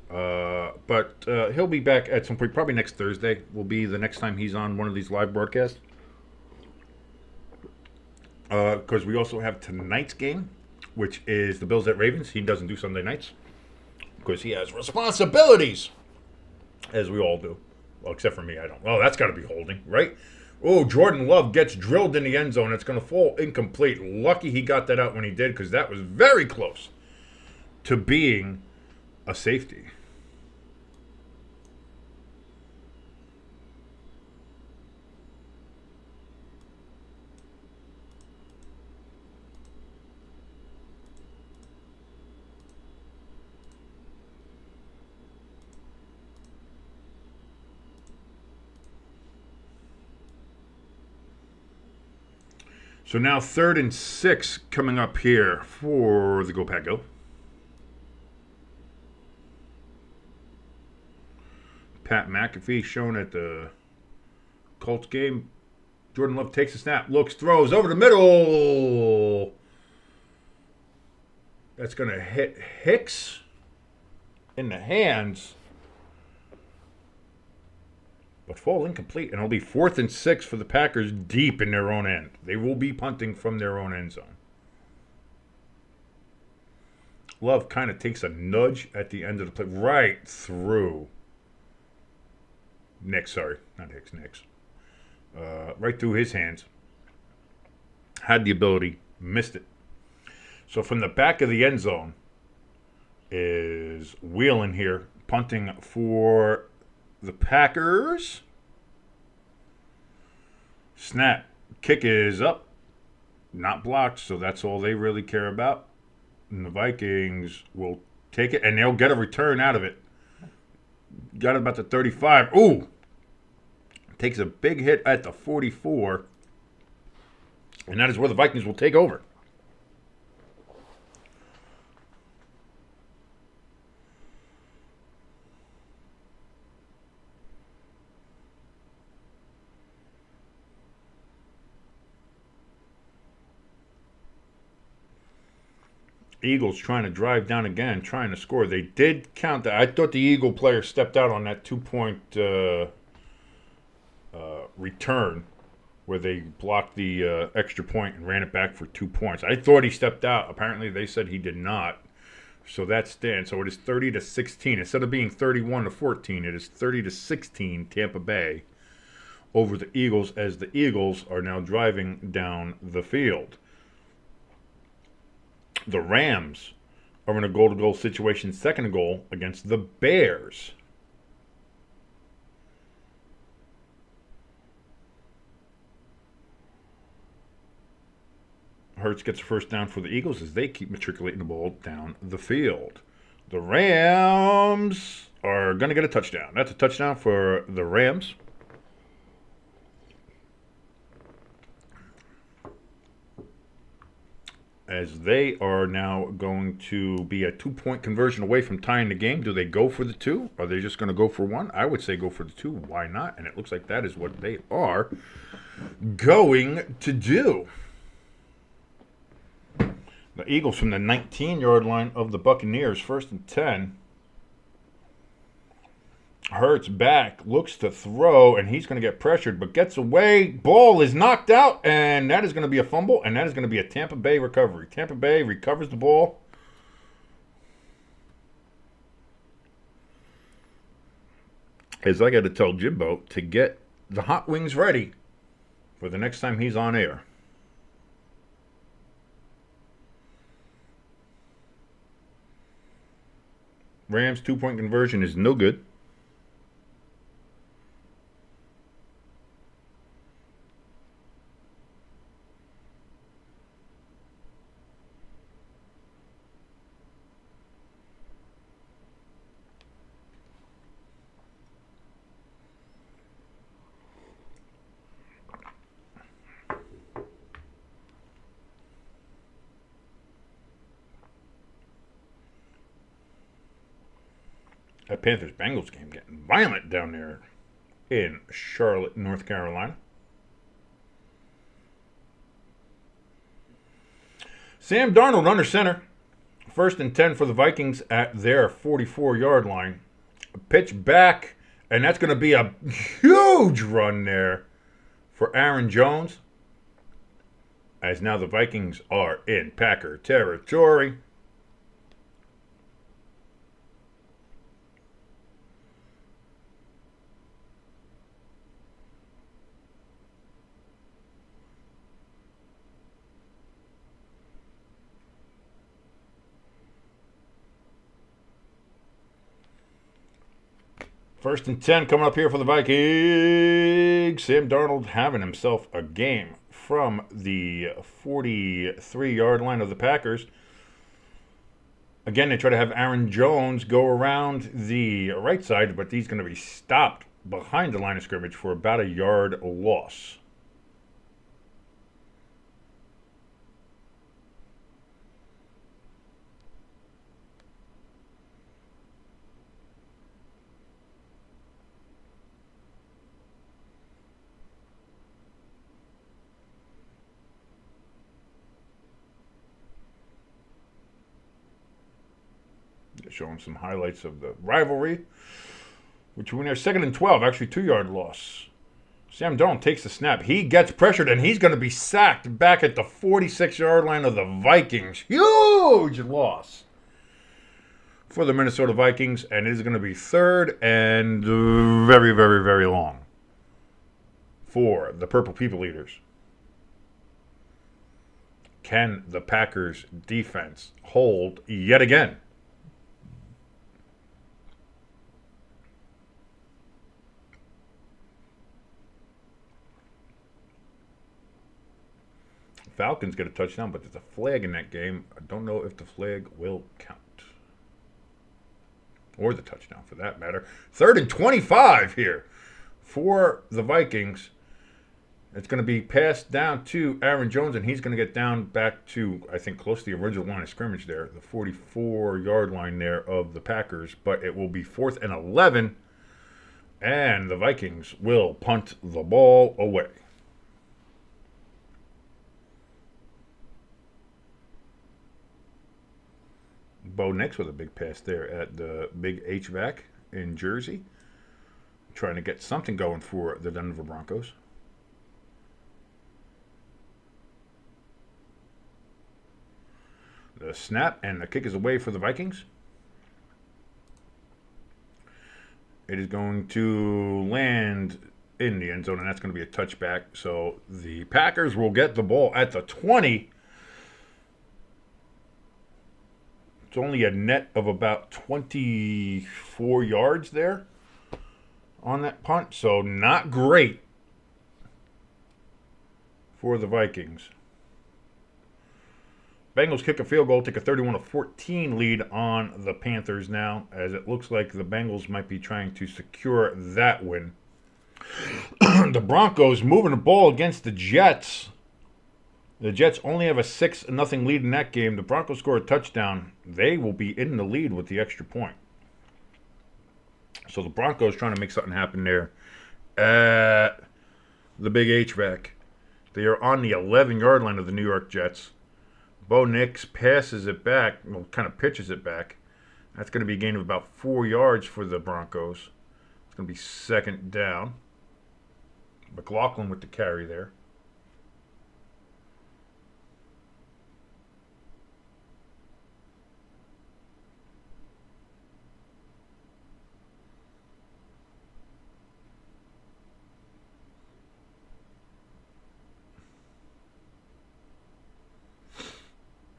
B: But he'll be back at some point, probably next Thursday will be the next time he's on one of these live broadcasts. Because we also have tonight's game, which is the Bills at Ravens. He doesn't do Sunday nights because he has responsibilities, as we all do. Well, except for me, I don't. Oh, that's got to be holding, right? Oh, Jordan Love gets drilled in the end zone. It's going to fall incomplete. Lucky he got that out when he did, because that was very close to being a safety. So now 3rd and 6 coming up here for the Go Pack Go. Pat McAfee shown at the Colts game. Jordan Love takes a snap, looks, throws over the middle. That's going to hit Hicks in the hands, but fall incomplete. And it'll be 4th and 6 for the Packers deep in their own end. They will be punting from their own end zone. Love kind of takes a nudge at the end of the play, right through Nix, sorry, not Hicks, Nix. Right through his hands. Had the ability, missed it. So from the back of the end zone is Wheelan here, punting for the Packers. Snap. Kick is up. Not blocked, so that's all they really care about. And the Vikings will take it, and they'll get a return out of it. Got about the 35. Ooh! Takes a big hit at the 44. And that is where the Vikings will take over. Eagles trying to drive down again, trying to score. They did count that. I thought the Eagle player stepped out on that 2-point return where they blocked the extra point and ran it back for 2 points. I thought he stepped out. Apparently they said he did not. So that stands. So it is 30-16. Instead of being 31-14, it is 30-16 Tampa Bay over the Eagles, as the Eagles are now driving down the field. The Rams are in a goal-to-goal situation, 2nd and goal against the Bears. Hurts gets a first down for the Eagles as they keep matriculating the ball down the field. The Rams are going to get a touchdown. That's a touchdown for the Rams. As they are now going to be a 2-point conversion away from tying the game. Do they go for the 2? Are they just going to go for 1? I would say go for the 2. Why not? And it looks like that is what they are going to do. The Eagles from the 19-yard line of the Buccaneers, 1st and 10. Hurts back, looks to throw, and he's going to get pressured, but gets away. Ball is knocked out, and that is going to be a fumble, and that is going to be a Tampa Bay recovery. Tampa Bay recovers the ball. As I got to tell Jimbo to get the hot wings ready for the next time he's on air. Rams 2-point conversion is no good. That Panthers-Bengals game getting violent down there in Charlotte, North Carolina. Sam Darnold under center. 1st and 10 for the Vikings at their 44-yard line. A pitch back, and that's going to be a huge run there for Aaron Jones. As now the Vikings are in Packer territory. First and 10 coming up here for the Vikings. Sam Darnold having himself a game from the 43-yard line of the Packers. Again, they try to have Aaron Jones go around the right side, but he's going to be stopped behind the line of scrimmage for about a yard loss. showing some highlights of the rivalry, which when they're 2nd and 12, actually 2-yard loss. Sam Darnold takes the snap. He gets pressured, and he's going to be sacked back at the 46-yard line of the Vikings. Huge loss for the Minnesota Vikings, and it is going to be 3rd and very, very, very long for the Purple People Eaters. Can the Packers defense hold yet again? Falcons get a touchdown, but there's a flag in that game. I don't know if the flag will count. Or the touchdown, for that matter. 3rd and 25 here for the Vikings. It's going to be passed down to Aaron Jones, and he's going to get down back to, I think, close to the original line of scrimmage there, the 44-yard line there of the Packers. But it will be 4th and 11, and the Vikings will punt the ball away. Bo Nix with a big pass there at the big HVAC in Jersey. Trying to get something going for the Denver Broncos. The snap and the kick is away for the Vikings. It is going to land in the end zone, and that's going to be a touchback. So the Packers will get the ball at the 20. It's only a net of about 24 yards there on that punt, so not great for the Vikings. Bengals kick a field goal, take a 31-14 lead on the Panthers now, as it looks like the Bengals might be trying to secure that win. The Broncos moving the ball against the Jets. The Jets only have a 6-0 lead in that game. The Broncos score a touchdown. They will be in the lead with the extra point. So the Broncos trying to make something happen there at the big HVAC. They are on the 11-yard line of the New York Jets. Bo Nix passes it back, well, kind of pitches it back. That's going to be a gain of about 4 yards for the Broncos. It's going to be 2nd down. McLaughlin with the carry there.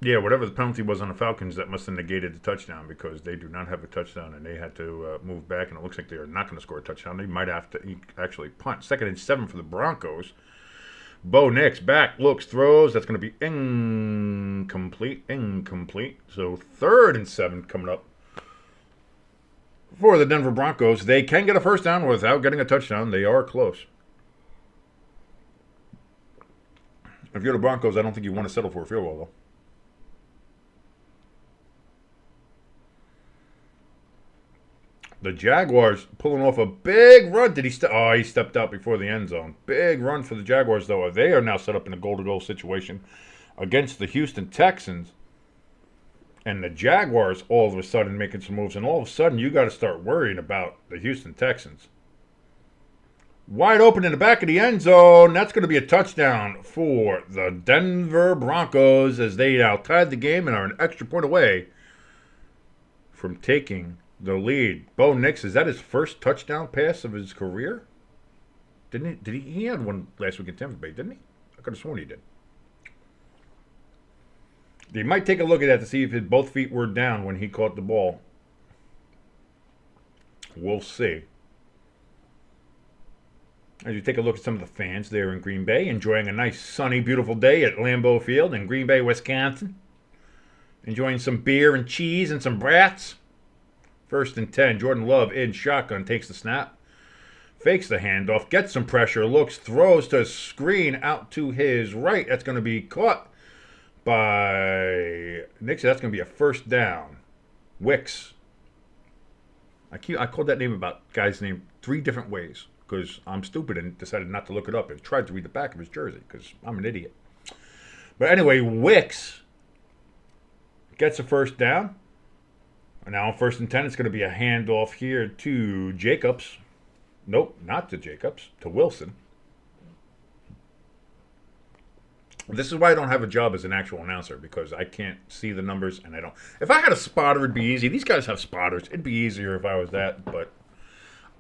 B: Yeah, whatever the penalty was on the Falcons, that must have negated the touchdown because they do not have a touchdown and they had to move back, and it looks like they are not going to score a touchdown. They might have to actually punt. 2nd and 7 for the Broncos. Bo Nix back, looks, throws. That's going to be incomplete. So 3rd and 7 coming up for the Denver Broncos. They can get a first down without getting a touchdown. They are close. If you're the Broncos, I don't think you want to settle for a field goal, though. The Jaguars pulling off a big run. Did he he stepped out before the end zone. Big run for the Jaguars, though. They are now set up in a goal-to-goal situation against the Houston Texans. And the Jaguars all of a sudden making some moves. And all of a sudden, you got to start worrying about the Houston Texans. Wide open in the back of the end zone. That's going to be a touchdown for the Denver Broncos as they now tied the game and are an extra point away from taking the lead. Bo Nix, is that his first touchdown pass of his career? Didn't he? He had one last week in Tampa Bay, didn't he? I could have sworn he did. They might take a look at that to see if his both feet were down when he caught the ball. We'll see. As you take a look at some of the fans there in Green Bay, enjoying a nice, sunny, beautiful day at Lambeau Field in Green Bay, Wisconsin. Enjoying some beer and cheese and some brats. 1st and 10. Jordan Love in shotgun, takes the snap. Fakes the handoff, gets some pressure, looks, throws to a screen out to his right. That's going to be caught by Nixon. That's going to be a first down. Wicks. I called that name about guy's name 3 different ways because I'm stupid and decided not to look it up and tried to read the back of his jersey because I'm an idiot. But anyway, Wicks gets a first down. Now on 1st and 10, it's going to be a handoff here to Jacobs. Nope, not to Jacobs, to Wilson. This is why I don't have a job as an actual announcer, because I can't see the numbers, and I don't. If I had a spotter, it'd be easy. These guys have spotters. It'd be easier if I was that, but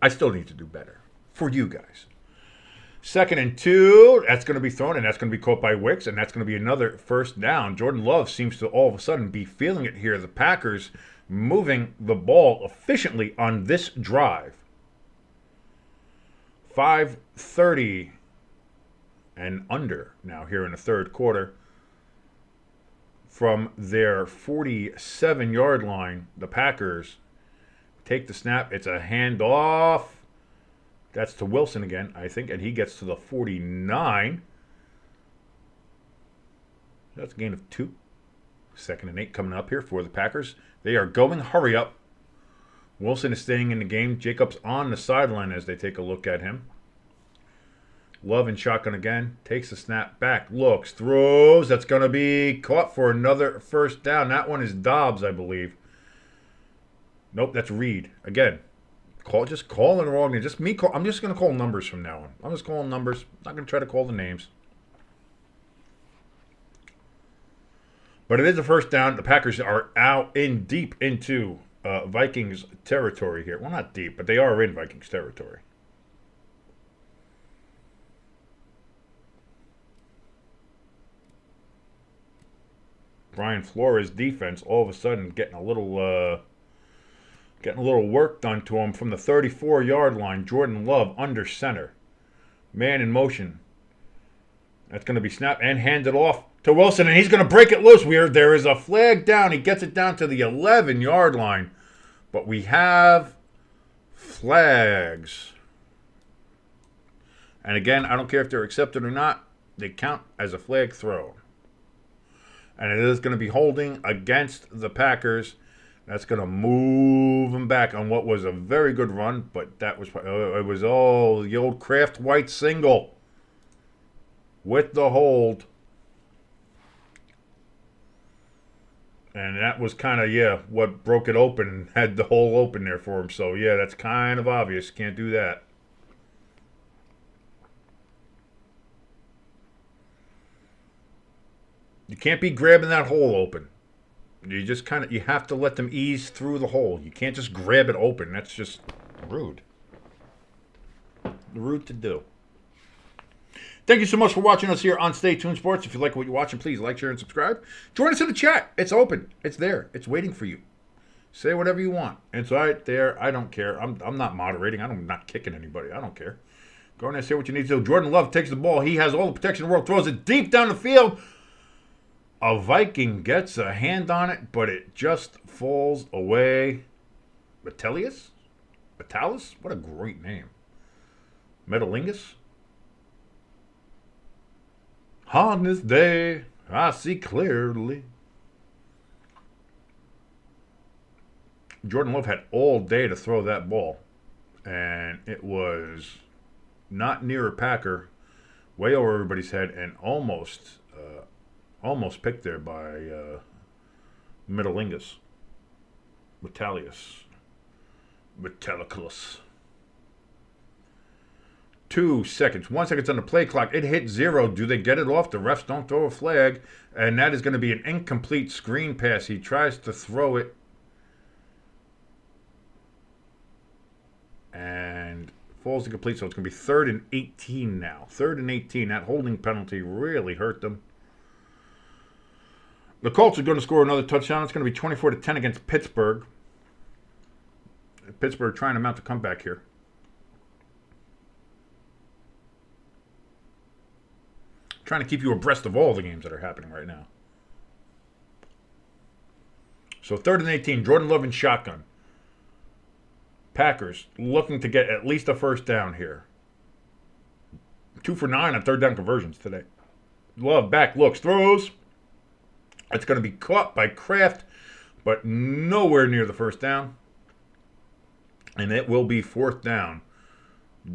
B: I still need to do better for you guys. 2nd and 2, that's going to be thrown, and that's going to be caught by Wicks, and that's going to be another 1st down. Jordan Love seems to all of a sudden be feeling it here. The Packers moving the ball efficiently on this drive. 5:30 and under now here in the 3rd quarter. From their 47-yard line, the Packers take the snap. It's a handoff. That's to Wilson again, I think, and he gets to the 49. That's a gain of 2. 2nd and 8 coming up here for the Packers. They are going hurry up. Wilson is staying in the game. Jacobs on the sideline as they take a look at him. Love in shotgun again. Takes the snap back. Looks. Throws. That's going to be caught for another 1st down. That one is Dobbs, I believe. Nope, that's Reed. Again. Just calling wrong. I'm just going to call numbers from now on. I'm just calling numbers. I'm not going to try to call the names. But it is a 1st down. The Packers are out in deep into Vikings territory here. Well, not deep, but they are in Vikings territory. Brian Flores' defense all of a sudden getting a little work done to him from the 34-yard line. Jordan Love under center. Man in motion. That's going to be snapped and handed off to Wilson, and he's going to break it loose. There is a flag down. He gets it down to the 11-yard line. But we have flags. And again, I don't care if they're accepted or not. They count as a flag throw. And it is going to be holding against the Packers. That's going to move them back on what was a very good run, but that was the old Kraft White single with the hold. And that was kind of, what broke it open and had the hole open there for him. So, that's kind of obvious. Can't do that. You can't be grabbing that hole open. You just you have to let them ease through the hole. You can't just grab it open. That's just rude. Rude to do. Thank you so much for watching us here on Stay Tuned Sports. If you like what you're watching, please like, share, and subscribe. Join us in the chat. It's open. It's there. It's waiting for you. Say whatever you want. It's right there. I don't care. I'm not moderating. I'm not kicking anybody. I don't care. Go in there and say what you need to do. Jordan Love takes the ball. He has all the protection in the world. Throws it deep down the field. A Viking gets a hand on it, but it just falls away. Vitalis? What a great name. Metalingus? On this day, I see clearly. Jordan Love had all day to throw that ball, and it was not near a Packer, way over everybody's head, and almost picked there by Metalingus. Metallicus. 2 seconds. 1 second on the play clock. It hit 0. Do they get it off? The refs don't throw a flag. And that is going to be an incomplete screen pass. He tries to throw it. And falls incomplete. So it's going to be 3rd and 18 now. 3rd and 18. That holding penalty really hurt them. The Colts are going to score another touchdown. It's going to be 24-10 against Pittsburgh. Pittsburgh trying to mount a comeback here. Trying to keep you abreast of all the games that are happening right now. So 3rd and 18, Jordan Love in shotgun. Packers looking to get at least a 1st down here. 2 for 9 on 3rd down conversions today. Love back, looks, throws. It's going to be caught by Kraft, but nowhere near the 1st down. And it will be 4th down.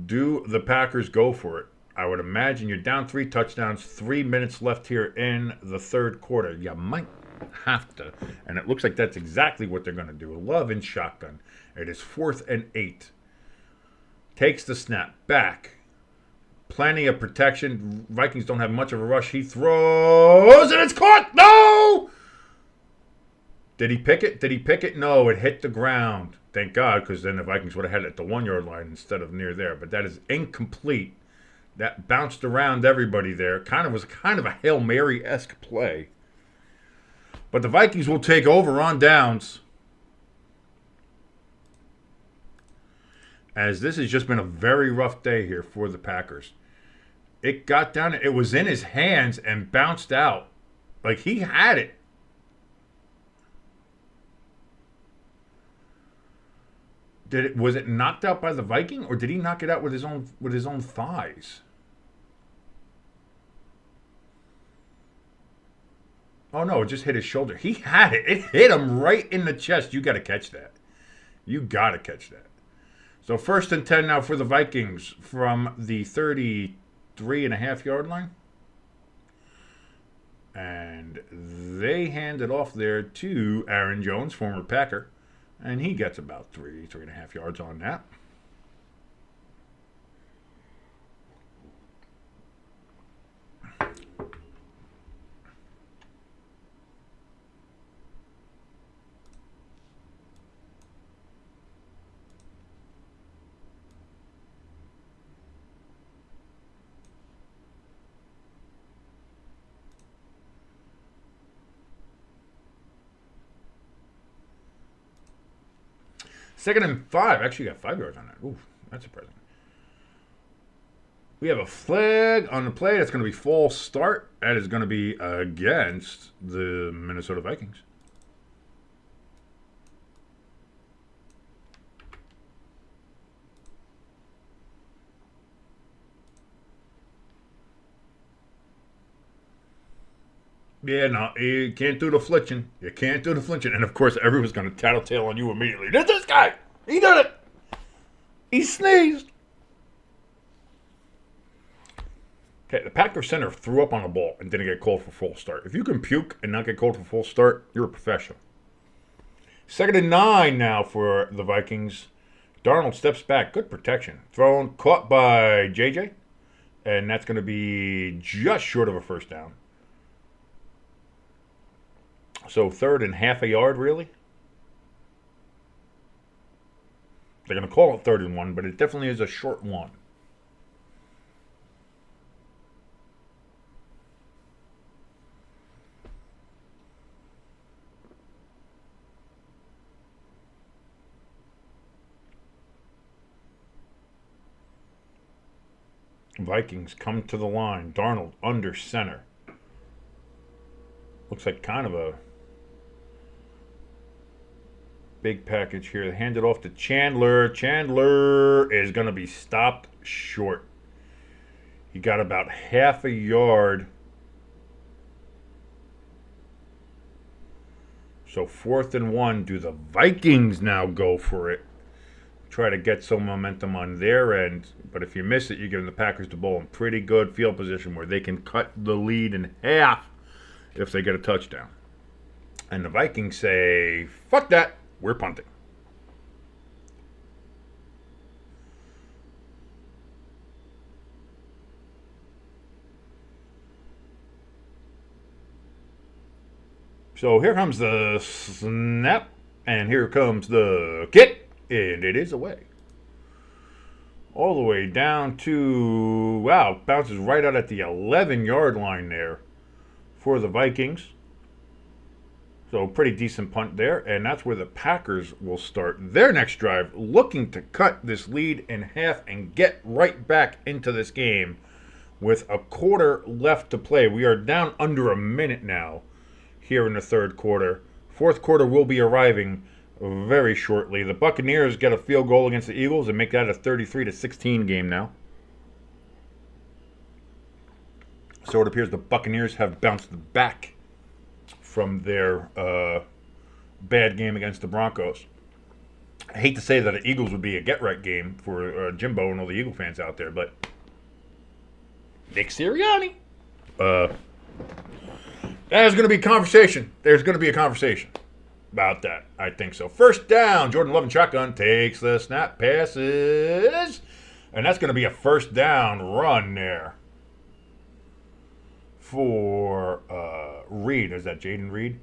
B: Do the Packers go for it? I would imagine you're down 3 touchdowns, 3 minutes left here in the 3rd quarter. You might Have to. And it looks like that's exactly what they're going to do. Love in shotgun. It is 4th and 8. Takes the snap. Back. Plenty of protection. Vikings don't have much of a rush. He throws, and it's caught. No! Did he pick it? Did he pick it? No, it hit the ground. Thank God, because then the Vikings would have had it at the 1-yard line instead of near there. But that is incomplete. That bounced around everybody there. Was kind of a Hail Mary-esque play. But the Vikings will take over on downs. As this has just been a very rough day here for the Packers. It got down. It was in his hands and bounced out. Like he had it. Was it knocked out by the Viking, or did he knock it out with his own thighs? Oh no, it just hit his shoulder. He had it. It hit him right in the chest. You got to catch that. You got to catch that. So 1st and 10 now for the Vikings from the 33.5-yard line. And they hand it off there to Aaron Jones, former Packer. And he gets about 3.5 yards on that. Second and 5. Actually got 5 yards on that. Ooh, that's surprising. We have a flag on the play. That's going to be false start. That is going to be against the Minnesota Vikings. Yeah, no, you can't do the flinching. You can't do the flinching. And, of course, everyone's going to tattletale on you immediately. There's this guy. He did it. He sneezed. Okay, the Packers center threw up on the ball and didn't get called for full start. If you can puke and not get called for full start, you're a professional. 2nd and 9 now for the Vikings. Darnold steps back. Good protection. Thrown, caught by JJ. And that's going to be just short of a first down. So 3rd and half a yard, really? They're going to call it 3rd and 1, but it definitely is a short one. Vikings come to the line. Darnold under center. Looks like kind of a big package here. They hand it off to Chandler. Chandler is going to be stopped short. He got about half a yard. So 4th and 1. Do the Vikings now go for it? Try to get some momentum on their end. But if you miss it, you're giving the Packers the ball in pretty good field position where they can cut the lead in half if they get a touchdown. And the Vikings say, fuck that. We're punting. So here comes the snap, and here comes the kick, and it is away. All the way down to, wow, bounces right out at the 11-yard line there for the Vikings. So pretty decent punt there, and that's where the Packers will start their next drive, looking to cut this lead in half and get right back into this game with a quarter left to play. We are down under a minute now here in the 3rd quarter. 4th quarter will be arriving very shortly. The Buccaneers get a field goal against the Eagles and make that a 33-16 game now. So it appears the Buccaneers have bounced back from their bad game against the Broncos. I hate to say that the Eagles would be a get-right game for Jimbo and all the Eagle fans out there, but Nick Sirianni. There's going to be conversation. There's going to be a conversation about that. I think so. First down. Jordan Love in shotgun takes the snap, passes. And that's going to be a first down run there for Reed. Is that Jaden Reed?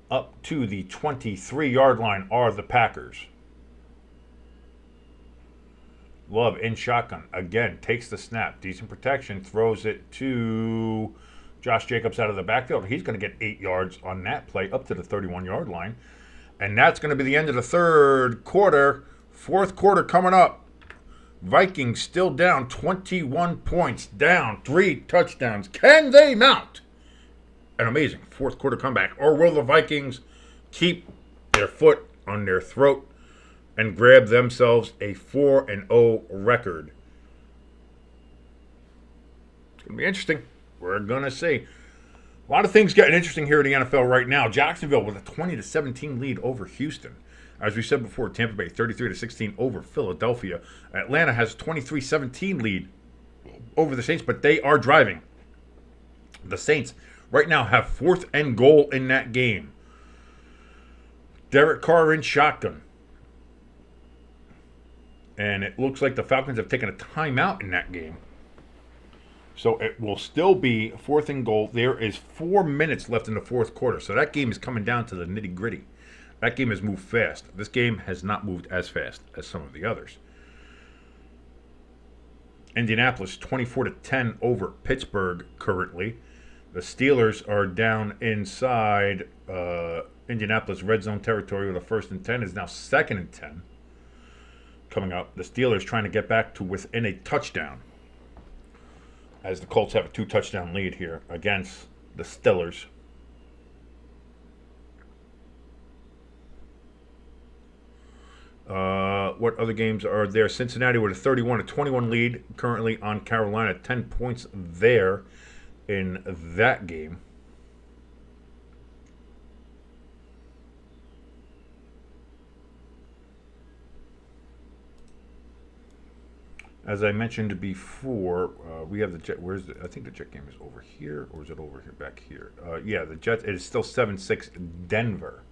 B: Up to the 23-yard line are the Packers. Love in shotgun. Again, takes the snap. Decent protection. Throws it to Josh Jacobs out of the backfield. He's going to get 8 yards on that play up to the 31-yard line. And that's going to be the end of the third quarter. Fourth quarter coming up. Vikings still down 21 points. Down 3 touchdowns. Can they mount an amazing fourth quarter comeback? Or will the Vikings keep their foot on their throat and grab themselves a 4-0 record? It's going to be interesting. We're going to see. A lot of things getting interesting here in the NFL right now. Jacksonville with a 20-17 lead over Houston. As we said before, Tampa Bay 33-16 over Philadelphia. Atlanta has a 23-17 lead over the Saints, but they are driving. The Saints right now have 4th and goal in that game. Derek Carr in shotgun. And it looks like the Falcons have taken a timeout in that game. So it will still be 4th and goal. There is 4 minutes left in the fourth quarter. So that game is coming down to the nitty-gritty. That game has moved fast. This game has not moved as fast as some of the others. Indianapolis 24-10 over Pittsburgh currently. The Steelers are down inside Indianapolis red zone territory with a 1st and 10. Is now 2nd and 10. Coming up, the Steelers trying to get back to within a touchdown, as the Colts have a 2-touchdown lead here against the Steelers. What other games are there? Cincinnati with a 31-21 lead currently on Carolina. 10 points there in that game. As I mentioned before, we have the Jet. I think the Jet game is over here, or is it over here, back here? Yeah, the Jets. It is still 7-6 Denver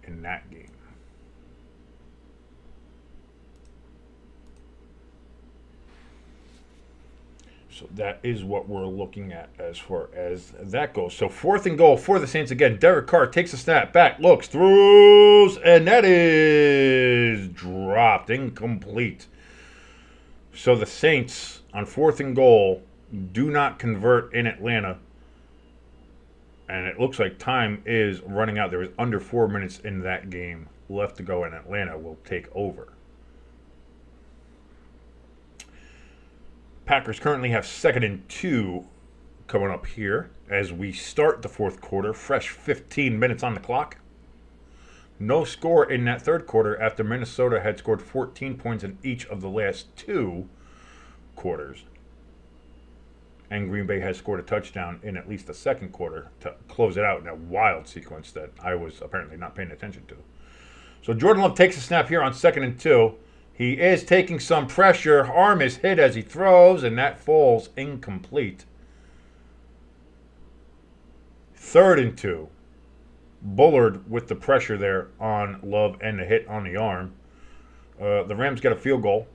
B: in that game. So that is what we're looking at as far as that goes. So 4th and goal for the Saints again. Derek Carr takes a snap, back, looks, throws, and that is dropped, incomplete. So the Saints on 4th and goal do not convert in Atlanta. And it looks like time is running out. There is under 4 minutes in that game left to go, and Atlanta will take over. Packers currently have 2nd and 2 coming up here as we start the fourth quarter. Fresh 15 minutes on the clock. No score in that third quarter after Minnesota had scored 14 points in each of the last 2 quarters. And Green Bay has scored a touchdown in at least the second quarter to close it out in a wild sequence that I was apparently not paying attention to. So Jordan Love takes a snap here on 2nd and 2. He is taking some pressure. Arm is hit as he throws, and that falls incomplete. 3rd and 2. Bullard with the pressure there on Love and the hit on the arm. The Rams get a field goal,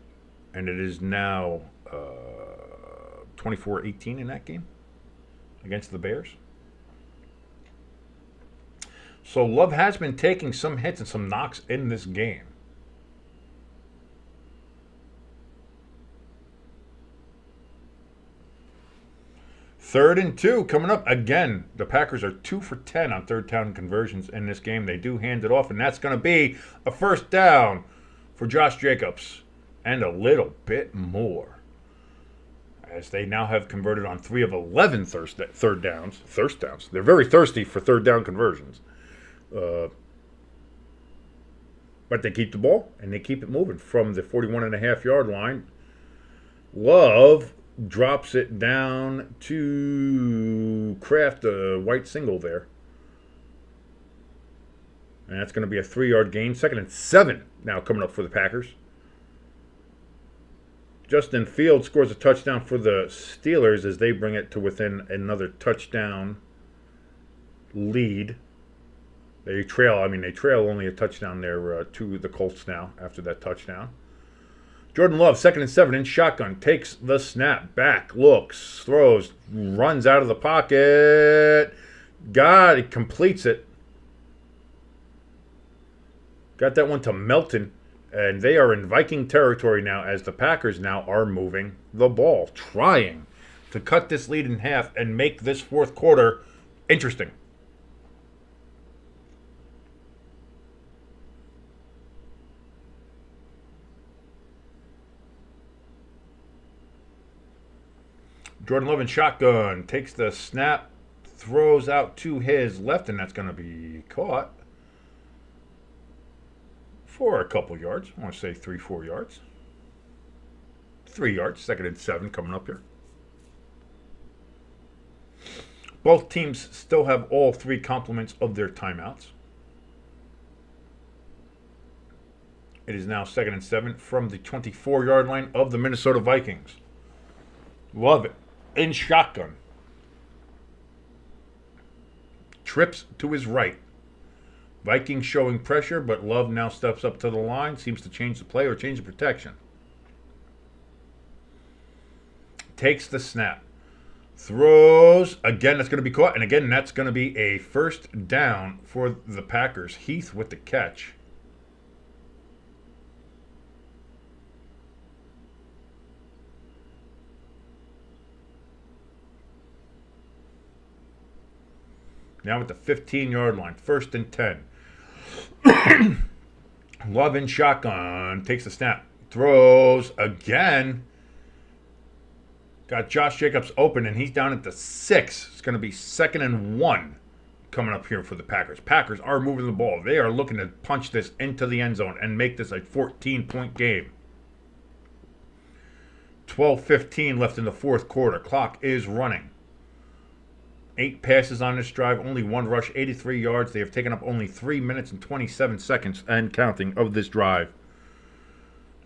B: and it is now 24-18 in that game against the Bears. So Love has been taking some hits and some knocks in this game. Third and 2 coming up. Again, the Packers are 2 for 10 on third down conversions in this game. They do hand it off, and that's going to be a first down for Josh Jacobs and a little bit more, as they now have converted on 3 of 11 third downs. They're very thirsty for third down conversions. But they keep the ball, and they keep it moving from the 41.5-yard line. Love drops it down to Kraft, a white single there. And that's going to be a 3-yard gain. 2nd and 7 now coming up for the Packers. Justin Fields scores a touchdown for the Steelers as they bring it to within another touchdown lead. They trail only a touchdown there to the Colts now after that touchdown. Jordan Love, 2nd and 7 in shotgun, takes the snap, back, looks, throws, runs out of the pocket. It completes it. Got that one to Melton. And they are in Viking territory now as the Packers now are moving the ball, trying to cut this lead in half and make this fourth quarter interesting. Jordan Love in shotgun, takes the snap, throws out to his left, and that's going to be caught for a couple yards. I want to say 3-4 yards. 3 yards, 2nd and 7 coming up here. Both teams still have all 3 complements of their timeouts. It is now 2nd and 7 from the 24-yard line of the Minnesota Vikings. Love it. In shotgun. Trips to his right. Vikings showing pressure, but Love now steps up to the line. Seems to change the play or change the protection. Takes the snap. Throws. Again, that's going to be caught. And again, that's going to be a first down for the Packers. Heath with the catch. Now at the 15-yard line. 1st and 10. Love in shotgun. Takes the snap. Throws again. Got Josh Jacobs open, and he's down at the 6. It's going to be 2nd and 1 coming up here for the Packers. Packers are moving the ball. They are looking to punch this into the end zone and make this a 14-point game. 12:15 left in the fourth quarter. Clock is running. 8 passes on this drive, only 1 rush, 83 yards. They have taken up only 3 minutes and 27 seconds and counting of this drive.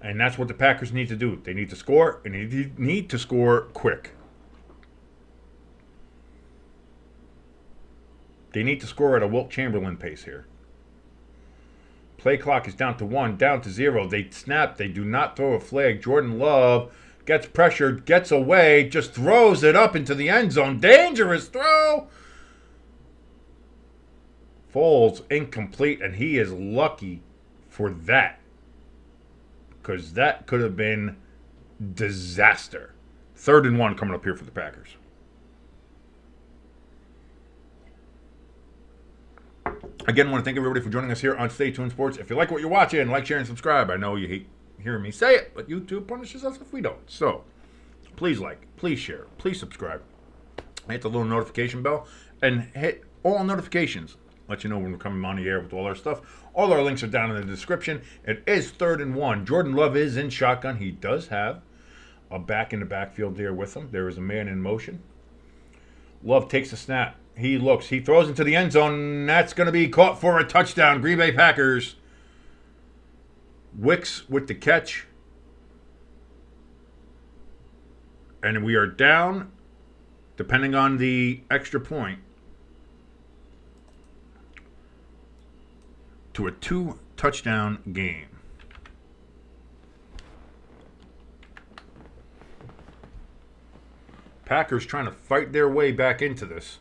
B: And that's what the Packers need to do. They need to score, and they need to score quick. They need to score at a Wilt Chamberlain pace here. Play clock is down to 1, down to 0. They snap. They do not throw a flag. Jordan Love gets pressured, gets away, just throws it up into the end zone. Dangerous throw. Falls incomplete, and he is lucky for that, because that could have been disaster. 3rd and 1 coming up here for the Packers. Again, I want to thank everybody for joining us here on Stay Tuned Sports. If you like what you're watching, like, share, and subscribe. I know you hate hearing me say it, but YouTube punishes us if we don't. So, please like, please share, please subscribe. Hit the little notification bell and hit all notifications. Let you know when we're coming on the air with all our stuff. All our links are down in the description. It is 3rd and 1. Jordan Love is in shotgun. He does have a back in the backfield there with him. There is a man in motion. Love takes a snap. He looks. He throws into the end zone. That's going to be caught for a touchdown. Green Bay Packers. Wicks with the catch. And we are down, depending on the extra point, to a 2-touchdown game. Packers trying to fight their way back into this.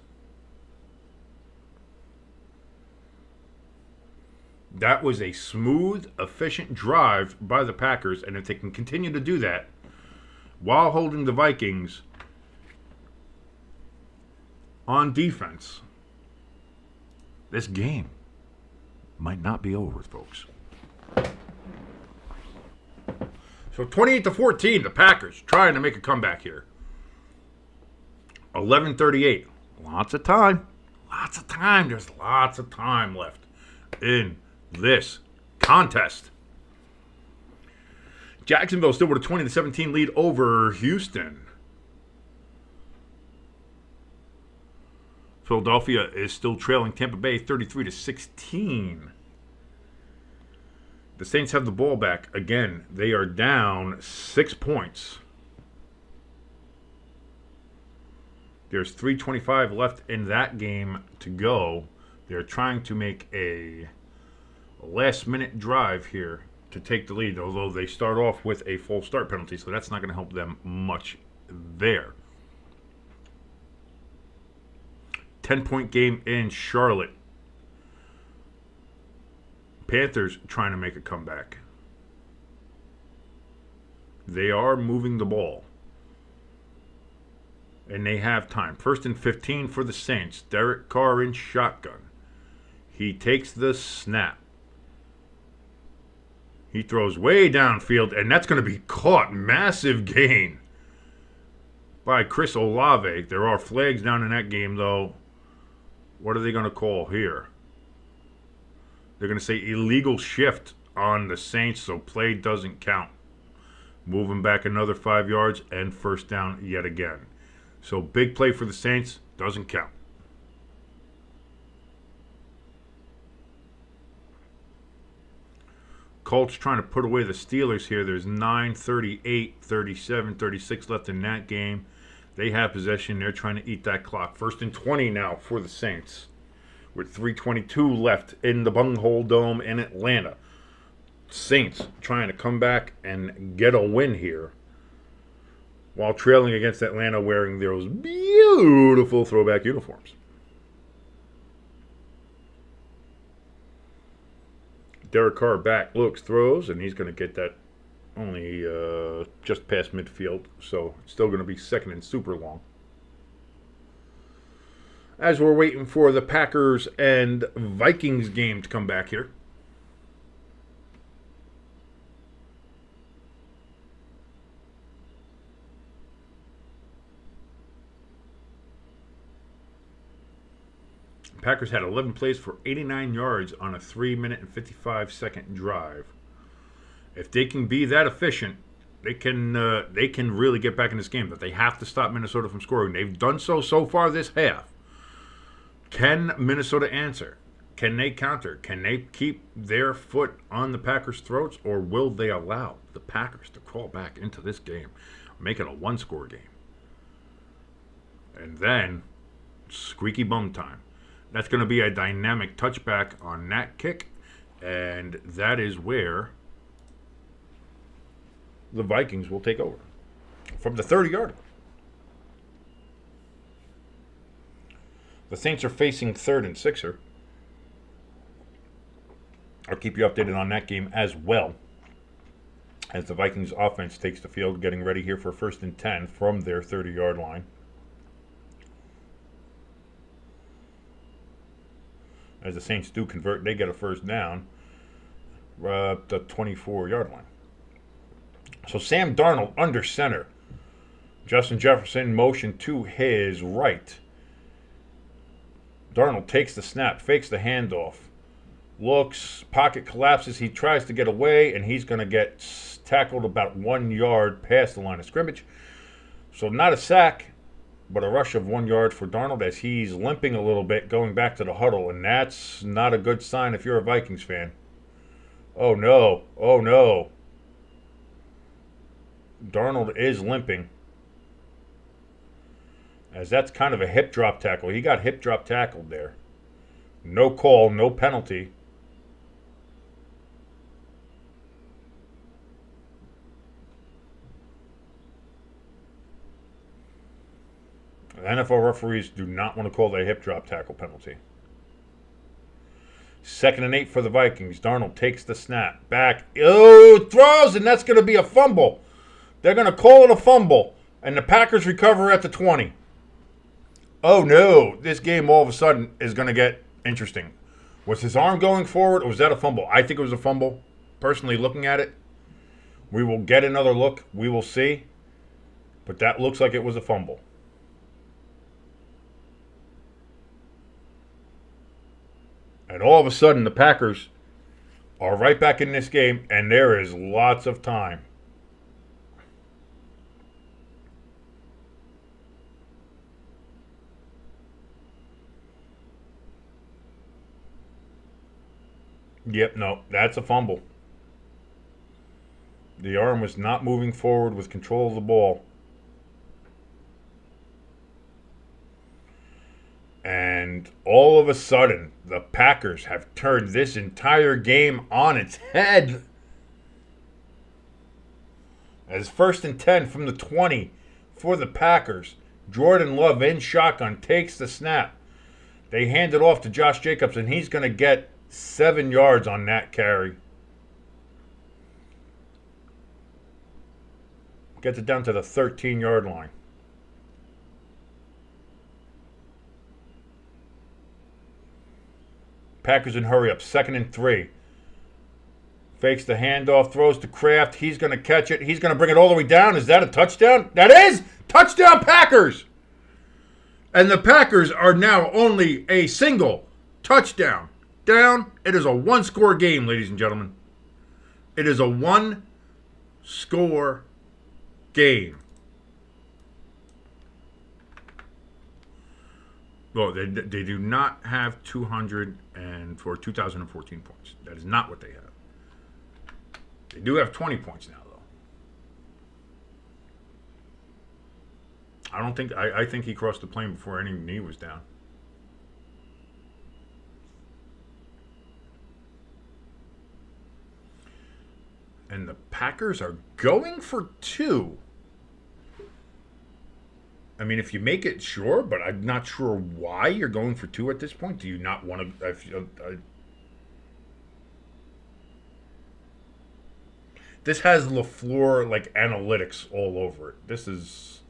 B: That was a smooth, efficient drive by the Packers, and if they can continue to do that while holding the Vikings on defense, this game might not be over, folks. So 28-14, the Packers trying to make a comeback here. 11:38. Lots of time. Lots of time. There's lots of time left in this contest. Jacksonville still with a 20-17 lead over Houston. Philadelphia is still trailing Tampa Bay 33-16. The Saints have the ball back. Again, they are down 6 points. There's 3:25 left in that game to go. They're trying to make a last-minute drive here to take the lead, although they start off with a full start penalty, so that's not going to help them much there. 10-point game in Charlotte. Panthers trying to make a comeback. They are moving the ball. And they have time. 1st and 15 for the Saints. Derek Carr in shotgun. He takes the snap. He throws way downfield, and that's going to be caught. Massive gain by Chris Olave. There are flags down in that game, though. What are they going to call here? They're going to say illegal shift on the Saints, so play doesn't count. Moving back another 5 yards and first down yet again. So big play for the Saints, doesn't count. Colts trying to put away the Steelers here. There's 9:38, 37, 36 left in that game. They have possession. They're trying to eat that clock. 1st and 20 now for the Saints, with 3:22 left in the Bunghole Dome in Atlanta. Saints trying to come back and get a win here, while trailing against Atlanta wearing those beautiful throwback uniforms. Derek Carr back, looks, throws, and he's going to get that only just past midfield, so it's still going to be 2nd and super long. As we're waiting for the Packers and Vikings game to come back here. Packers had 11 plays for 89 yards on a 3-minute and 55-second drive. If they can be that efficient, they can really get back in this game. But they have to stop Minnesota from scoring. They've done so far this half. Can Minnesota answer? Can they counter? Can they keep their foot on the Packers' throats? Or will they allow the Packers to crawl back into this game, make it a one-score game? And then, squeaky bum time. That's going to be a dynamic touchback on that kick, and that is where the Vikings will take over from the 30-yard. The Saints are facing 3rd and 6er. I'll keep you updated on that game as well, as the Vikings offense takes the field, getting ready here for 1st and 10 from their 30-yard line. As the Saints do convert, they get a first down at the 24-yard line. So Sam Darnold under center. Justin Jefferson motion to his right. Darnold takes the snap, fakes the handoff. Looks, pocket collapses. He tries to get away, and he's going to get tackled about 1 yard past the line of scrimmage. So not a sack, but a rush of 1 yard for Darnold as he's limping a little bit going back to the huddle, and that's not a good sign if you're a Vikings fan. Oh, no. Oh, no. Darnold is limping, as that's kind of a hip drop tackle. He got hip drop tackled there. No call, no penalty. The NFL referees do not want to call the hip drop tackle penalty. 2nd and 8 for the Vikings. Darnold takes the snap. Back. Oh, throws, and that's going to be a fumble. They're going to call it a fumble, and the Packers recover at the 20. Oh, no. This game all of a sudden is going to get interesting. Was his arm going forward, or was that a fumble? I think it was a fumble. Personally, looking at it, we will get another look. We will see. But that looks like it was a fumble. And all of a sudden, the Packers are right back in this game, and there is lots of time. Yep, no, that's a fumble. The arm was not moving forward with control of the ball. And all of a sudden, the Packers have turned this entire game on its head. As 1st and 10 from the 20 for the Packers. Jordan Love in shotgun takes the snap. They hand it off to Josh Jacobs, and he's going to get 7 yards on that carry. Gets it down to the 13-yard line. Packers in hurry up. 2nd and 3. Fakes the handoff, throws to Kraft. He's going to catch it. He's going to bring it all the way down. Is that a touchdown? That is! Touchdown Packers! And the Packers are now only a single touchdown down. It is a one-score game, ladies and gentlemen. It is a one-score game. Well, they do not have 2014 points. That is not what they have. They do have 20 points now, though. I think he crossed the plane before any knee was down. And the Packers are going for 2. I mean, if you make it, sure, but I'm not sure why you're going for 2 at this point. Do you not want to... This has LaFleur, like, analytics all over it. This is...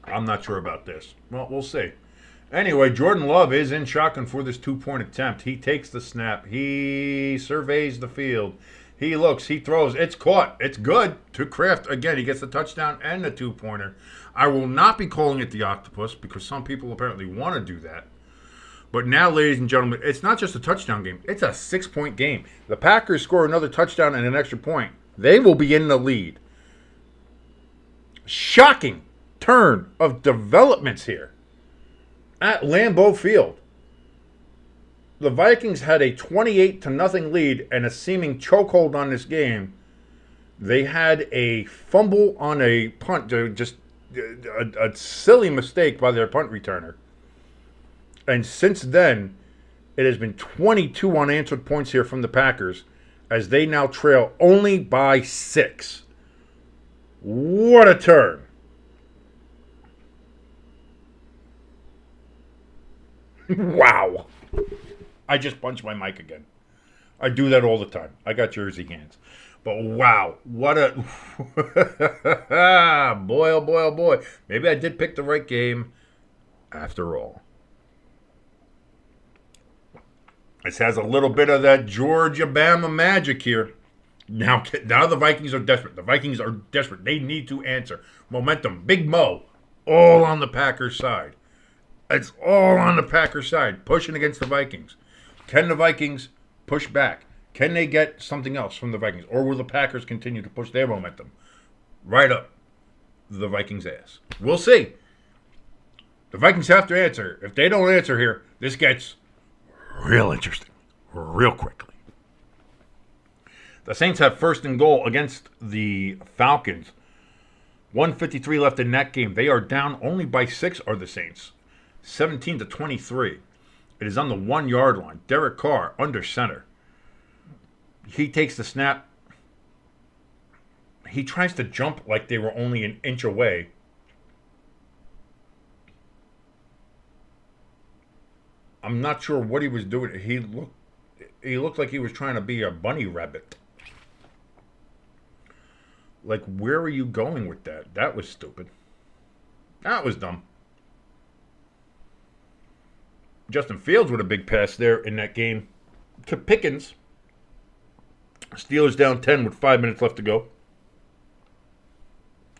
B: I'm not sure about this. Well, we'll see. Anyway, Jordan Love is in shotgun for this 2-point attempt. He takes the snap. He surveys the field. He looks. He throws. It's caught. It's good to Kraft. Again, he gets the touchdown and the 2-pointer. I will not be calling it the octopus because some people apparently want to do that. But now, ladies and gentlemen, it's not just a touchdown game. It's a 6-point game. The Packers score another touchdown and an extra point. They will be in the lead. Shocking turn of developments here at Lambeau Field. The Vikings had a 28-0 lead and a seeming chokehold on this game. They had a fumble on a punt, just a silly mistake by their punt returner. And since then, it has been 22 unanswered points here from the Packers as they now trail only by 6. What a turn. Wow. I just punched my mic again. I do that all the time. I got Jersey hands. But wow, what a... boy, oh boy, oh boy. Maybe I did pick the right game after all. This has a little bit of that Georgia-Bama magic here. Now the Vikings are desperate. The Vikings are desperate. They need to answer. Momentum. Big Mo. All on the Packers side. It's all on the Packers side. Pushing against the Vikings. Can the Vikings push back? Can they get something else from the Vikings? Or will the Packers continue to push their momentum right up the Vikings' ass? We'll see. The Vikings have to answer. If they don't answer here, this gets real interesting real quickly. The Saints have 1st and goal against the Falcons. 1:53 left in that game. They are down only by 6, are the Saints. 17-23. It is on the 1-yard line. Derek Carr under center. He takes the snap. He tries to jump like they were only an inch away. I'm not sure what he was doing. He looked like he was trying to be a bunny rabbit. Like, where are you going with that? That was stupid. That was dumb. Justin Fields with a big pass there in that game to Pickens. Steelers down 10 with 5 minutes left to go.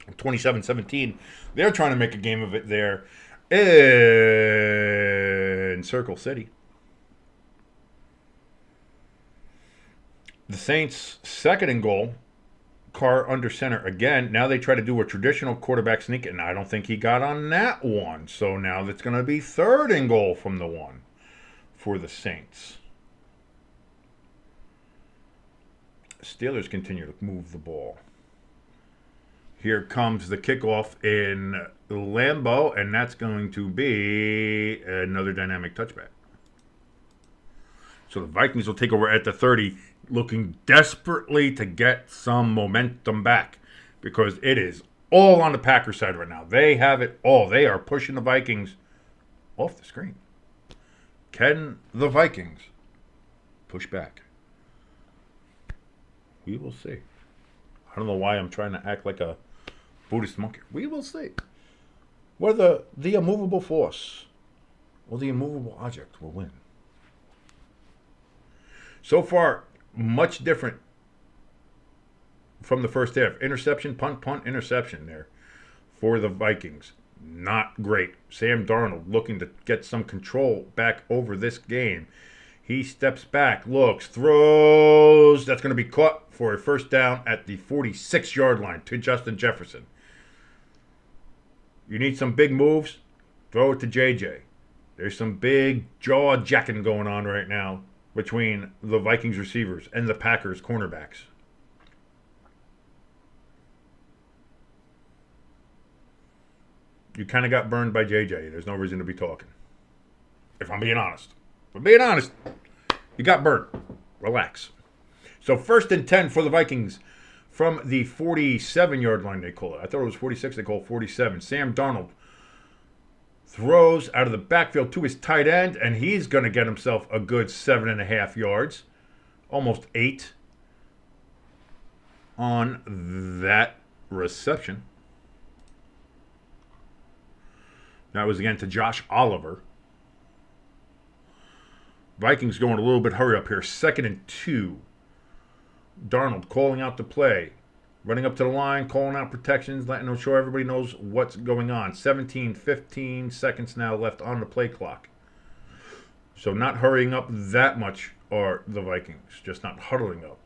B: 27-17. They're trying to make a game of it there in Circle City. The Saints 2nd and goal. Carr under center again. Now they try to do a traditional quarterback sneak, and I don't think he got on that one. So now that's going to be 3rd and goal from the 1 for the Saints. Steelers continue to move the ball. Here comes the kickoff in Lambeau, and that's going to be another dynamic touchback. So the Vikings will take over at the 30, looking desperately to get some momentum back because it is all on the Packers side right now. They have it all. They are pushing the Vikings off the screen. Can the Vikings push back? We will see. I don't know why I'm trying to act like a Buddhist monk. We will see. Whether the immovable force or the immovable object will win. So far, much different from the first half. Interception, punt, interception there for the Vikings. Not great. Sam Darnold looking to get some control back over this game. He steps back, looks, throws. That's going to be caught for a first down at the 46-yard line to Justin Jefferson. You need some big moves? Throw it to JJ. There's some big jaw-jacking going on right now between the Vikings receivers and the Packers cornerbacks. You kind of got burned by JJ. There's no reason to be talking. If I'm being honest. If I'm being honest, you got burned. Relax. So 1st and 10 for the Vikings from the 47-yard line, they call it. I thought it was 46. They call it 47. Sam Darnold throws out of the backfield to his tight end, and he's going to get himself a good 7.5 yards. Almost 8 on that reception. That was again to Josh Oliver. Vikings going a little bit hurry up here. 2nd and 2. Darnold calling out the play. Running up to the line, calling out protections, letting them sure everybody knows what's going on. 15 seconds now left on the play clock. So not hurrying up that much are the Vikings. Just not huddling up.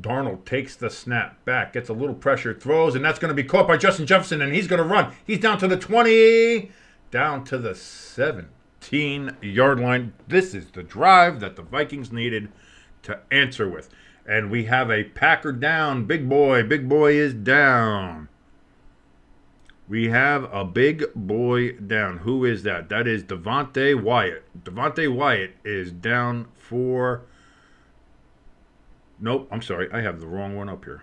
B: Darnold takes the snap back, gets a little pressure, throws, and that's going to be caught by Justin Jefferson, and he's going to run. He's down to the 20, down to the 17-yard line. This is the drive that the Vikings needed to answer with. And we have a Packer down. Big boy is down. We have a big boy down. Who is that? That is Devontae Wyatt. Devontae Wyatt is down for... Nope, I'm sorry. I have the wrong one up here.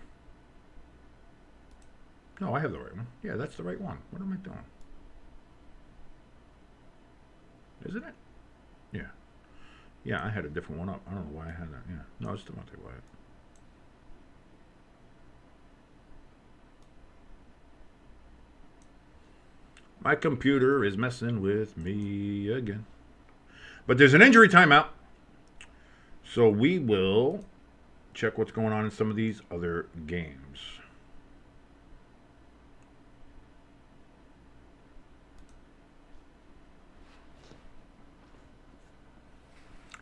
B: No, I have the right one. Yeah, that's the right one. What am I doing? Isn't it? Yeah. Yeah, I had a different one up. I don't know why I had that. Yeah. No, it's Devontae Wyatt. My computer is messing with me again. But there's an injury timeout. So we will check what's going on in some of these other games.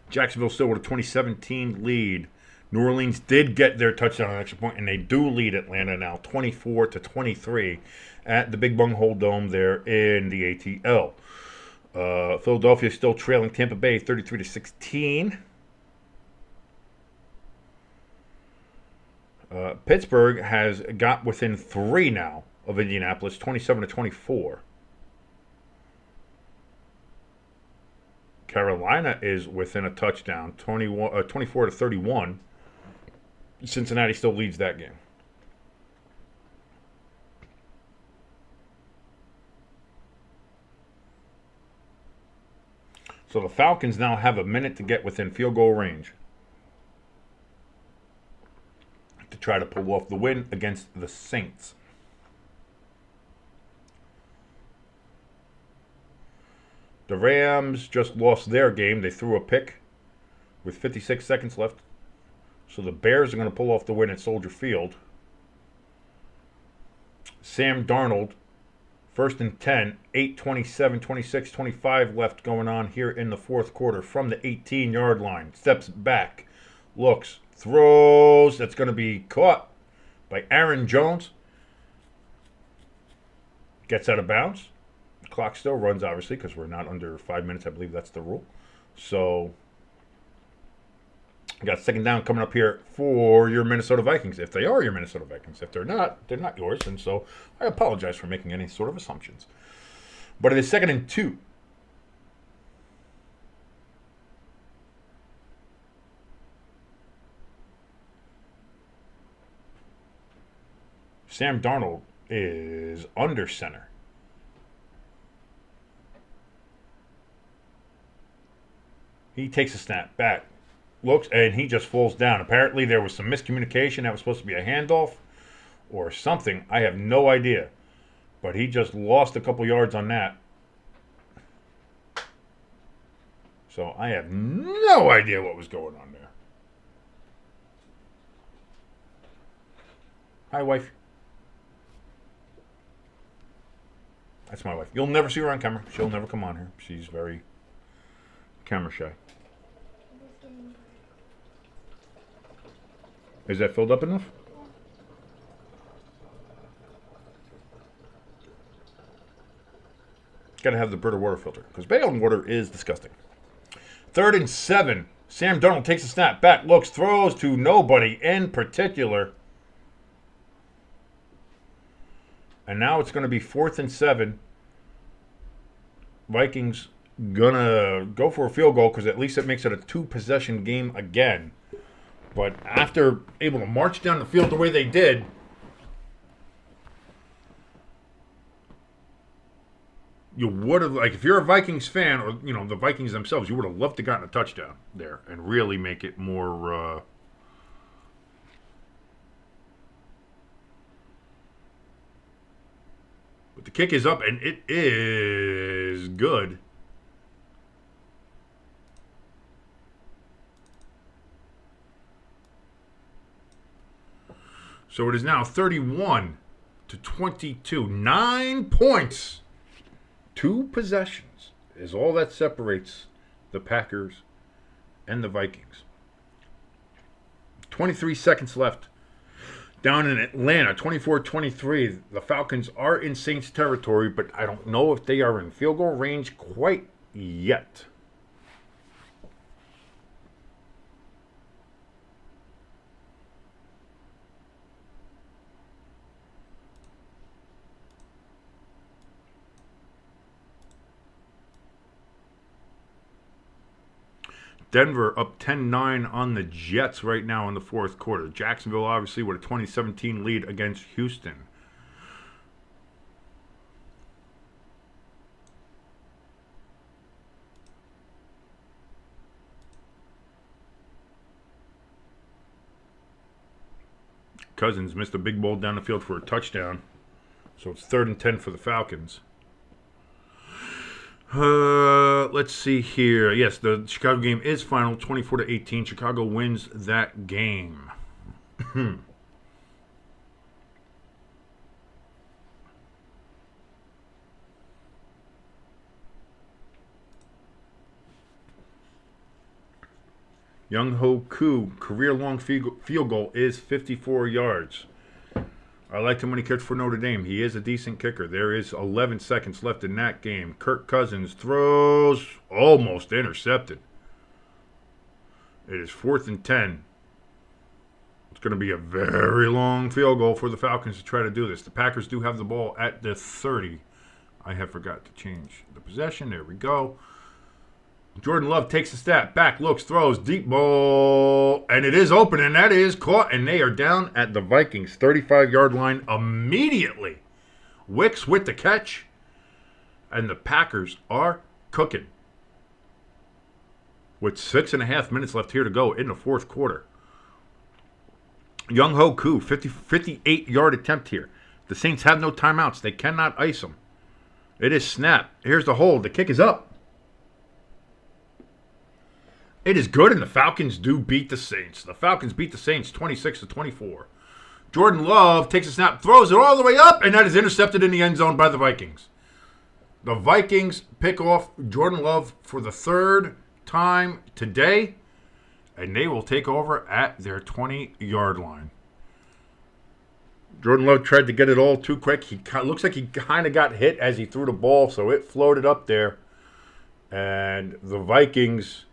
B: Jacksonville still with a 2017 lead. New Orleans did get their touchdown on extra point, and they do lead Atlanta now 24-23 at the Big Bung Hole Dome there in the ATL. Philadelphia is still trailing Tampa Bay 33-16. Pittsburgh has got within 3 now of Indianapolis, 27-24. Carolina is within a touchdown, 24-31. Cincinnati still leads that game. So the Falcons now have a minute to get within field goal range to try to pull off the win against the Saints. The Rams just lost their game. They threw a pick with 56 seconds left. So the Bears are going to pull off the win at Soldier Field. Sam Darnold, 1st and 10, 8:27, 26, 25 left going on here in the fourth quarter from the 18-yard line. Steps back, looks, throws. That's going to be caught by Aaron Jones. Gets out of bounds. The clock still runs, obviously, because we're not under 5 minutes. I believe that's the rule. So You got second down coming up here for your Minnesota Vikings, if they are your Minnesota Vikings. If they're not yours. And so I apologize for making any sort of assumptions. But it is 2nd and 2. Sam Darnold is under center. He takes a snap back, looks, and he just falls down. Apparently there was some miscommunication. That was supposed to be a handoff or something. I have no idea. But he just lost a couple yards on that. So I have no idea what was going on there. Hi, wife. That's my wife. You'll never see her on camera. She'll never come on here. She's very camera shy. Is that filled up enough? Got to have the Brita water filter because Bayonne water is disgusting. 3rd and 7. Sam Darnold takes a snap back, looks, throws to nobody in particular. And now it's going to be 4th and 7. Vikings going to go for a field goal because at least it makes it a 2-possession game again. But after able to march down the field the way they did, you would have, like, if you're a Vikings fan, or, you know, the Vikings themselves, you would have loved to gotten a touchdown there and really make it more, but the kick is up, and it is good. So it is now 31-22. 9 points. 2 possessions is all that separates the Packers and the Vikings. 23 seconds left. Down in Atlanta, 24-23. The Falcons are in Saints territory, but I don't know if they are in field goal range quite yet. Denver up 10-9 on the Jets right now in the 4th quarter. Jacksonville obviously with a 2017 lead against Houston. Cousins missed a big ball down the field for a touchdown. So it's 3rd and 10 for the Falcons. Let's see here. Yes, the Chicago game is final, 24-18. Chicago wins that game. Young-Ho Koo, career-long field goal is 54 yards. I liked him when he kicked for Notre Dame. He is a decent kicker. There is 11 seconds left in that game. Kirk Cousins throws, almost intercepted. It is 4th and 10. It's going to be a very long field goal for the Falcons to try to do this. The Packers do have the ball at the 30. I have forgot to change the possession. There we go. Jordan Love takes a step back, looks, throws, deep ball, and it is open, and that is caught, and they are down at the Vikings' 35-yard line immediately. Wicks with the catch, and the Packers are cooking. With 6.5 minutes left here to go in the 4th quarter. Young-Ho Koo, 58-yard attempt here. The Saints have no timeouts. They cannot ice them. It is snap. Here's the hold. The kick is up. It is good, and the Falcons do beat the Saints. The Falcons beat the Saints 26-24. Jordan Love takes a snap, throws it all the way up, and that is intercepted in the end zone by the Vikings. The Vikings pick off Jordan Love for the 3rd time today, and they will take over at their 20-yard line. Jordan Love tried to get it all too quick. He looks like he kind of got hit as he threw the ball, so it floated up there. And the Vikings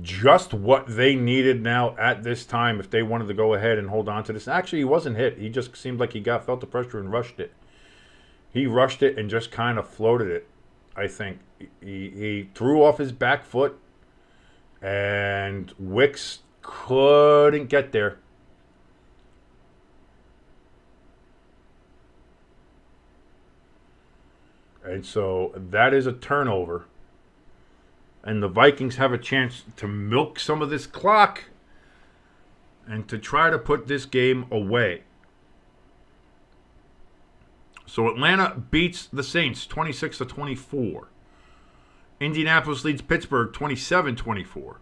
B: just what they needed now at this time if they wanted to go ahead and hold on to this. Actually, he wasn't hit. He just seemed like he felt the pressure and rushed it. He rushed it and just kind of floated it, I think. He threw off his back foot, and Wicks couldn't get there. And so that is a turnover. And the Vikings have a chance to milk some of this clock and to try to put this game away. So Atlanta beats the Saints 26-24. Indianapolis leads Pittsburgh 27-24.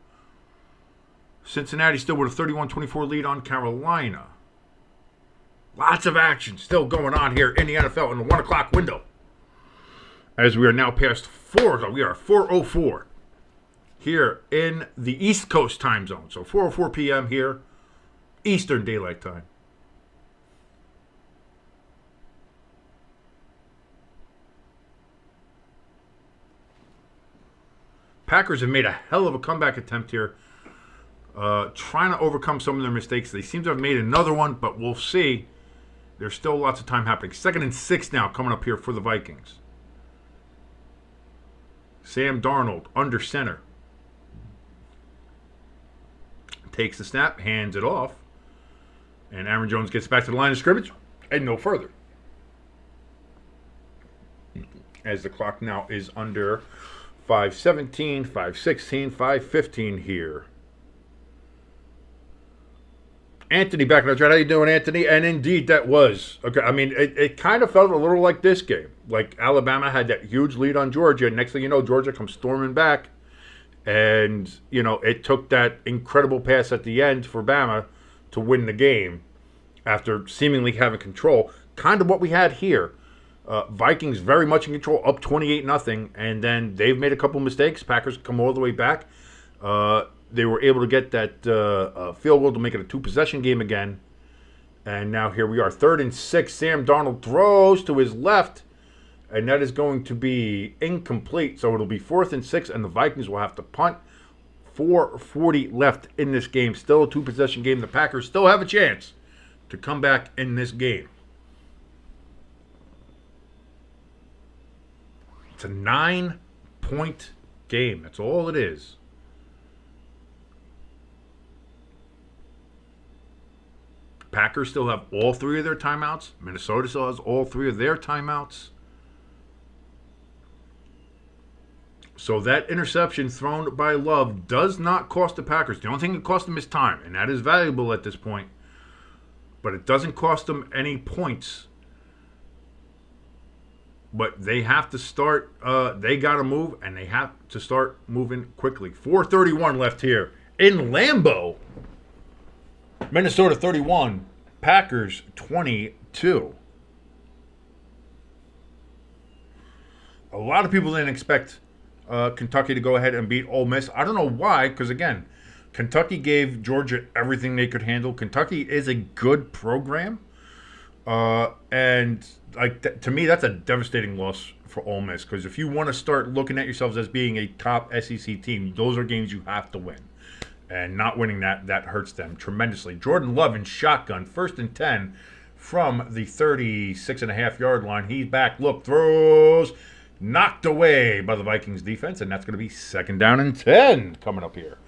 B: Cincinnati still with a 31-24 lead on Carolina. Lots of action still going on here in the NFL in the 1 o'clock window. As we are now past 4, we are 4:04 here in the East Coast time zone. So 4:04 p.m. here, Eastern Daylight Time. Packers have made a hell of a comeback attempt here, trying to overcome some of their mistakes. They seem to have made another one, but we'll see. There's still lots of time happening. 2nd and 6 now coming up here for the Vikings. Sam Darnold under center. Takes the snap, hands it off. And Aaron Jones gets back to the line of scrimmage and no further. As the clock now is under 5:17, 5:16, 5:15 here. Anthony back in the chat. How you doing, Anthony? And indeed, that was. Okay, I mean, it kind of felt a little like this game. Like Alabama had that huge lead on Georgia. Next thing you know, Georgia comes storming back. And, you know, it took that incredible pass at the end for Bama to win the game after seemingly having control. Kind of what we had here. Vikings very much in control, up 28-0. And then they've made a couple mistakes. Packers come all the way back. They were able to get that field goal to make it a 2-possession game again. And now here we are. 3rd and 6. Sam Darnold throws to his left. And that is going to be incomplete. So it'll be 4th and 6. And the Vikings will have to punt. 4:40 left in this game. Still a 2-possession game. The Packers still have a chance to come back in this game. It's a 9-point game. That's all it is. Packers still have all 3 of their timeouts. Minnesota still has all 3 of their timeouts. So that interception thrown by Love does not cost the Packers. The only thing it cost them is time, and that is valuable at this point. But it doesn't cost them any points. But they have to start, they got to move, and they have to start moving quickly. 4:31 left here in Lambeau. Minnesota 31, Packers 22. A lot of people didn't expect Kentucky to go ahead and beat Ole Miss. I don't know why, because again, Kentucky gave Georgia everything they could handle. Kentucky is a good program, and like to me, that's a devastating loss for Ole Miss. Because if you want to start looking at yourselves as being a top SEC team, those are games you have to win. And not winning that hurts them tremendously. Jordan Love in shotgun, 1st and 10 from the 36.5-yard line. He's back. Look, throws. Knocked away by the Vikings defense. And that's going to be 2nd down and 10 coming up here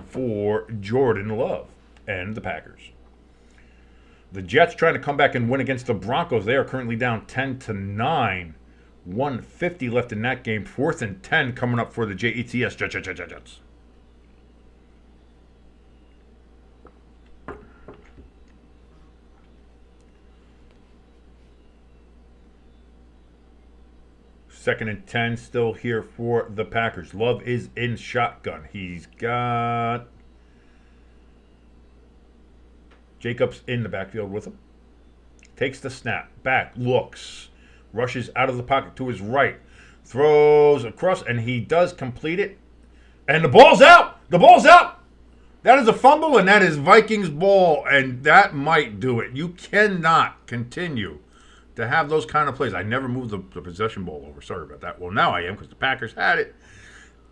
B: for Jordan Love and the Packers. The Jets trying to come back and win against the Broncos. They are currently down 10-9. 1:50 left in that game. 4th and 10 coming up for the Jets. Jets. Second and 10 still here for the Packers. Love is in shotgun. He's got Jacobs in the backfield with him. Takes the snap. Back. Looks. Rushes out of the pocket to his right. Throws across. And he does complete it. And the ball's out. The ball's out. That is a fumble. And that is Vikings ball. And that might do it. You cannot continue to have those kind of plays. I never moved the possession ball over. Sorry about that. Well, now I am because the Packers had it.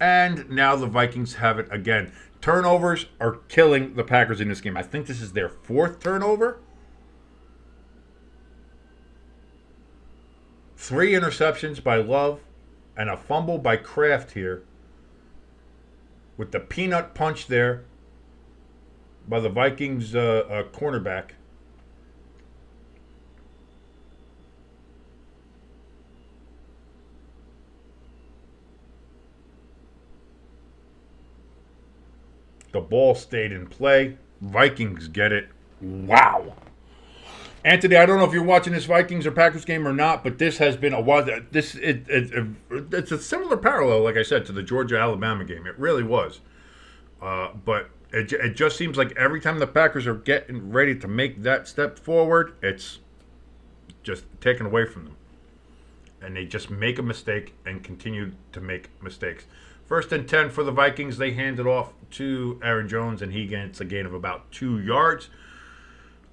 B: And now the Vikings have it again. Turnovers are killing the Packers in this game. I think this is their 4th turnover. 3 interceptions by Love and a fumble by Kraft here. With the peanut punch there by the Vikings cornerback. The ball stayed in play. Vikings get it. Wow. Anthony, I don't know if you're watching this Vikings or Packers game or not, but this has been a while. It's a similar parallel, like I said, to the Georgia-Alabama game. It really was. But it just seems like every time the Packers are getting ready to make that step forward, it's just taken away from them. And they just make a mistake and continue to make mistakes. 1st and 10 for the Vikings. They hand it off to Aaron Jones, and he gets a gain of about 2 yards.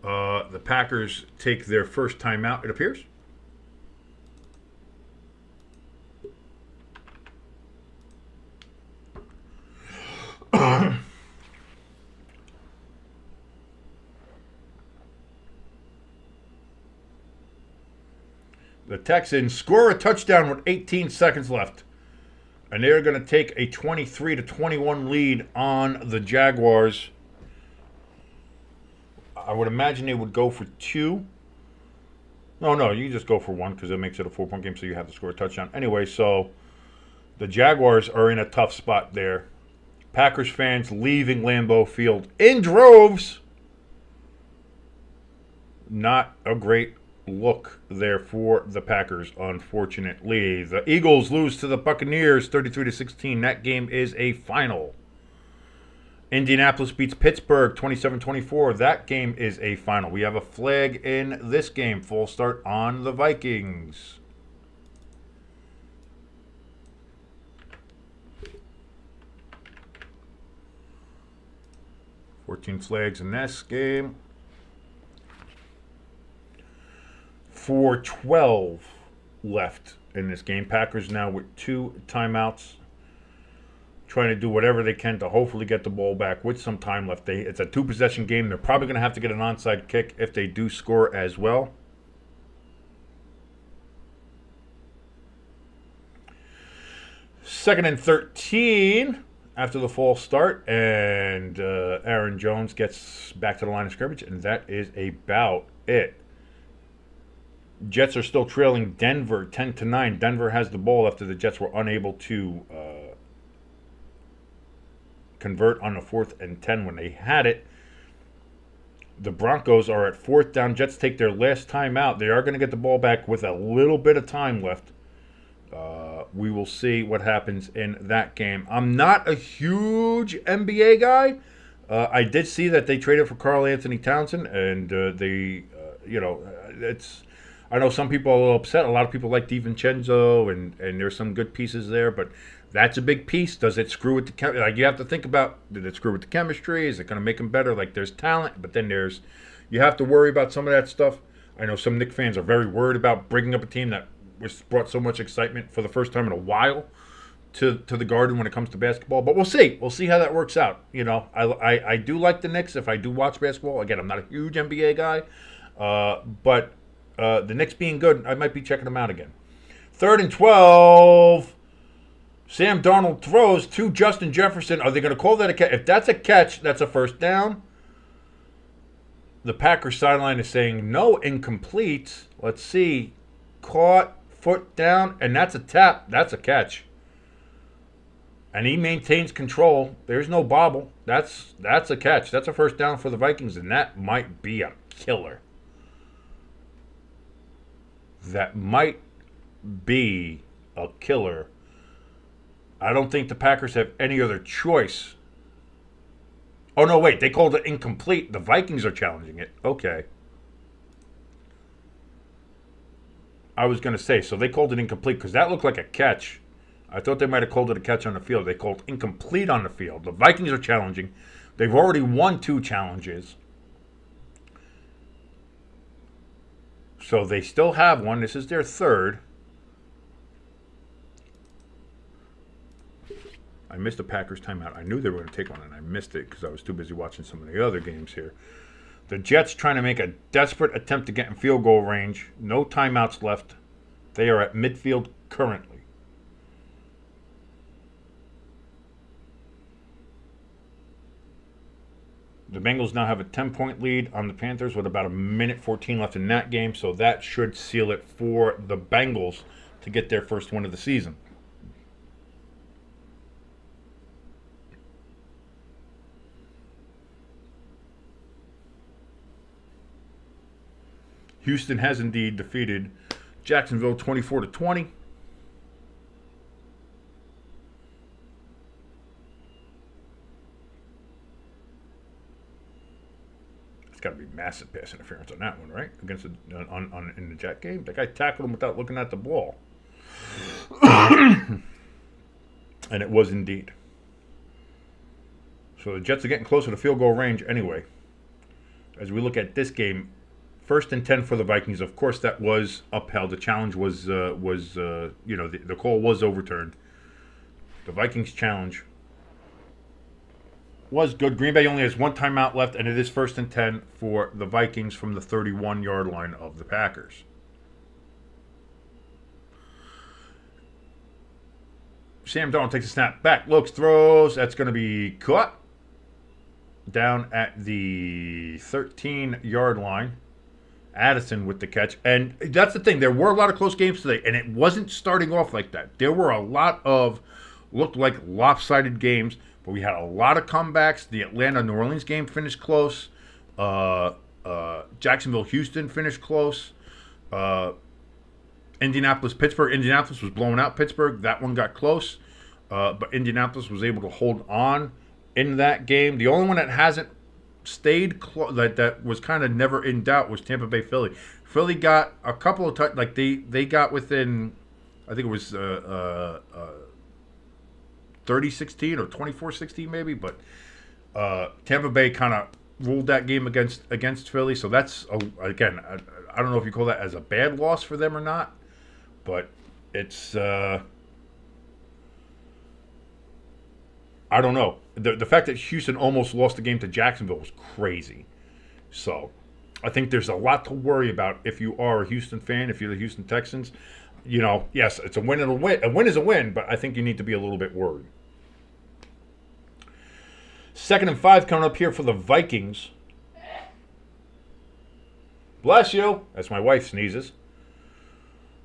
B: The Packers take their first timeout, it appears. The Texans score a touchdown with 18 seconds left. And they're going to take a 23-21 lead on the Jaguars. I would imagine they would go for 2. No, you just go for 1 because it makes it a 4-point game, so you have to score a touchdown. Anyway, so the Jaguars are in a tough spot there. Packers fans leaving Lambeau Field in droves. Not a great look there for the Packers, unfortunately. The Eagles lose to the Buccaneers 33-16. That game is a final. Indianapolis beats Pittsburgh 27-24. That game is a final. We have a flag in this game. Full start on the Vikings. $14 flags in this game. 4:12 left in this game. Packers now with 2 timeouts, trying to do whatever they can to hopefully get the ball back with some time left. It's a 2-possession game. They're probably going to have to get an onside kick if they do score as well. Second and 13 after the false start, and Aaron Jones gets back to the line of scrimmage, and that is about it. Jets are still trailing Denver 10-9. Denver has the ball after the Jets were unable to convert on the 4th and 10 when they had it. The Broncos are at 4th down. Jets take their last time out. They are going to get the ball back with a little bit of time left. We will see what happens in that game. I'm not a huge NBA guy. I did see that they traded for Karl Anthony Townsend, and it's. I know some people are a little upset. A lot of people like DiVincenzo, and there's some good pieces there, but that's a big piece. Does it screw with the chemistry? Like, you have to think about, did it screw with the chemistry? Is it going to make them better? Like, there's talent, but then you have to worry about some of that stuff. I know some Knicks fans are very worried about bringing up a team that brought so much excitement for the first time in a while to the Garden when it comes to basketball. But we'll see. We'll see how that works out. You know, I do like the Knicks if I do watch basketball. Again, I'm not a huge NBA guy, but the Knicks being good, I might be checking them out again. 3rd and 12. Sam Darnold throws to Justin Jefferson. Are they going to call that a catch? If that's a catch, that's a first down. The Packers sideline is saying no, incomplete. Let's see. Caught, foot down, and that's a tap. That's a catch. And he maintains control. There's no bobble. That's a catch. That's a first down for the Vikings, and that might be a killer. That might be a killer. I don't think the Packers have any other choice. Oh, no, wait. They called it incomplete. The Vikings are challenging it. Okay. I was going to say, so they called it incomplete because that looked like a catch. I thought they might have called it a catch on the field. They called incomplete on the field. The Vikings are challenging. They've already won 2 challenges. So they still have one. This is their 3rd. I missed the Packers timeout. I knew they were going to take one, and I missed it because I was too busy watching some of the other games here. The Jets trying to make a desperate attempt to get in field goal range. No timeouts left. They are at midfield currently. The Bengals now have a 10-point lead on the Panthers with about 1:14 left in that game, so that should seal it for the Bengals to get their first win of the season. Houston has indeed defeated Jacksonville 24-20. It's got to be massive pass interference on that one, right? Against in the Jet game, that guy tackled him without looking at the ball, and it was indeed. So the Jets are getting closer to field goal range anyway. As we look at this game. 1st and 10 for the Vikings. Of course, that was upheld. The challenge was the call was overturned. The Vikings challenge was good. Green Bay only has one timeout left, and it is 1st and 10 for the Vikings from the 31-yard line of the Packers. Sam Darnold takes a snap back, looks, throws. That's going to be caught down at the 13-yard line. Addison with the catch. And that's the thing. There were a lot of close games today, and it wasn't starting off like that. There were a lot of, looked like lopsided games, but we had a lot of comebacks. The Atlanta-New Orleans game finished close. Jacksonville-Houston finished close. Indianapolis-Pittsburgh. Indianapolis was blowing out Pittsburgh. That one got close. But Indianapolis was able to hold on in that game. The only one that hasn't stayed close, that was kind of never in doubt, was Tampa Bay Philly. Philly got a couple of touch, like they got within, I think it was 30-16 or 24-16 maybe, but Tampa Bay kind of ruled that game against Philly. So that's again, I don't know if you call that as a bad loss for them or not, but it's I don't know. The fact that Houston almost lost the game to Jacksonville was crazy. So I think there's a lot to worry about if you are a Houston fan, if you're the Houston Texans. You know, yes, it's a win and a win. A win is a win, but I think you need to be a little bit worried. 2nd and 5 coming up here for the Vikings. Bless you. That's my wife sneezes.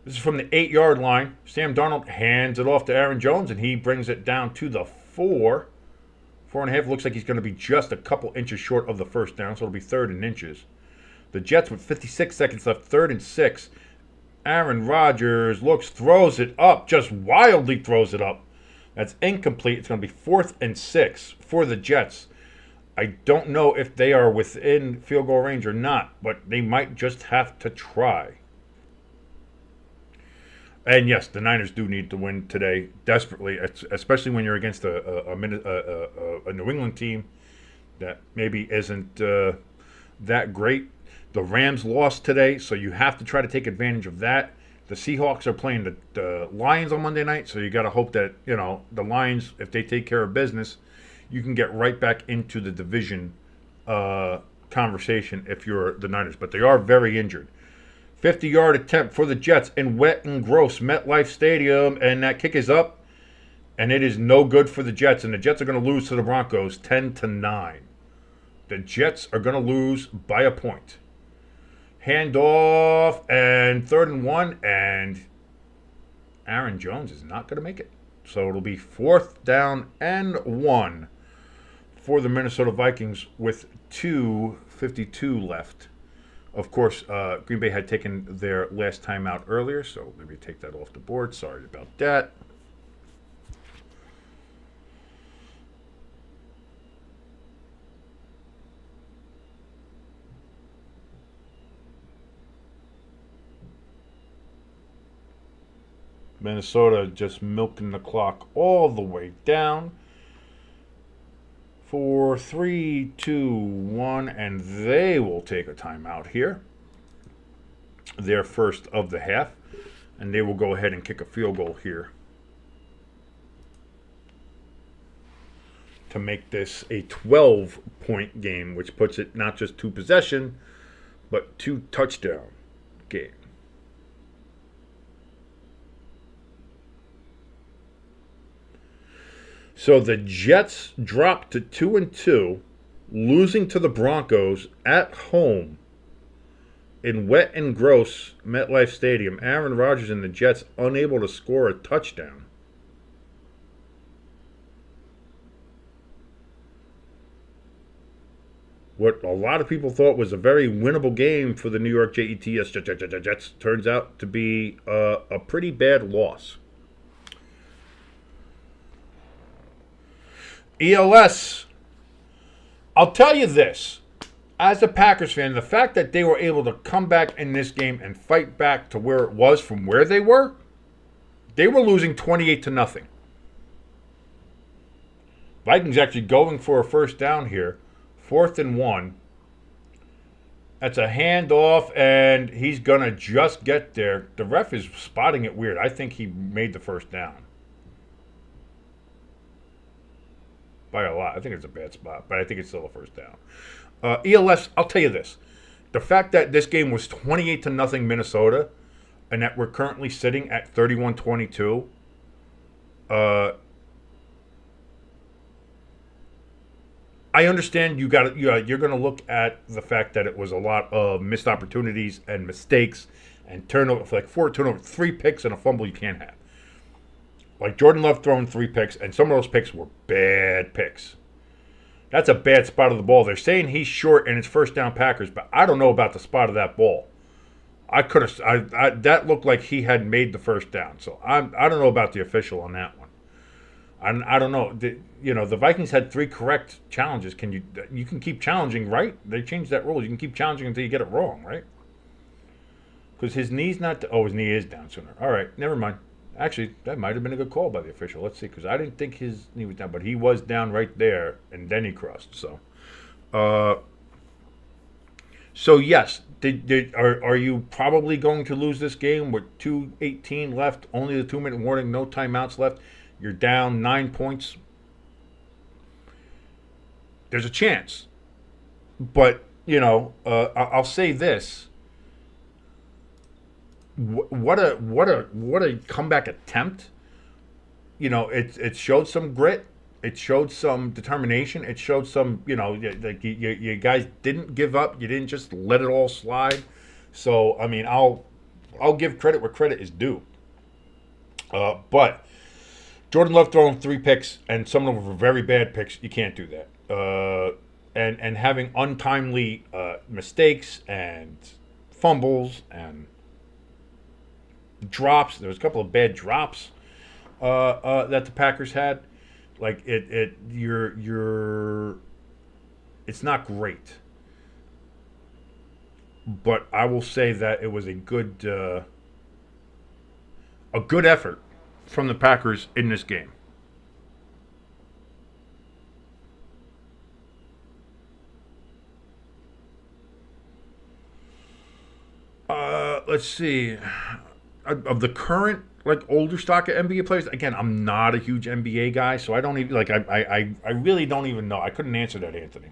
B: This is from the 8-yard line. Sam Darnold hands it off to Aaron Jones, and he brings it down to the 4. 4.5. Looks like he's going to be just a couple inches short of the first down, so it'll be 3rd and inches. The Jets with 56 seconds left, 3rd and 6. Aaron Rodgers looks, throws it up, just wildly throws it up. That's incomplete. It's going to be 4th and 6 for the Jets. I don't know if they are within field goal range or not, but they might just have to try. And yes, the Niners do need to win today desperately, especially when you're against a New England team that maybe isn't that great. The Rams lost today, so you have to try to take advantage of that. The Seahawks are playing the Lions on Monday night, so you got to hope that, you know, the Lions, if they take care of business, you can get right back into the division conversation if you're the Niners. But they are very injured. 50-yard attempt for the Jets in wet and gross MetLife Stadium, and that kick is up, and it is no good for the Jets, and the Jets are going to lose to the Broncos 10-9. The Jets are going to lose by a point. Handoff, and 3rd and 1, and Aaron Jones is not going to make it. So it'll be 4th down and 1 for the Minnesota Vikings with 2:52 left. Of course, Green Bay had taken their last timeout earlier, so let me take that off the board. Sorry about that. Minnesota just milking the clock all the way down. 4, 3, 2, 1, and they will take a timeout here. Their first of the half, and they will go ahead and kick a field goal here. to make this a 12-point game, which puts it not just 2-possession, but 2-touchdown game. So the Jets dropped to 2-2, losing to the Broncos at home in wet and gross MetLife Stadium. Aaron Rodgers and the Jets unable to score a touchdown. What a lot of people thought was a very winnable game for the New York Jets turns out to be a pretty bad loss. ELS, I'll tell you this. As a Packers fan, the fact that they were able to come back in this game and fight back to where it was from where they were losing 28-0. Vikings actually going for a first down here. 4th and 1. That's a handoff, and he's going to just get there. The ref is spotting it weird. I think he made the first down. By a lot. I think it's a bad spot, but I think it's still a first down. ELS, I'll tell you this. The fact that this game was 28-0 Minnesota, and that we're currently sitting at 31-22, I understand you're going to look at the fact that it was a lot of missed opportunities and mistakes and turnover, like 4 turnovers, 3 picks and a fumble you can't have. Like Jordan Love throwing 3 picks, and some of those picks were bad picks. That's a bad spot of the ball. They're saying he's short and it's first down Packers, but I don't know about the spot of that ball. That looked like he had made the first down. So I don't know about the official on that one. I don't know. The Vikings had 3 correct challenges. You can keep challenging, right? They changed that rule. You can keep challenging until you get it wrong, right? Because his knee's not. His knee is down sooner. All right, never mind. Actually, that might have been a good call by the official. Let's see, because I didn't think his knee was down, but he was down right there, and then he crossed. So yes, are you probably going to lose this game with 2:18 left, only the 2-minute warning, no timeouts left? You're down 9 points. There's a chance, but I'll say this. What a comeback attempt. It showed some grit. It showed some determination. It showed some, you guys didn't give up. You didn't just let it all slide. So, I mean, I'll give credit where credit is due. But Jordan Love throwing 3 picks, and some of them were very bad picks. You can't do that. And having untimely mistakes and fumbles and drops. There was a couple of bad drops that the Packers had. Like it's not great. But I will say that it was a good effort from the Packers in this game. Let's see. Of the current older stock of NBA players, again, I'm not a huge NBA guy, so I don't even I really don't even know. I couldn't answer that, Anthony.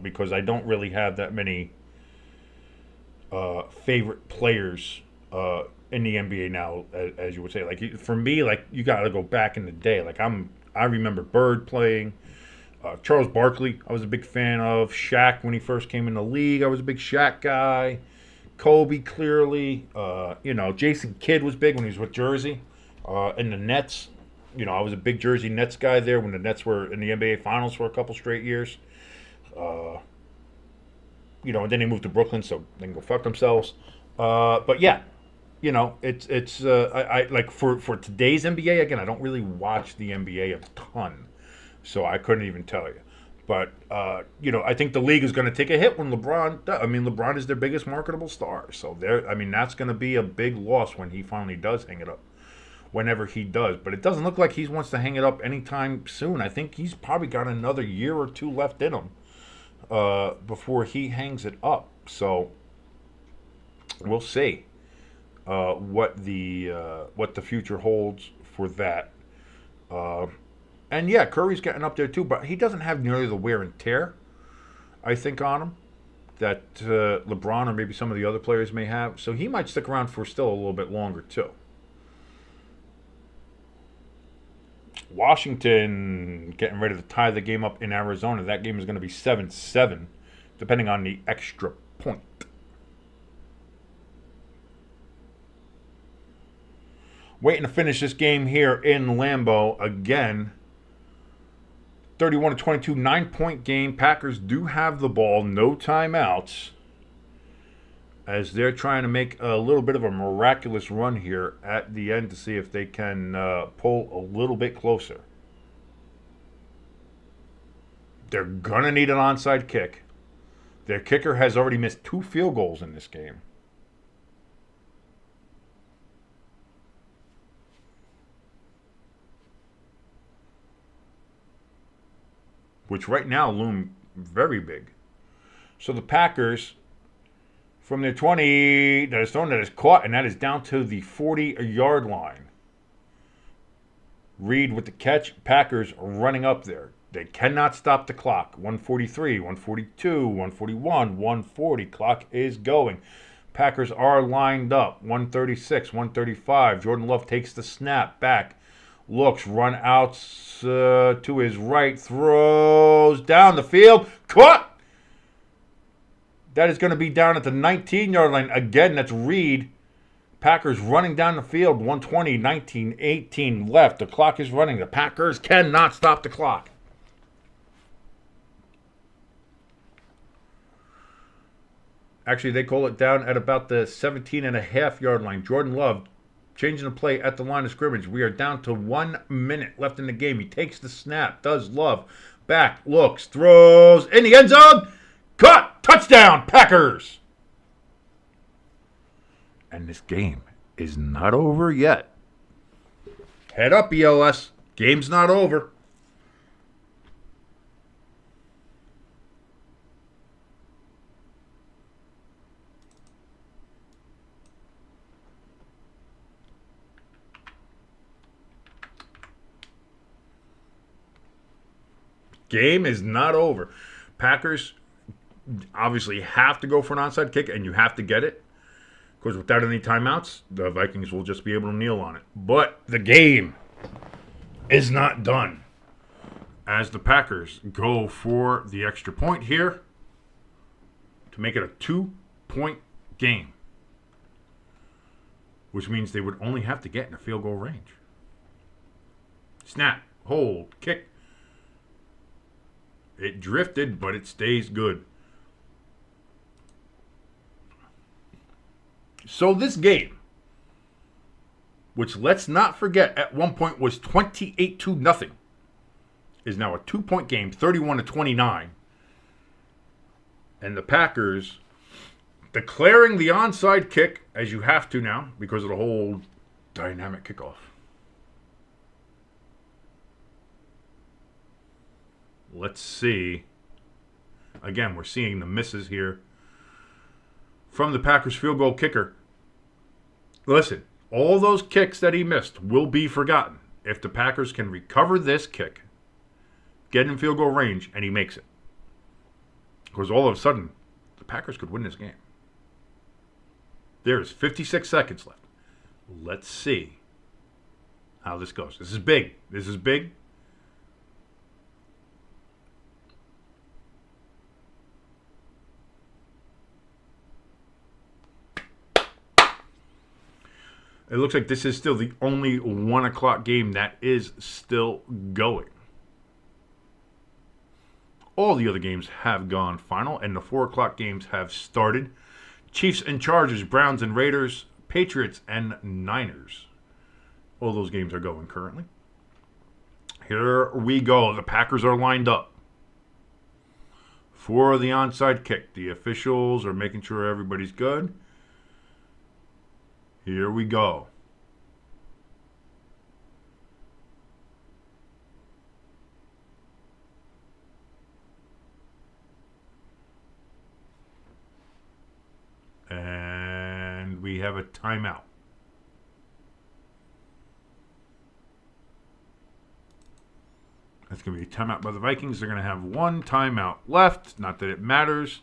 B: Because I don't really have that many favorite players in the NBA now, as you would say. Like for me, you got to go back in the day. I remember Bird playing. Charles Barkley, I was a big fan of. Shaq when he first came in the league, I was a big Shaq guy. Kobe, clearly. Jason Kidd was big when he was with Jersey. And the Nets. I was a big Jersey Nets guy there when the Nets were in the NBA Finals for a couple straight years. And then they moved to Brooklyn, so they can go fuck themselves. But yeah, it's I like for today's NBA, again, I don't really watch the NBA a ton, so I couldn't even tell you. But, I think the league is going to take a hit when LeBron is their biggest marketable star. So, that's going to be a big loss when he finally does hang it up, whenever he does. But it doesn't look like he wants to hang it up anytime soon. I think he's probably got another year or 2 left in him before he hangs it up. So, we'll see what the future holds for that. And yeah, Curry's getting up there too, but he doesn't have nearly the wear and tear, I think, on him that LeBron or maybe some of the other players may have. So he might stick around for still a little bit longer too. Washington getting ready to tie the game up in Arizona. That game is going to be 7-7, depending on the extra point. Waiting to finish this game here in Lambeau again. 31-22, 9-point game. Packers do have the ball, no timeouts, as they're trying to make a little bit of a miraculous run here at the end to see if they can pull a little bit closer. They're going to need an onside kick. Their kicker has already missed 2 field goals in this game. Which right now loom very big. So the Packers, from their 20, that is thrown, that is caught, and that is down to the 40-yard line. Reed with the catch. Packers running up there. They cannot stop the clock. 143, 142, 141, 140. Clock is going. Packers are lined up. 136, 135. Jordan Love takes the snap back. Looks, run out to his right, throws down the field, caught. That is going to be down at the 19-yard line. Again, that's Reed. Packers running down the field, 120, 19, 18 left. The clock is running. The Packers cannot stop the clock. Actually, they call it down at about the 17.5-yard line. Jordan Love changing the play at the line of scrimmage. We are down to 1 minute left in the game. He takes the snap. Does Love. Back. Looks. Throws. In the end zone. Caught. Touchdown. Packers. And this game is not over yet. Head up, ELS. Game's not over. Game is not over. Packers obviously have to go for an onside kick, and you have to get it. Because without any timeouts, the Vikings will just be able to kneel on it. But the game is not done, as the Packers go for the extra point here to make it a 2-point game, which means they would only have to get in a field goal range. Snap, hold, kick. It drifted, but it stays good. So this game, which let's not forget at one point was 28-0, is now a 2-point game, 31-29. And the Packers declaring the onside kick, as you have to now, because of the whole dynamic kickoff. Let's see. Again, we're seeing the misses here from the Packers field goal kicker. Listen, all those kicks that he missed will be forgotten if the Packers can recover this kick, get in field goal range, and he makes it. Because all of a sudden, the Packers could win this game. There's 56 seconds left. Let's see how this goes. This is big. This is big. It looks like this is still the only 1 o'clock game that is still going. All the other games have gone final, and the 4 o'clock games have started. Chiefs and Chargers, Browns and Raiders, Patriots and Niners. All those games are going currently. Here we go. The Packers are lined up for the onside kick. The officials are making sure everybody's good. Here we go. And we have a timeout. That's going to be a timeout by the Vikings. They're going to have one timeout left. Not that it matters.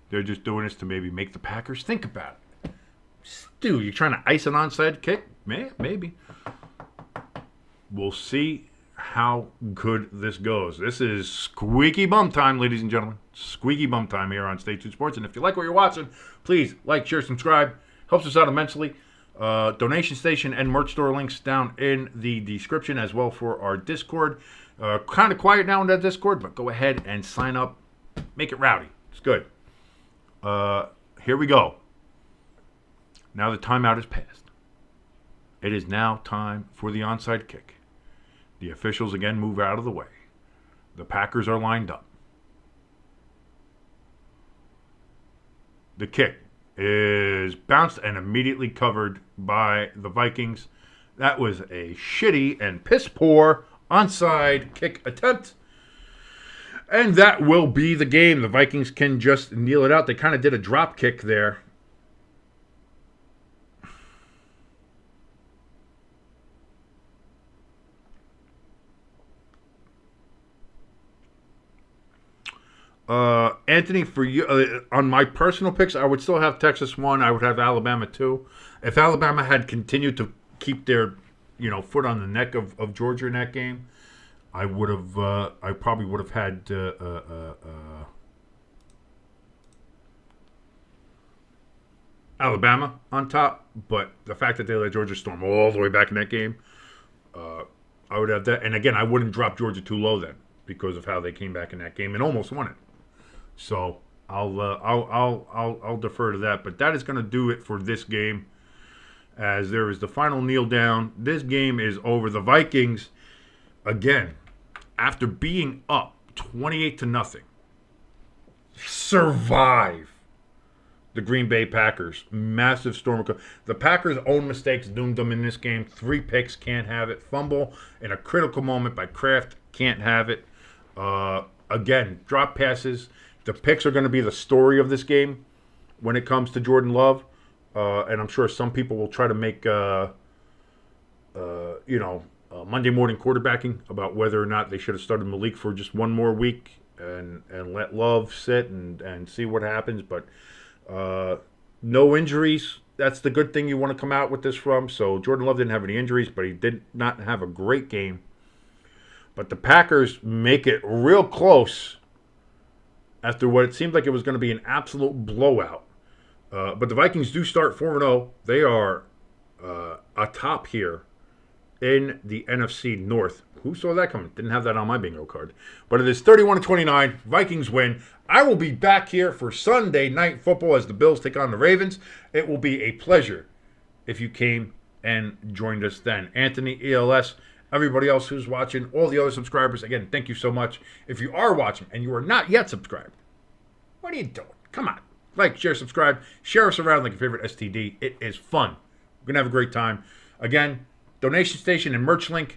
B: They're just doing this to maybe make the Packers think about it. Stu, you're trying to ice an onside kick? Maybe. We'll see how good this goes. This is squeaky bum time, ladies and gentlemen. Squeaky bum time here on Stay Tuned Sports. And if you like what you're watching, please like, share, subscribe. Helps us out immensely. Donation station and merch store links down in the description as well for our Discord. Kind of quiet now in that Discord, but go ahead and sign up. Make it rowdy. It's good. Here we go. Now the timeout is passed. It is now time for the onside kick. The officials again move out of the way. The Packers are lined up. The kick is bounced and immediately covered by the Vikings. That was a shitty and piss poor onside kick attempt. And that will be the game. The Vikings can just kneel it out. They kind of did a drop kick there. Anthony, for you, on my personal picks, I would still have Texas 1. I would have Alabama 2. If Alabama had continued to keep their, foot on the neck of Georgia in that game, I probably would have had Alabama on top. But the fact that they let Georgia storm all the way back in that game, I would have that. And again, I wouldn't drop Georgia too low then because of how they came back in that game and almost won it. So I'll defer to that. But that is going to do it for this game, as there is the final kneel down. This game is over. The Vikings, again, after being up 28-0, survive the Green Bay Packers. Massive storm. The Packers' own mistakes doomed them in this game. 3 picks, can't have it. Fumble in a critical moment by Kraft, can't have it. Again, drop passes. The picks are going to be the story of this game when it comes to Jordan Love. And I'm sure some people will try to make, Monday morning quarterbacking about whether or not they should have started Malik for just one more week and let Love sit and see what happens. But no injuries. That's the good thing you want to come out with this from. So Jordan Love didn't have any injuries, but he did not have a great game. But the Packers make it real close after what it seemed like it was going to be an absolute blowout. But the Vikings do start 4-0. They are atop here in the NFC North. Who saw that coming? Didn't have that on my bingo card. But it is 31-29. Vikings win. I will be back here for Sunday Night Football as the Bills take on the Ravens. It will be a pleasure if you came and joined us then. Anthony, ELS, everybody else who's watching, all the other subscribers, again, thank you so much. If you are watching and you are not yet subscribed, what are you doing? Come on. Like, share, subscribe. Share us around like your favorite STD. It is fun. We're going to have a great time. Again, donation station and merch links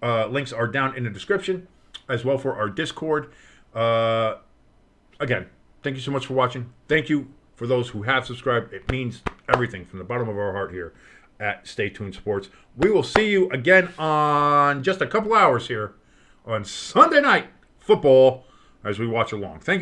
B: are down in the description, as well for our Discord. Again, thank you so much for watching. Thank you for those who have subscribed. It means everything from the bottom of our heart here at Stay Tuned Sports. We will see you again on just a couple hours here on Sunday Night Football as we watch along. Thank you.